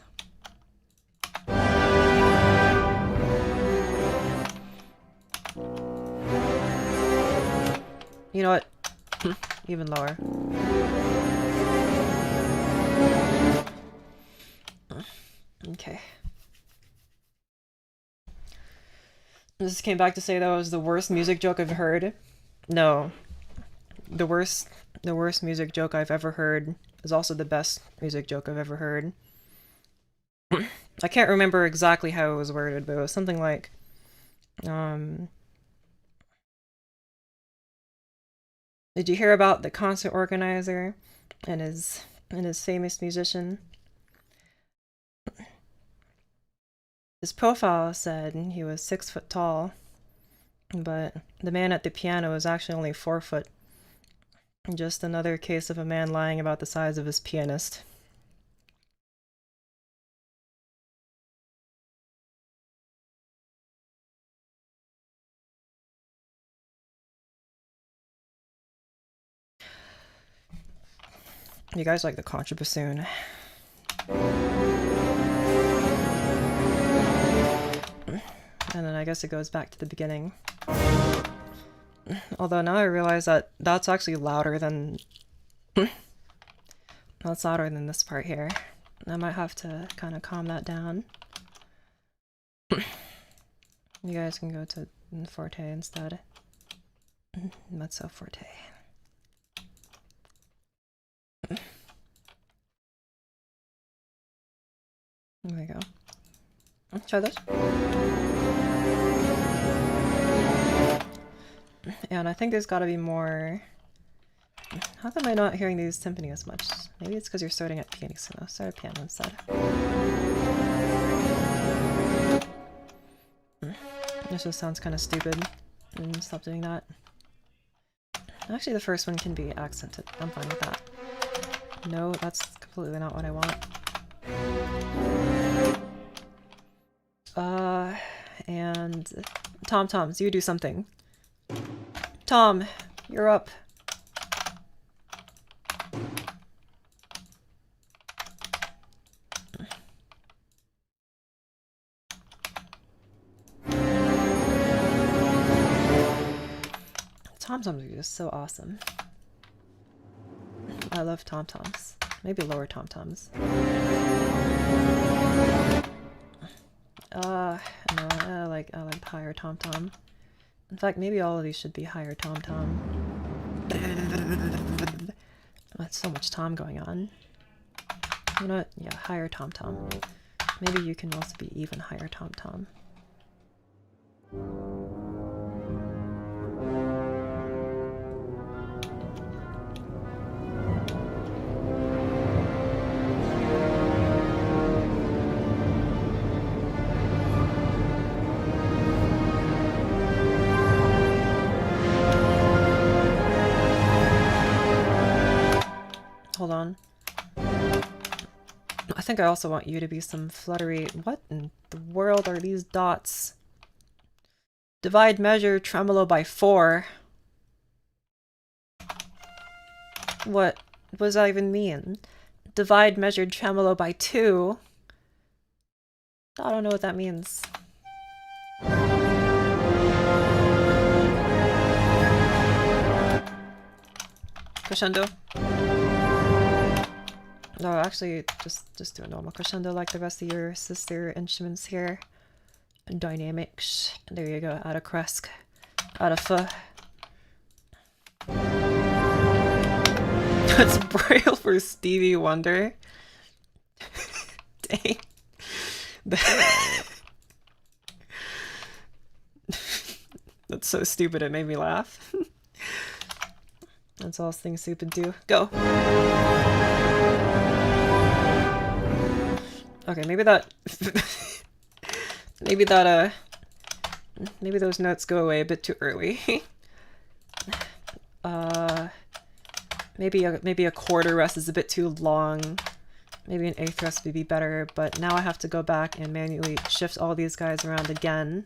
You know what? Even lower. Okay. This came back to say that was the worst music joke I've heard. No. The worst music joke I've ever heard is also the best music joke I've ever heard. I can't remember exactly how it was worded, but it was something like, did you hear about the concert organizer and his famous musician? His profile said he was 6 foot tall, but the man at the piano was actually only 4 foot. Just another case of a man lying about the size of his pianist. You guys like the contrabassoon. And then I guess it goes back to the beginning. Although now I realize that that's actually louder than... that's louder than this part here. I might have to kind of calm that down. You guys can go to forte instead. Mezzo forte. There we go. Let's try this. And I think there's got to be more... How come I'm not hearing these timpani as much? Maybe it's because you're starting at pianissimo. Start at piano instead. This just sounds kind of stupid. Stop doing that. Actually, the first one can be accented. I'm fine with that. No, that's completely not what I want. And... Tom-toms, you do something. Tom, you're up. Tom-toms are just so awesome. I love tom-toms. Maybe lower tom-toms. No, I like higher tom-tom. In fact, maybe all of these should be higher tom-tom. That's so much tom going on. You know what? Yeah, higher tom-tom. Maybe you can also be even higher tom-tom. Hold on. I think I also want you to be some fluttery. What in the world are these dots? Divide measure tremolo by 4. What does that even mean? Divide measured tremolo by 2. I don't know what that means. Crescendo. No, actually, just do a normal crescendo like the rest of your sister instruments here. Dynamics. There you go. Add a cresc. Add a f. That's Braille for Stevie Wonder. Dang. That's so stupid, it made me laugh. That's all things stupid do. Go! Okay, maybe that... maybe those notes go away a bit too early. Maybe a quarter rest is a bit too long. Maybe an eighth rest would be better, but now I have to go back and manually shift all these guys around again.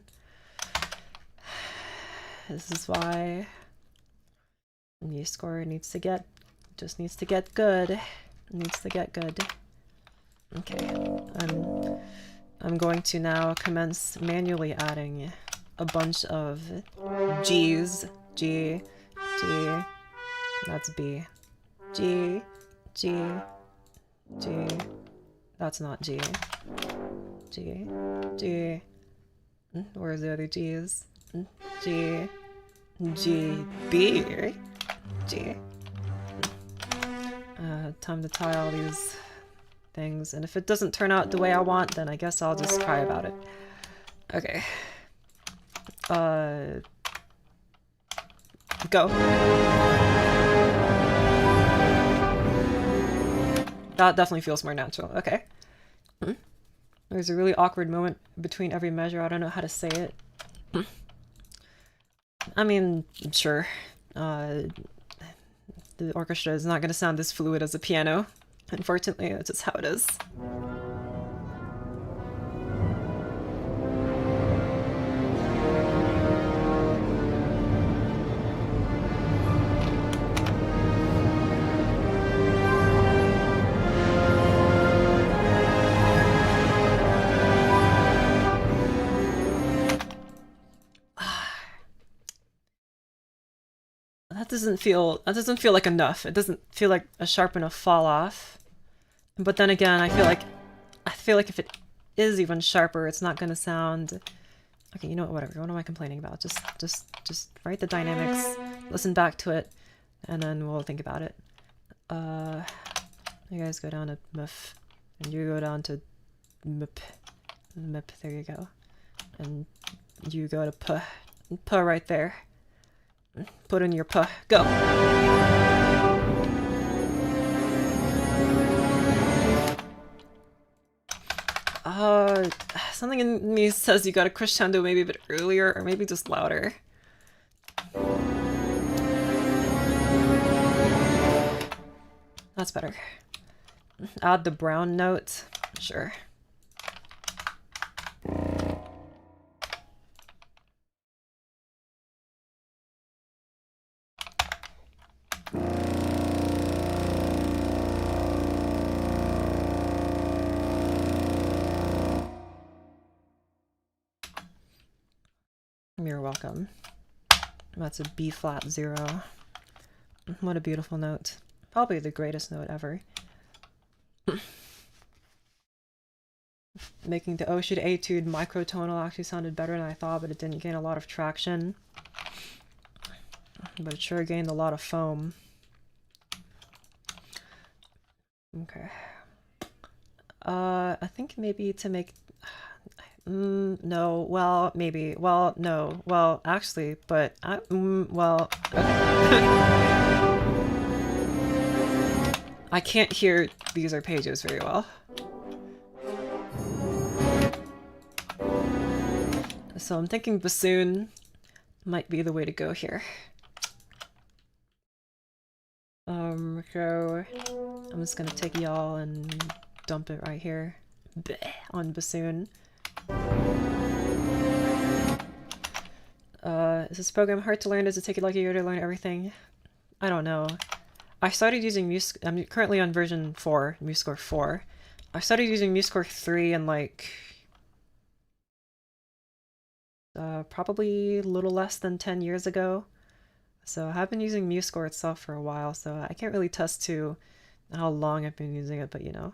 This is why new score just needs to get good. Needs to get good. Okay, I'm going to now commence manually adding a bunch of G's. G, G, that's B. G, G, G, that's not G. G, G, where's the other G's? G, G, B, right? G. Time to tie all these things, and if it doesn't turn out the way I want, then I guess I'll just cry about it. Okay. Go. That definitely feels more natural. Okay. There's a really awkward moment between every measure. I don't know how to say it. I mean, sure. The orchestra is not going to sound as fluid as a piano. Unfortunately, that's just how it is. That doesn't feel like enough. It doesn't feel like a sharp enough fall off. But then again, I feel like if it is even sharper, it's not gonna sound... Okay, you know what, whatever. What am I complaining about? Just write the dynamics, listen back to it, and then we'll think about it. You guys go down to MIF, and you go down to MIP. MIP, there you go. And you go to P. P right there. Put in your P. Go! Something in me says you got a crescendo maybe a bit earlier, or maybe just louder. That's better. Add the brown note. Sure. You're welcome. That's a B flat 0. What a beautiful note. Probably the greatest note ever. Making the Oshud etude microtonal actually sounded better than I thought, but it didn't gain a lot of traction. But it sure gained a lot of foam. Okay. I think maybe to make... no, well, maybe. Well, no. Well, actually, but... well, okay. I can't hear these arpeggios very well. So I'm thinking bassoon might be the way to go here. So I'm just gonna take y'all and dump it right here. Bleh, on bassoon. Is this program hard to learn? Does it take you like a year to learn everything? I don't know. I started using I'm currently on version 4, MuseScore 4. I started using MuseScore 3 in like probably a little less than 10 years ago. So I have been using MuseScore itself for a while, so I can't really attest to how long I've been using it, but you know,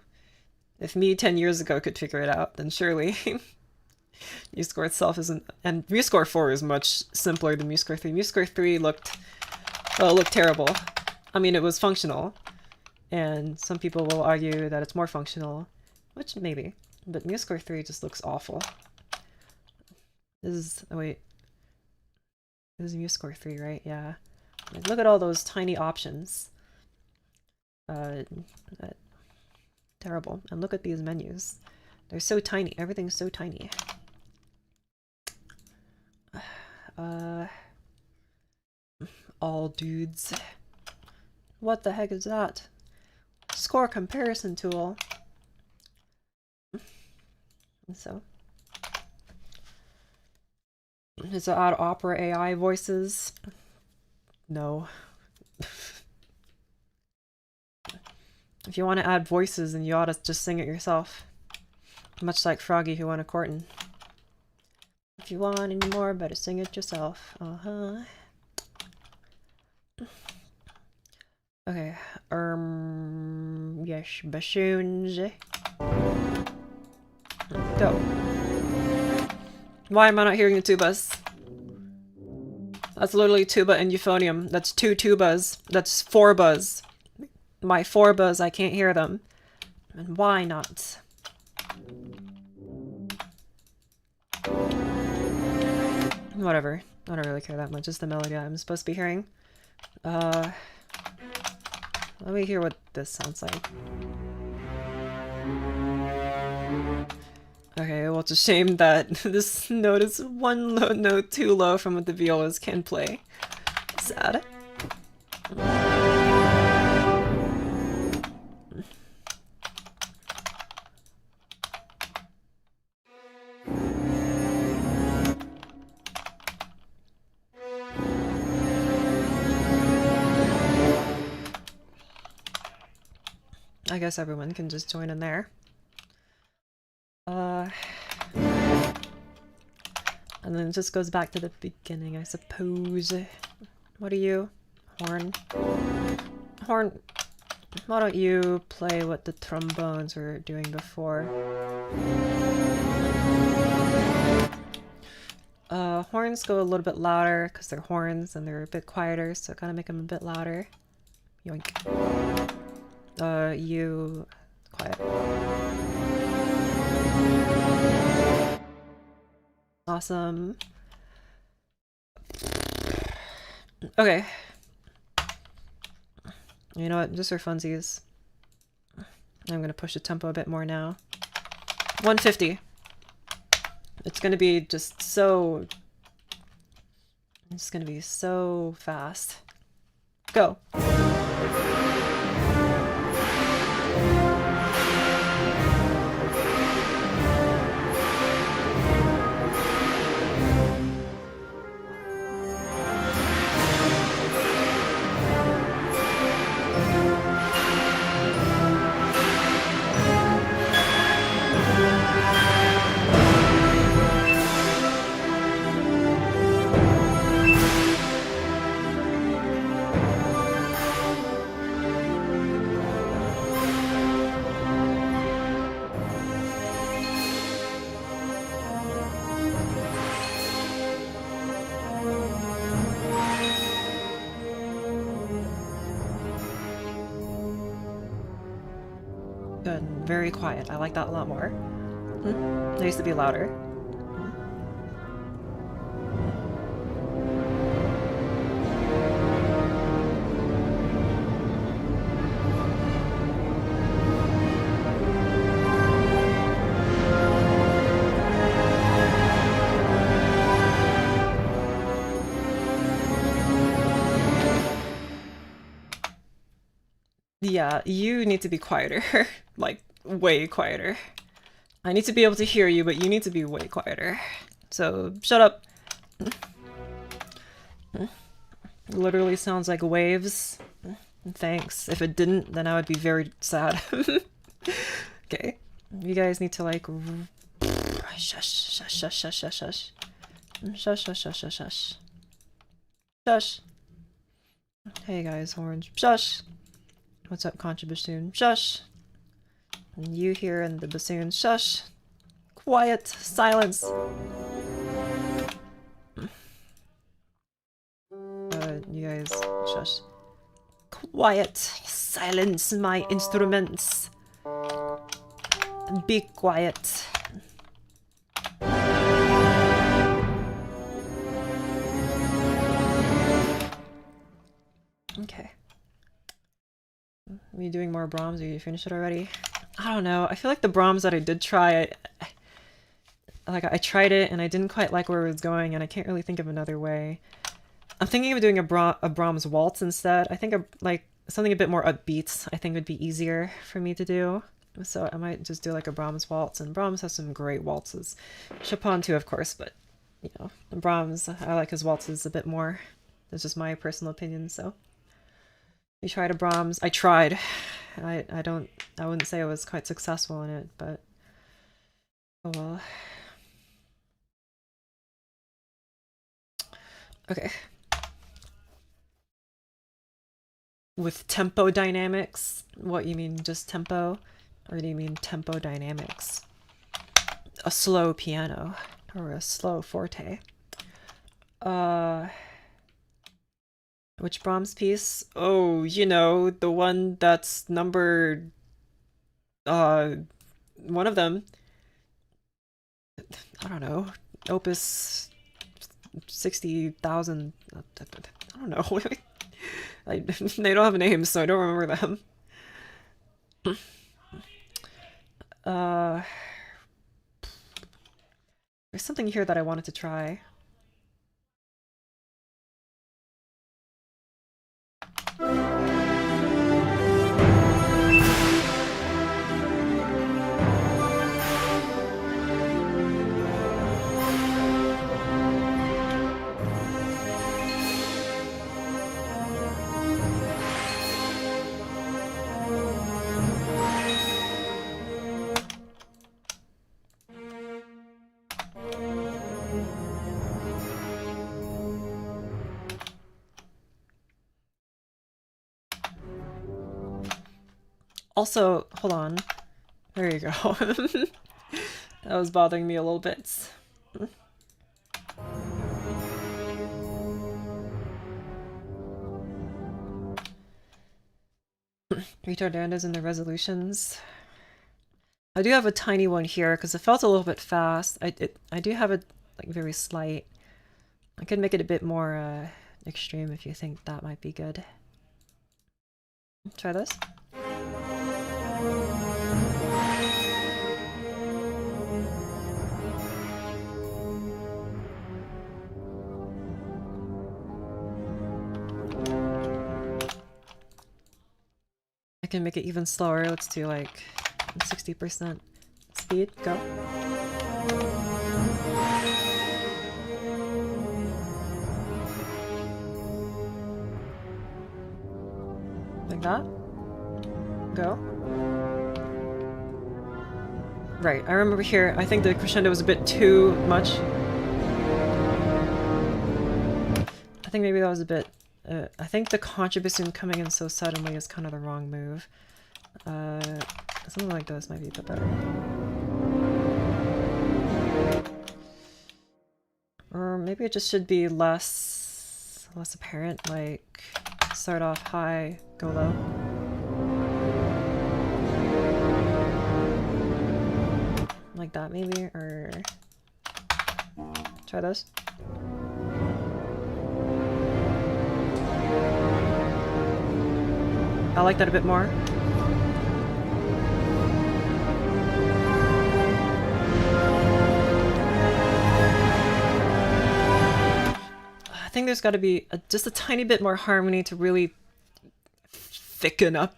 if me 10 years ago could figure it out, then surely MuseScore itself isn't. And MuseScore 4 is much simpler than MuseScore 3. MuseScore 3 looked, well, it looked terrible. I mean, it was functional, and some people will argue that it's more functional, which maybe, but MuseScore 3 just looks awful. This is, oh wait, this is MuseScore 3, right? Yeah. Like, look at all those tiny options. Terrible. And look at these menus. They're so tiny. Everything's so tiny. All dudes. What the heck is that? Score comparison tool. So. Is it add Opera AI voices? No. If you want to add voices, then you ought to just sing it yourself. Much like Froggy who won a Corton. If you want any more, better sing it yourself. Uh-huh. Okay. Yes, bassoons. Go. Why am I not hearing the tubas? That's literally tuba and euphonium. That's 2 tubas. That's 4 buzz. My 4 buzz, I can't hear them. And why not? Whatever. I don't really care that much. It's the melody I'm supposed to be hearing. Let me hear what this sounds like. Okay, well, it's a shame that this note is one low note too low from what the violas can play. Sad. I guess everyone can just join in there. And then it just goes back to the beginning, I suppose. What are you? Horn? Horn, why don't you play what the trombones were doing before? Horns go a little bit louder because they're horns and they're a bit quieter, so gotta make them a bit louder. Yoink. You... quiet. Awesome. Okay. You know what? Just for funsies. I'm gonna push the tempo a bit more now. 150. It's gonna be just so... It's gonna be so fast. Go. Good. Very quiet. I like that a lot more. It used to be louder. Yeah, you need to be quieter. Like, way quieter. I need to be able to hear you, but you need to be way quieter. So, shut up. Literally sounds like waves. Thanks. If it didn't, then I would be very sad. Okay. You guys need to like... Shush, shush, shush, shush, shush, shush. Shush, shush, shush, shush, shush. Shush. Hey guys, Orange. Shush. What's up, Contra Bassoon? Shush. And you here and the bassoon. Shush. Quiet. Silence. You guys, shush. Quiet. Silence my instruments. Be quiet. Okay. Are you doing more Brahms? Or you finished it already? I don't know. I feel like the Brahms that I did try, I tried it and I didn't quite like where it was going, and I can't really think of another way. I'm thinking of doing a Brahms waltz instead. I think like something a bit more upbeat I think would be easier for me to do. So I might just do like a Brahms waltz, and Brahms has some great waltzes. Chopin too, of course, but you know, Brahms, I like his waltzes a bit more. That's just my personal opinion, so. We tried a Brahms. I tried. I wouldn't say I was quite successful in it, but oh well. Okay. With tempo dynamics? What, you mean just tempo? Or do you mean tempo dynamics? A slow piano or a slow forte? Which Brahms piece? Oh, you know, the one that's numbered... one of them. I don't know. Opus 60,000... I don't know. They don't have names, so I don't remember them. There's something here that I wanted to try. Also, hold on. There you go. That was bothering me a little bit. Retardandas in the resolutions. I do have a tiny one here because it felt a little bit fast. I do have it like very slight. I could make it a bit more extreme if you think that might be good. Try this. I can make it even slower. Let's do like 60% speed. Go. Like that. Go. Right, I remember here, I think the crescendo was a bit too much. I think maybe that was a bit... I think the contrabassoon coming in so suddenly is kind of the wrong move. Something like this might be a bit better. Or maybe it just should be less apparent, like start off high, go low. Like that maybe, or try this. I like that a bit more. I think there's got to be just a tiny bit more harmony to really thicken up.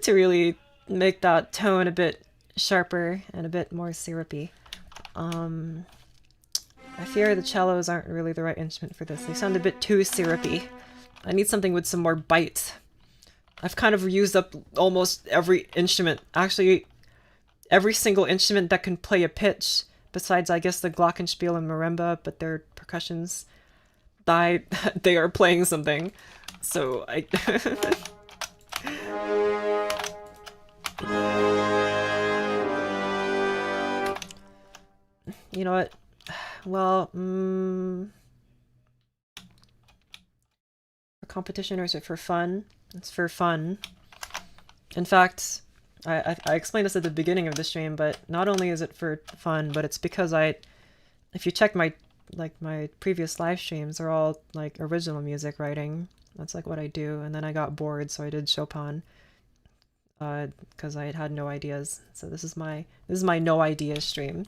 To really make that tone a bit sharper and a bit more syrupy. I fear the cellos aren't really the right instrument for this. They sound a bit too syrupy. I need something with some more bite. I've kind of used up almost every instrument. Actually, every single instrument that can play a pitch, besides, I guess, the glockenspiel and marimba, but they're percussions. They are playing something. So I... You know what? Well, for competition or is it for fun? It's for fun. In fact, I explained this at the beginning of the stream, but not only is it for fun, but it's because if you check my previous live streams, they're all like original music writing. That's like what I do. And then I got bored, so I did Chopin, because I had no ideas. So this is my no ideas stream,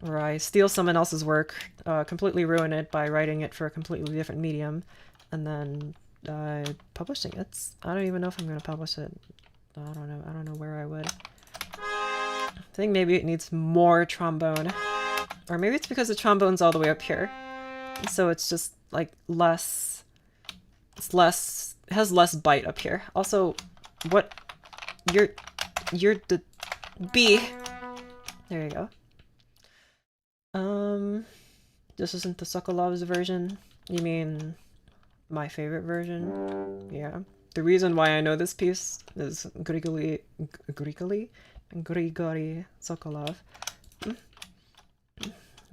where I steal someone else's work, completely ruin it by writing it for a completely different medium, and then publishing it. I don't even know if I'm gonna publish it. I don't know where I would. I think maybe it needs more trombone. Or maybe it's because the trombone's all the way up here. So it's just like less... it has less bite up here. Also, what... You're the... B. There you go. This isn't the Sokolov's version. You mean my favorite version? Yeah. The reason why I know this piece is Grigory Sokolov.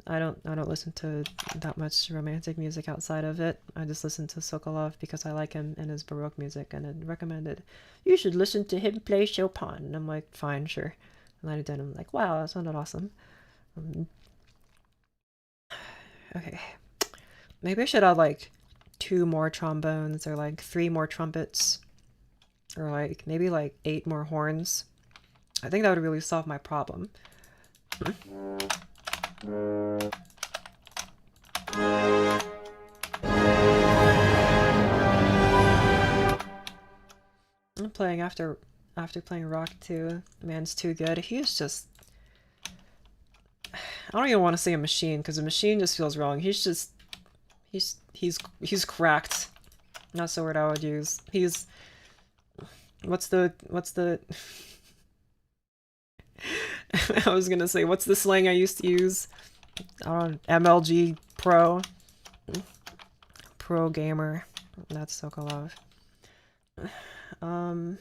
I don't listen to that much romantic music outside of it. I just listen to Sokolov because I like him and his Baroque music, and it recommended, you should listen to him play Chopin. And I'm like, fine, sure. And I did. I'm like, wow, that sounded awesome. Okay. Maybe I should add like 2 more trombones, or like 3 more trumpets, or like maybe like 8 more horns. I think that would really solve my problem. I'm playing after playing rock too. The man's too good. He's just... I don't even want to say a machine, because a machine just feels wrong. He's just... He's cracked. That's the word I would use. He's... What's the... I was gonna say, what's the slang I used to use? MLG Pro. Pro gamer. That's Sokolov. I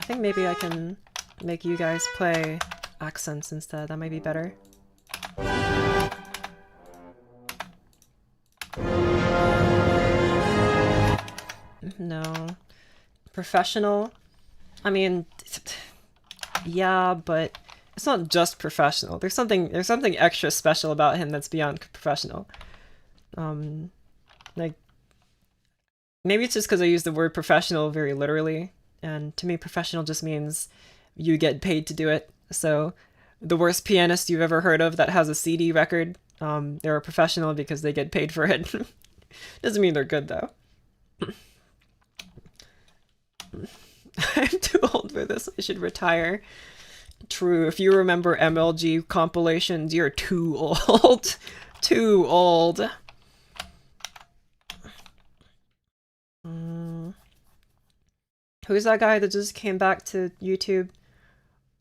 think maybe I can make you guys play accents instead. That might be better. No. Professional? I mean, yeah, but it's not just professional. There's something extra special about him that's beyond professional. Like, maybe it's just because I use the word professional very literally, and to me professional just means you get paid to do it. So the worst pianist you've ever heard of that has a CD record, they're a professional because they get paid for it. Doesn't mean they're good though. I'm too old for this. I should retire. True. If you remember MLG compilations, you're too old. Too old. Who's that guy that just came back to YouTube?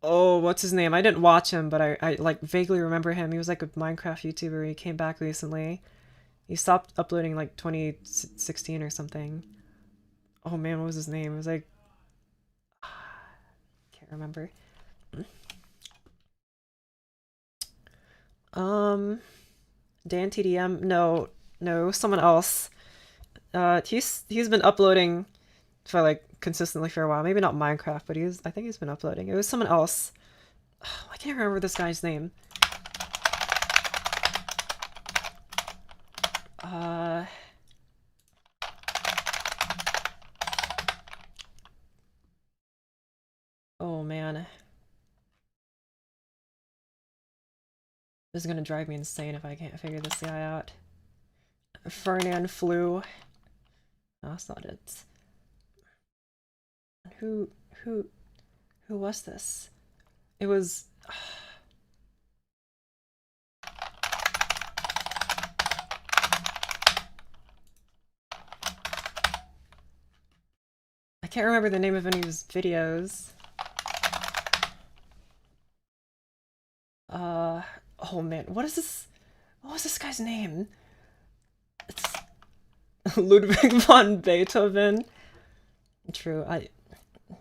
Oh, what's his name? I didn't watch him, but I like vaguely remember him. He was like a Minecraft YouTuber. He came back recently. He stopped uploading like 2016 or something. Oh man, what was his name? It was like... Can't remember. Dan TDM? No, someone else. He's been uploading for like consistently for a while. Maybe not Minecraft, but I think he's been uploading. It was someone else. Oh, I can't remember this guy's name. Oh man. This is gonna drive me insane if I can't figure this guy out. Fernand Flew. No, that's not it. Who, who, who was this? It was... I can't remember the name of any of his videos. Oh man, what is this? What was this guy's name? It's Ludwig von Beethoven. True.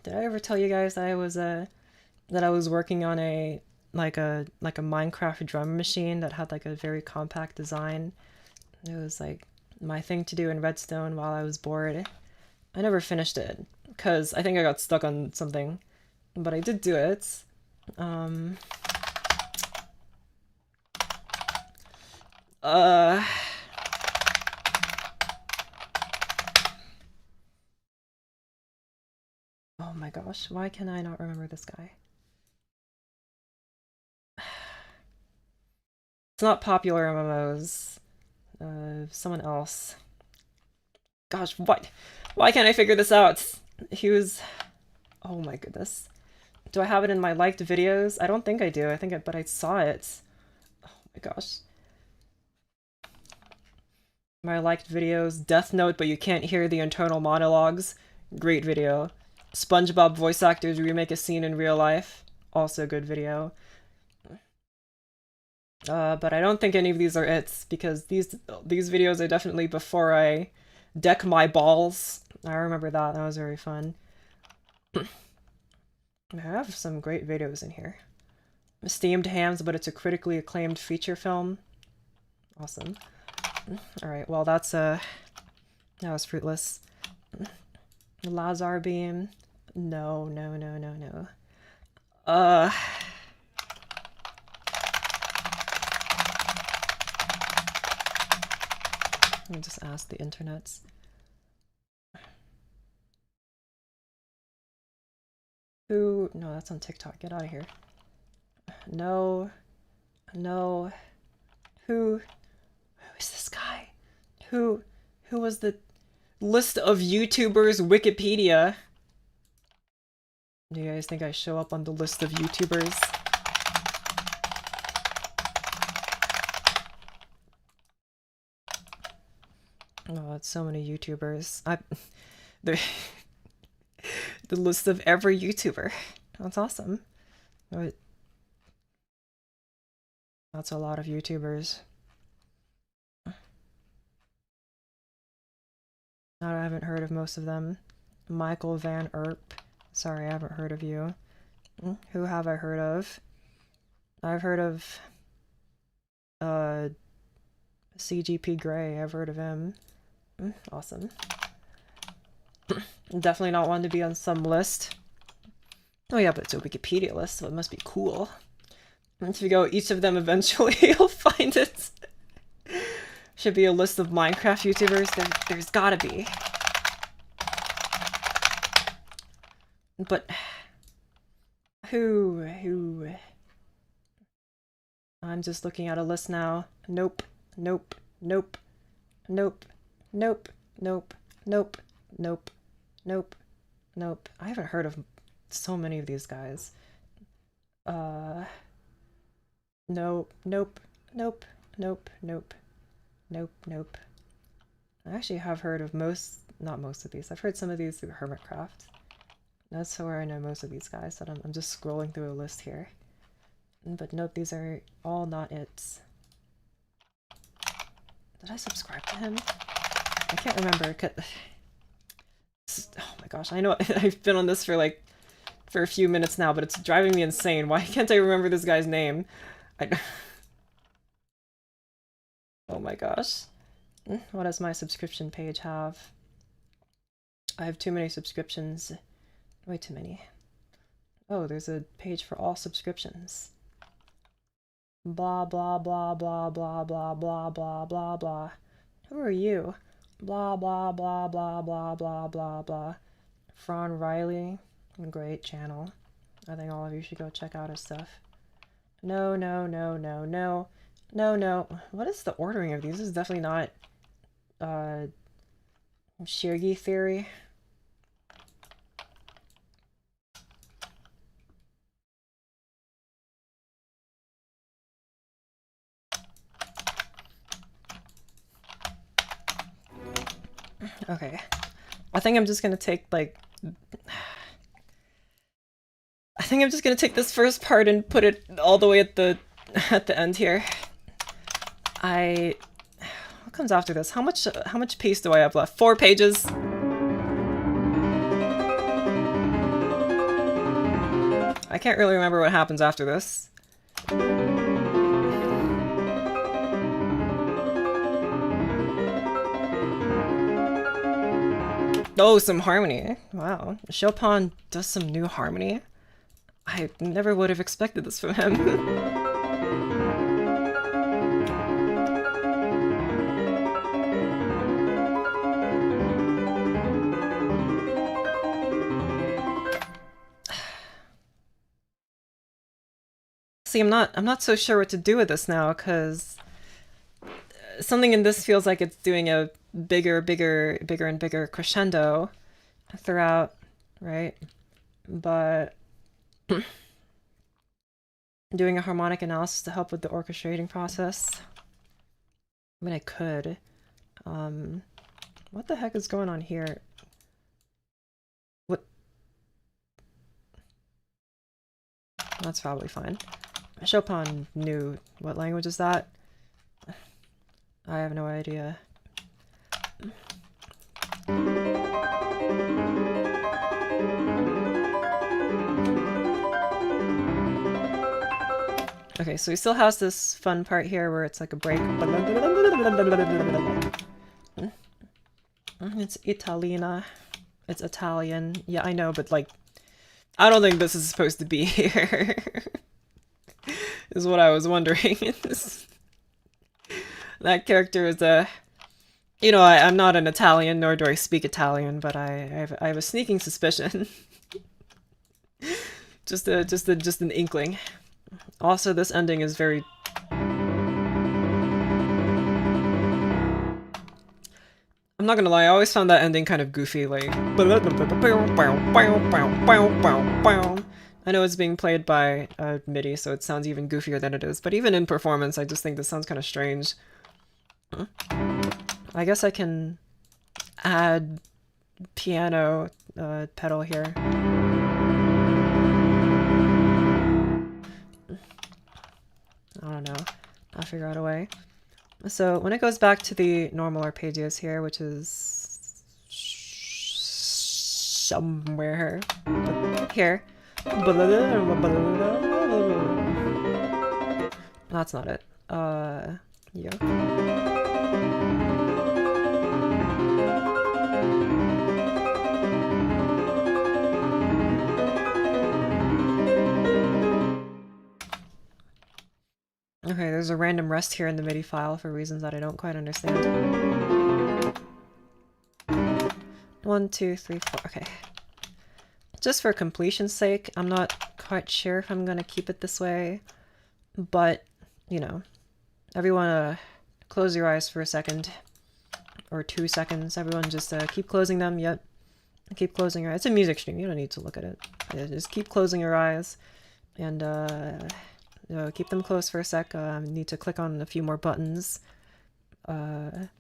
Did I ever tell you guys that I was working on a Minecraft drum machine that had like a very compact design? It was like my thing to do in Redstone while I was bored. I never finished it because I think I got stuck on something, but I did do it. Oh my gosh, why can I not remember this guy? It's not popular MMOs. Someone else. Gosh, what? Why can't I figure this out? He was... Oh my goodness. Do I have it in my liked videos? I don't think I do. But I saw it. Oh my gosh. My liked videos. Death Note, but you can't hear the internal monologues. Great video. SpongeBob voice actors remake a scene in real life. Also good video. But I don't think any of these are it, because these videos are definitely before I deck my balls. I remember that. That was very fun. I have some great videos in here. Steamed Hams, but it's a critically acclaimed feature film. Awesome. Alright, well that was fruitless. Lazar Beam. No. Let me just ask the internets. Who? No, that's on TikTok. Get out of here. No. Who is this guy? Who was the list of YouTubers Wikipedia? Do you guys think I show up on the list of YouTubers? Oh, that's so many YouTubers. The list of every YouTuber. That's awesome. That's a lot of YouTubers. I haven't heard of most of them. Michael Van Erp. Sorry, I haven't heard of you. Who have I heard of? I've heard of CGP Grey. I've heard of him. Awesome. Definitely not one to be on some list. Oh yeah, but it's a Wikipedia list, so it must be cool. If you go each of them eventually, you'll find it. Should be a list of Minecraft YouTubers. There's gotta be. But who? I'm just looking at a list now. Nope. I haven't heard of so many of these guys. Nope. I actually have heard of not most of these. I've heard some of these through Hermitcraft. That's where I know most of these guys, so I'm just scrolling through a list here. But nope, these are all not it. Did I subscribe to him? I can't remember. Oh my gosh, I know I've been on this for a few minutes now, but it's driving me insane. Why can't I remember this guy's name? Oh my gosh. What does my subscription page have? I have too many subscriptions. Way too many. Oh, there's a page for all subscriptions. Blah blah blah blah blah blah blah blah blah blah. Who are you? Blah blah blah blah blah blah blah blah. Fron Riley. Great channel. I think all of you should go check out his stuff. No. What is the ordering of these? This is definitely not Shirgi theory. Okay. I think I'm just gonna take, like... I think I'm just gonna take this first part and put it all the way at the end here. What comes after this? How much piece do I have left? 4 pages? I can't really remember what happens after this. Oh, some harmony. Wow. Chopin does some new harmony. I never would have expected this from him. See, I'm not so sure what to do with this now, because something in this feels like it's doing a bigger and bigger crescendo throughout, right? But doing a harmonic analysis to help with the orchestrating process. I mean, I could. What the heck is going on here? What? That's probably fine. Chopin knew. What language is that? I have no idea. Okay, so he still has this fun part here where it's like a break. It's Italina. It's Italian. Yeah, I know, but like, I don't think this is supposed to be here. Is what I was wondering. That character is a... You know, I'm not an Italian, nor do I speak Italian, but I have a sneaking suspicion. just an inkling. Also, this ending is very... I'm not gonna lie, I always found that ending kind of goofy, like... I know it's being played by MIDI, so it sounds even goofier than it is, but even in performance, I just think this sounds kind of strange. I guess I can add piano pedal here. I don't know. I'll figure out a way. So when it goes back to the normal arpeggios here, which is somewhere here. That's not it. Yeah. Okay, there's a random rest here in the MIDI file for reasons that I don't quite understand. 1, 2, 3, 4. Okay. Just for completion's sake, I'm not quite sure if I'm gonna keep it this way, but, you know, everyone close your eyes for a second, or 2 seconds. Everyone just keep closing them. Yep. Keep closing your eyes. It's a music stream, you don't need to look at it. Just keep closing your eyes, and keep them closed for a sec. I need to click on a few more buttons. Let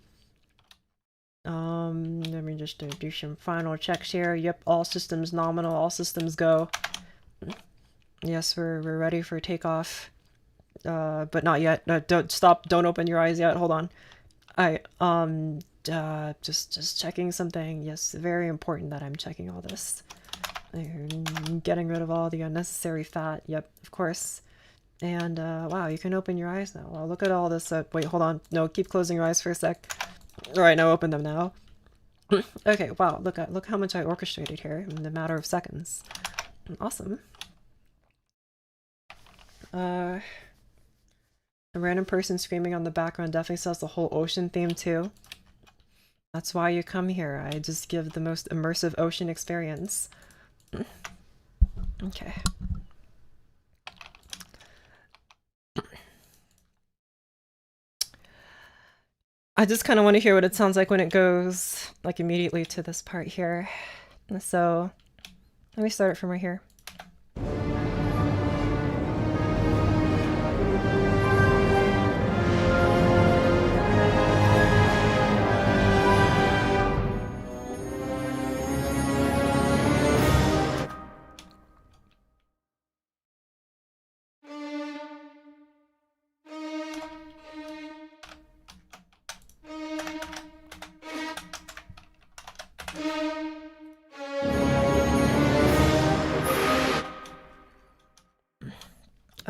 me just do some final checks here. Yep, all systems nominal, all systems go. Yes, we're ready for takeoff. But not yet. Don't stop. Don't open your eyes yet. Hold on. Just checking something. Yes, very important that I'm checking all this. Getting rid of all the unnecessary fat. Yep, of course. And wow, you can open your eyes now. Wow, look at all this. Wait, hold on. No, keep closing your eyes for a sec. All right, now open them now. Okay, wow, look how much I orchestrated here in a matter of seconds. Awesome. A random person screaming on the background definitely sells the whole ocean theme too. That's why you come here. I just give the most immersive ocean experience. Okay. I just kind of want to hear what it sounds like when it goes, like, immediately to this part here. So, let me start it from right here.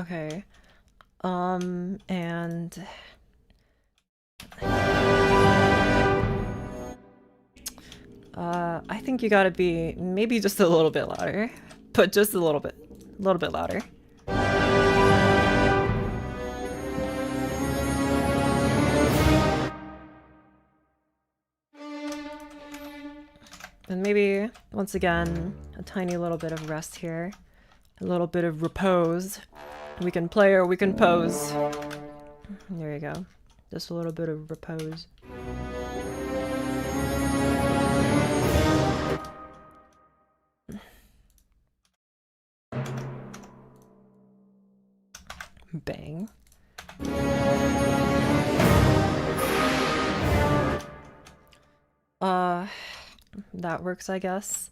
Okay. And I think you gotta be maybe just a little bit louder, but just a little bit louder. And maybe, once again, a tiny little bit of rest here. A little bit of repose. We can play or we can pose. There you go. Just a little bit of repose. Bang. That works, I guess.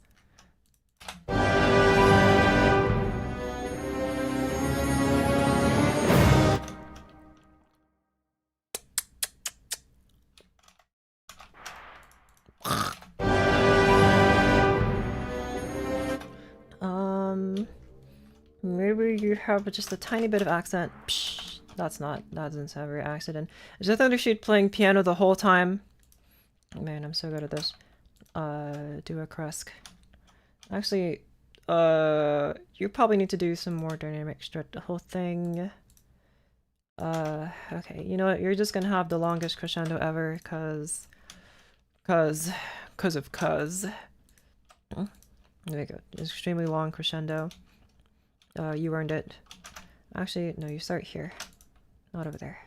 Maybe you have just a tiny bit of accent. Psh, that doesn't sound very accident. Is the Thundershoot playing piano the whole time? Man, I'm so good at this. Do a Kresk. Actually, you probably need to do some more dynamic strut the whole thing. Okay, you know what? You're just gonna have the longest crescendo ever, cause. There you go. Extremely long crescendo. You earned it. Actually, no, you start here. Not over there.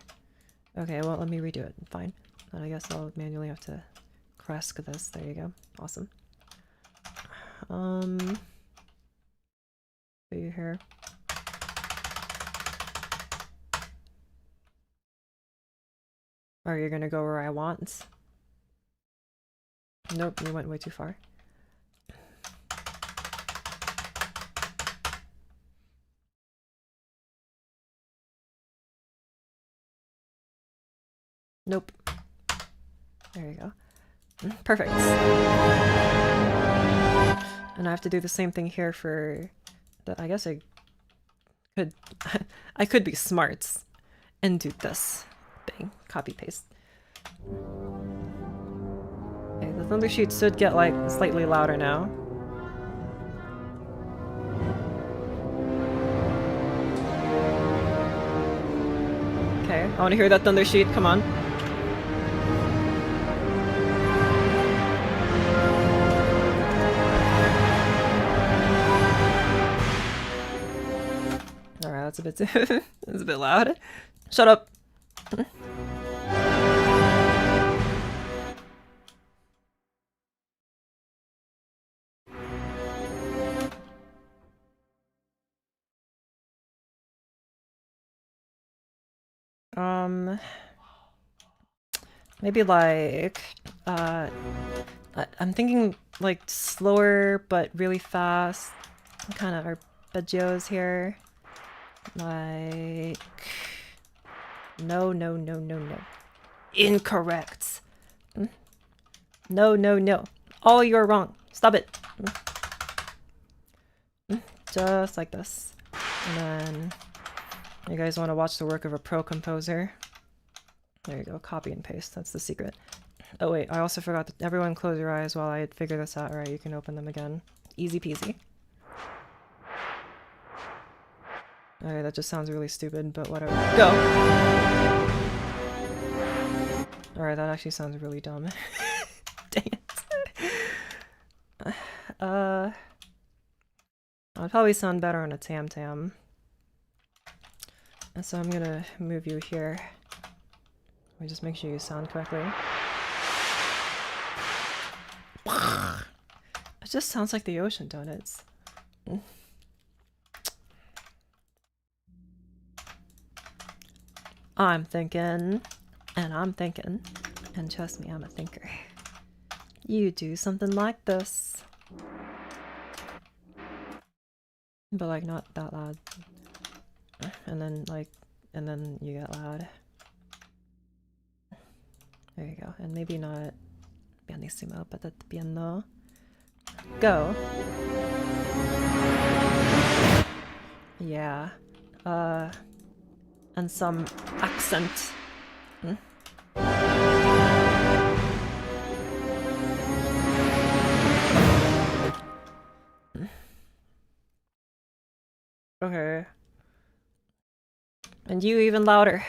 Okay, well, let me redo it. Fine. And I guess I'll manually have to Kresk this. There you go. Awesome. Are you here? Are you gonna go where I want? Nope, you went way too far. Nope. There you go. Perfect. And I have to do the same thing here for the, I guess I could I could be smart and do this. Bang. Copy paste. Okay, the Thundershoot should get like slightly louder now. Okay, I want to hear that Thundershoot. Come on. Alright, that's a bit that's a bit loud. Shut up. Maybe like, I'm thinking like slower but really fast kind of arpeggios here. Like, no. Incorrect. No. All you're wrong. Stop it. Just like this. And then you guys want to watch the work of a pro composer. There you go, copy and paste, that's the secret. Oh wait, I also forgot that everyone close your eyes while I figure this out. Alright, you can open them again. Easy peasy. Alright, that just sounds really stupid, but whatever. Go! Alright, that actually sounds really dumb. Dang it. I'd probably sound better on a tam-tam. So I'm gonna move you here. Let me just make sure you sound correctly. It just sounds like the ocean, don't it? I'm thinking, and I'm thinking, and trust me, I'm a thinker. You do something like this. But like not that loud. And then like, and then you get loud. There you go. And maybe not pianissimo, but at piano. Go. Yeah. and some accent. Okay. And you even louder.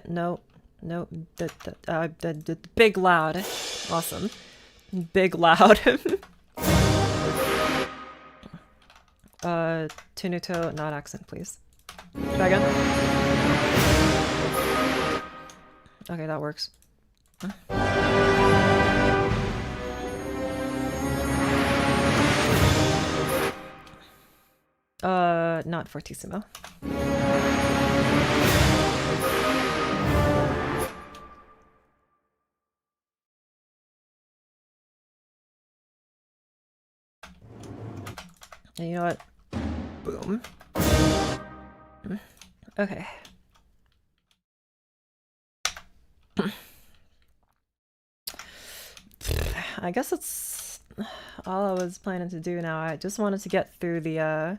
No, the big loud. Awesome. Big loud. Tenuto, not accent, please. Try again. Okay, that works. Not fortissimo. And you know what? Boom. Okay. I guess that's all I was planning to do now. I just wanted to get through the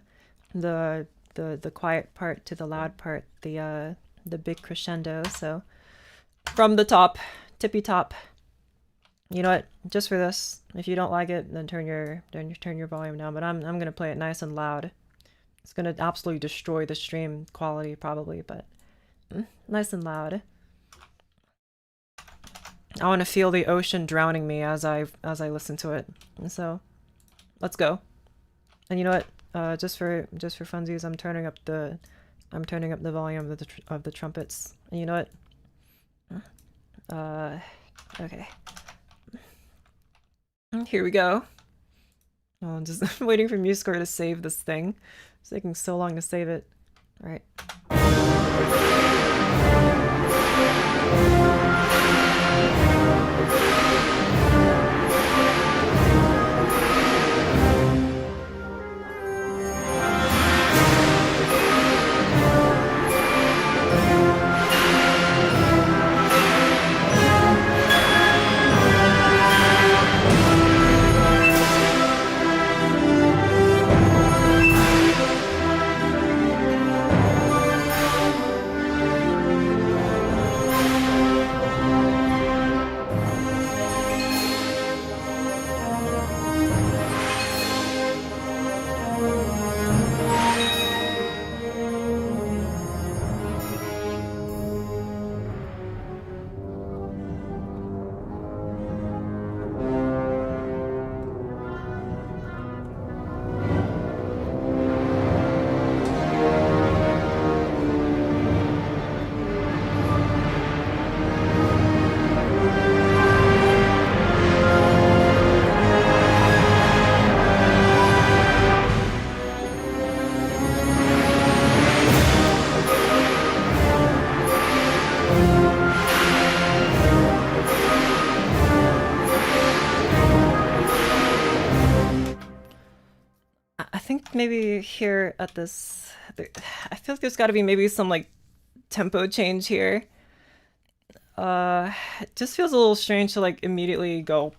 quiet part to the loud part, the big crescendo. So from the top, tippy top. You know what? Just for this, if you don't like it, then turn your volume down. But I'm gonna play it nice and loud. It's gonna absolutely destroy the stream quality probably, but nice and loud. I want to feel the ocean drowning me as I listen to it. And so, let's go. And you know what? Just for funsies, I'm turning up the volume of the trumpets. And you know what? Okay. Here we go. Oh, I'm just waiting for MuseScore to save this thing. It's taking so long to save it. All right. Maybe here at this, I feel like there's got to be maybe some like tempo change here. It just feels a little strange to like immediately go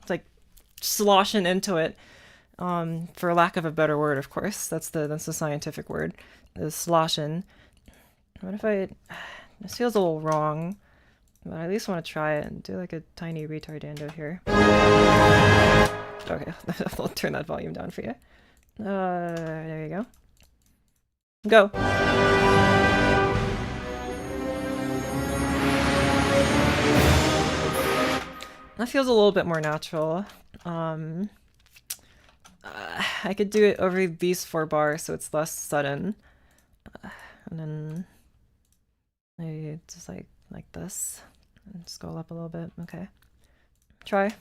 like sloshing into it. For lack of a better word, of course, that's the scientific word, is sloshing. What if this feels a little wrong, but I at least want to try it and do like a tiny retardando here. Okay, I'll turn that volume down for you. There you go. Go. That feels a little bit more natural. I could do it over these 4 bars so it's less sudden. And then maybe just like this. And scroll up a little bit. Okay. Try.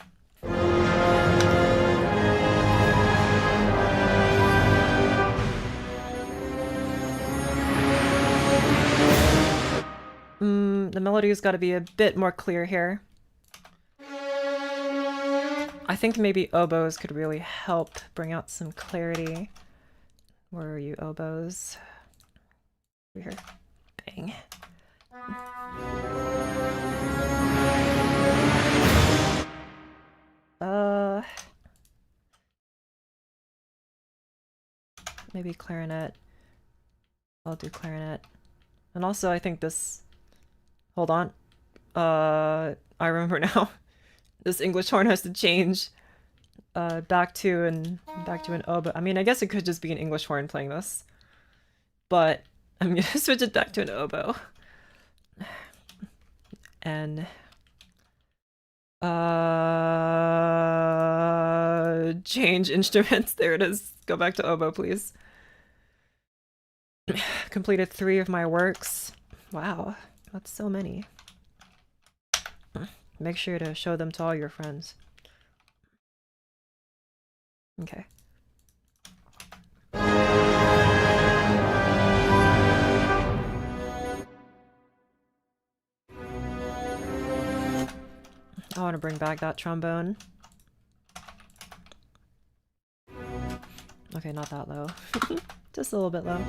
The melody's got to be a bit more clear here. I think maybe oboes could really help bring out some clarity. Where are you, oboes? Over here. Bang. Maybe clarinet. I'll do clarinet. And also I think this, hold on. I remember now. This English horn has to change back to an oboe. I mean, I guess it could just be an English horn playing this, but I'm gonna switch it back to an oboe. And change instruments. There it is. Go back to oboe, please. Completed 3 of my works. Wow, that's so many. Make sure to show them to all your friends. Okay. I want to bring back that trombone. Okay, not that low. Just a little bit low.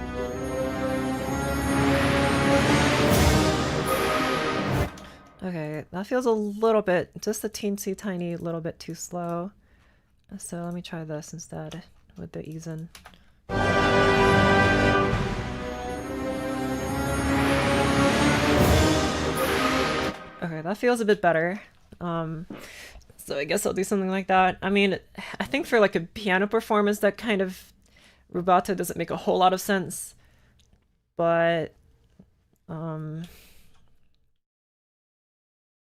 Okay, that feels a little bit, just a teensy tiny little bit too slow. So let me try this instead with the ease in. Okay, that feels a bit better. So I guess I'll do something like that. I mean, I think for like a piano performance, that kind of rubato doesn't make a whole lot of sense. But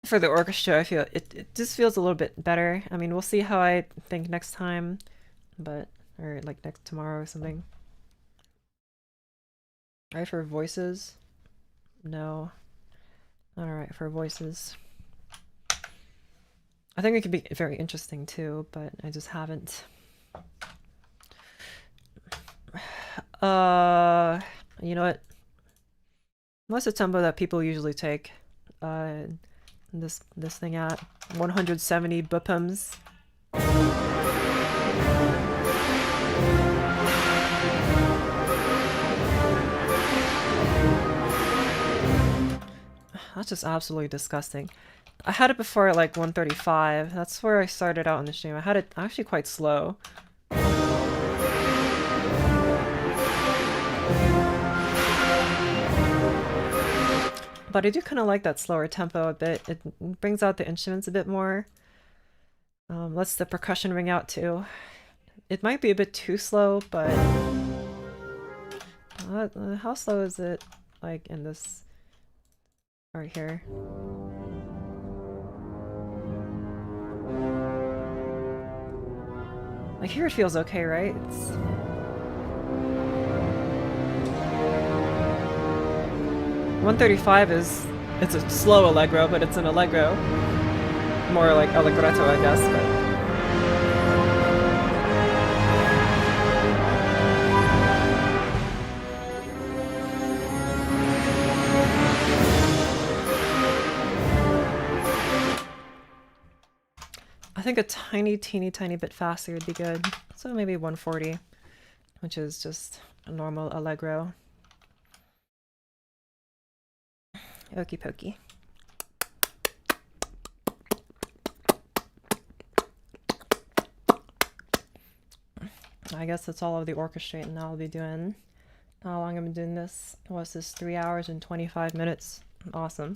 for the orchestra, I feel it just feels a little bit better. I mean, we'll see how I think next time, but or like next tomorrow or something. Right, for voices? No. Alright, for voices. I think it could be very interesting too, but I just haven't. You know what? What's the tempo that people usually take this thing at? 170 BPMs. That's just absolutely disgusting. I had it before at like 135. That's where I started out in the stream. I had it actually quite slow. But I do kind of like that slower tempo a bit. It brings out the instruments a bit more. Lets the percussion ring out too. It might be a bit too slow, but how slow is it like in this right here? Like here it feels okay, right? It's 135 is, it's a slow allegro, but it's an allegro. More like allegretto, I guess, but I think a teeny bit faster would be good. So maybe 140, which is just a normal allegro. Okie pokey. I guess that's all of the orchestrating I'll be doing. How long I've been doing this? What's this? 3 hours and 25 minutes. Awesome.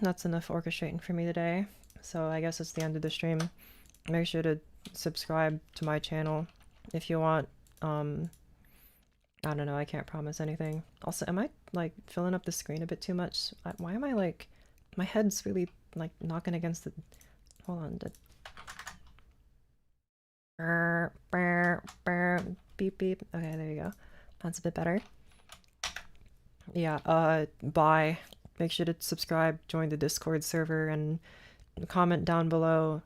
That's enough orchestrating for me today. So I guess it's the end of the stream. Make sure to subscribe to my channel if you want. I don't know, I can't promise anything. Also, am I like filling up the screen a bit too much? Why am I like, my head's really like knocking against the, hold on. Beep beep. Okay, there you go. That's a bit better. Yeah, bye. Make sure to subscribe, join the Discord server, and comment down below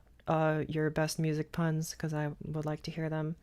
your best music puns, because I would like to hear them.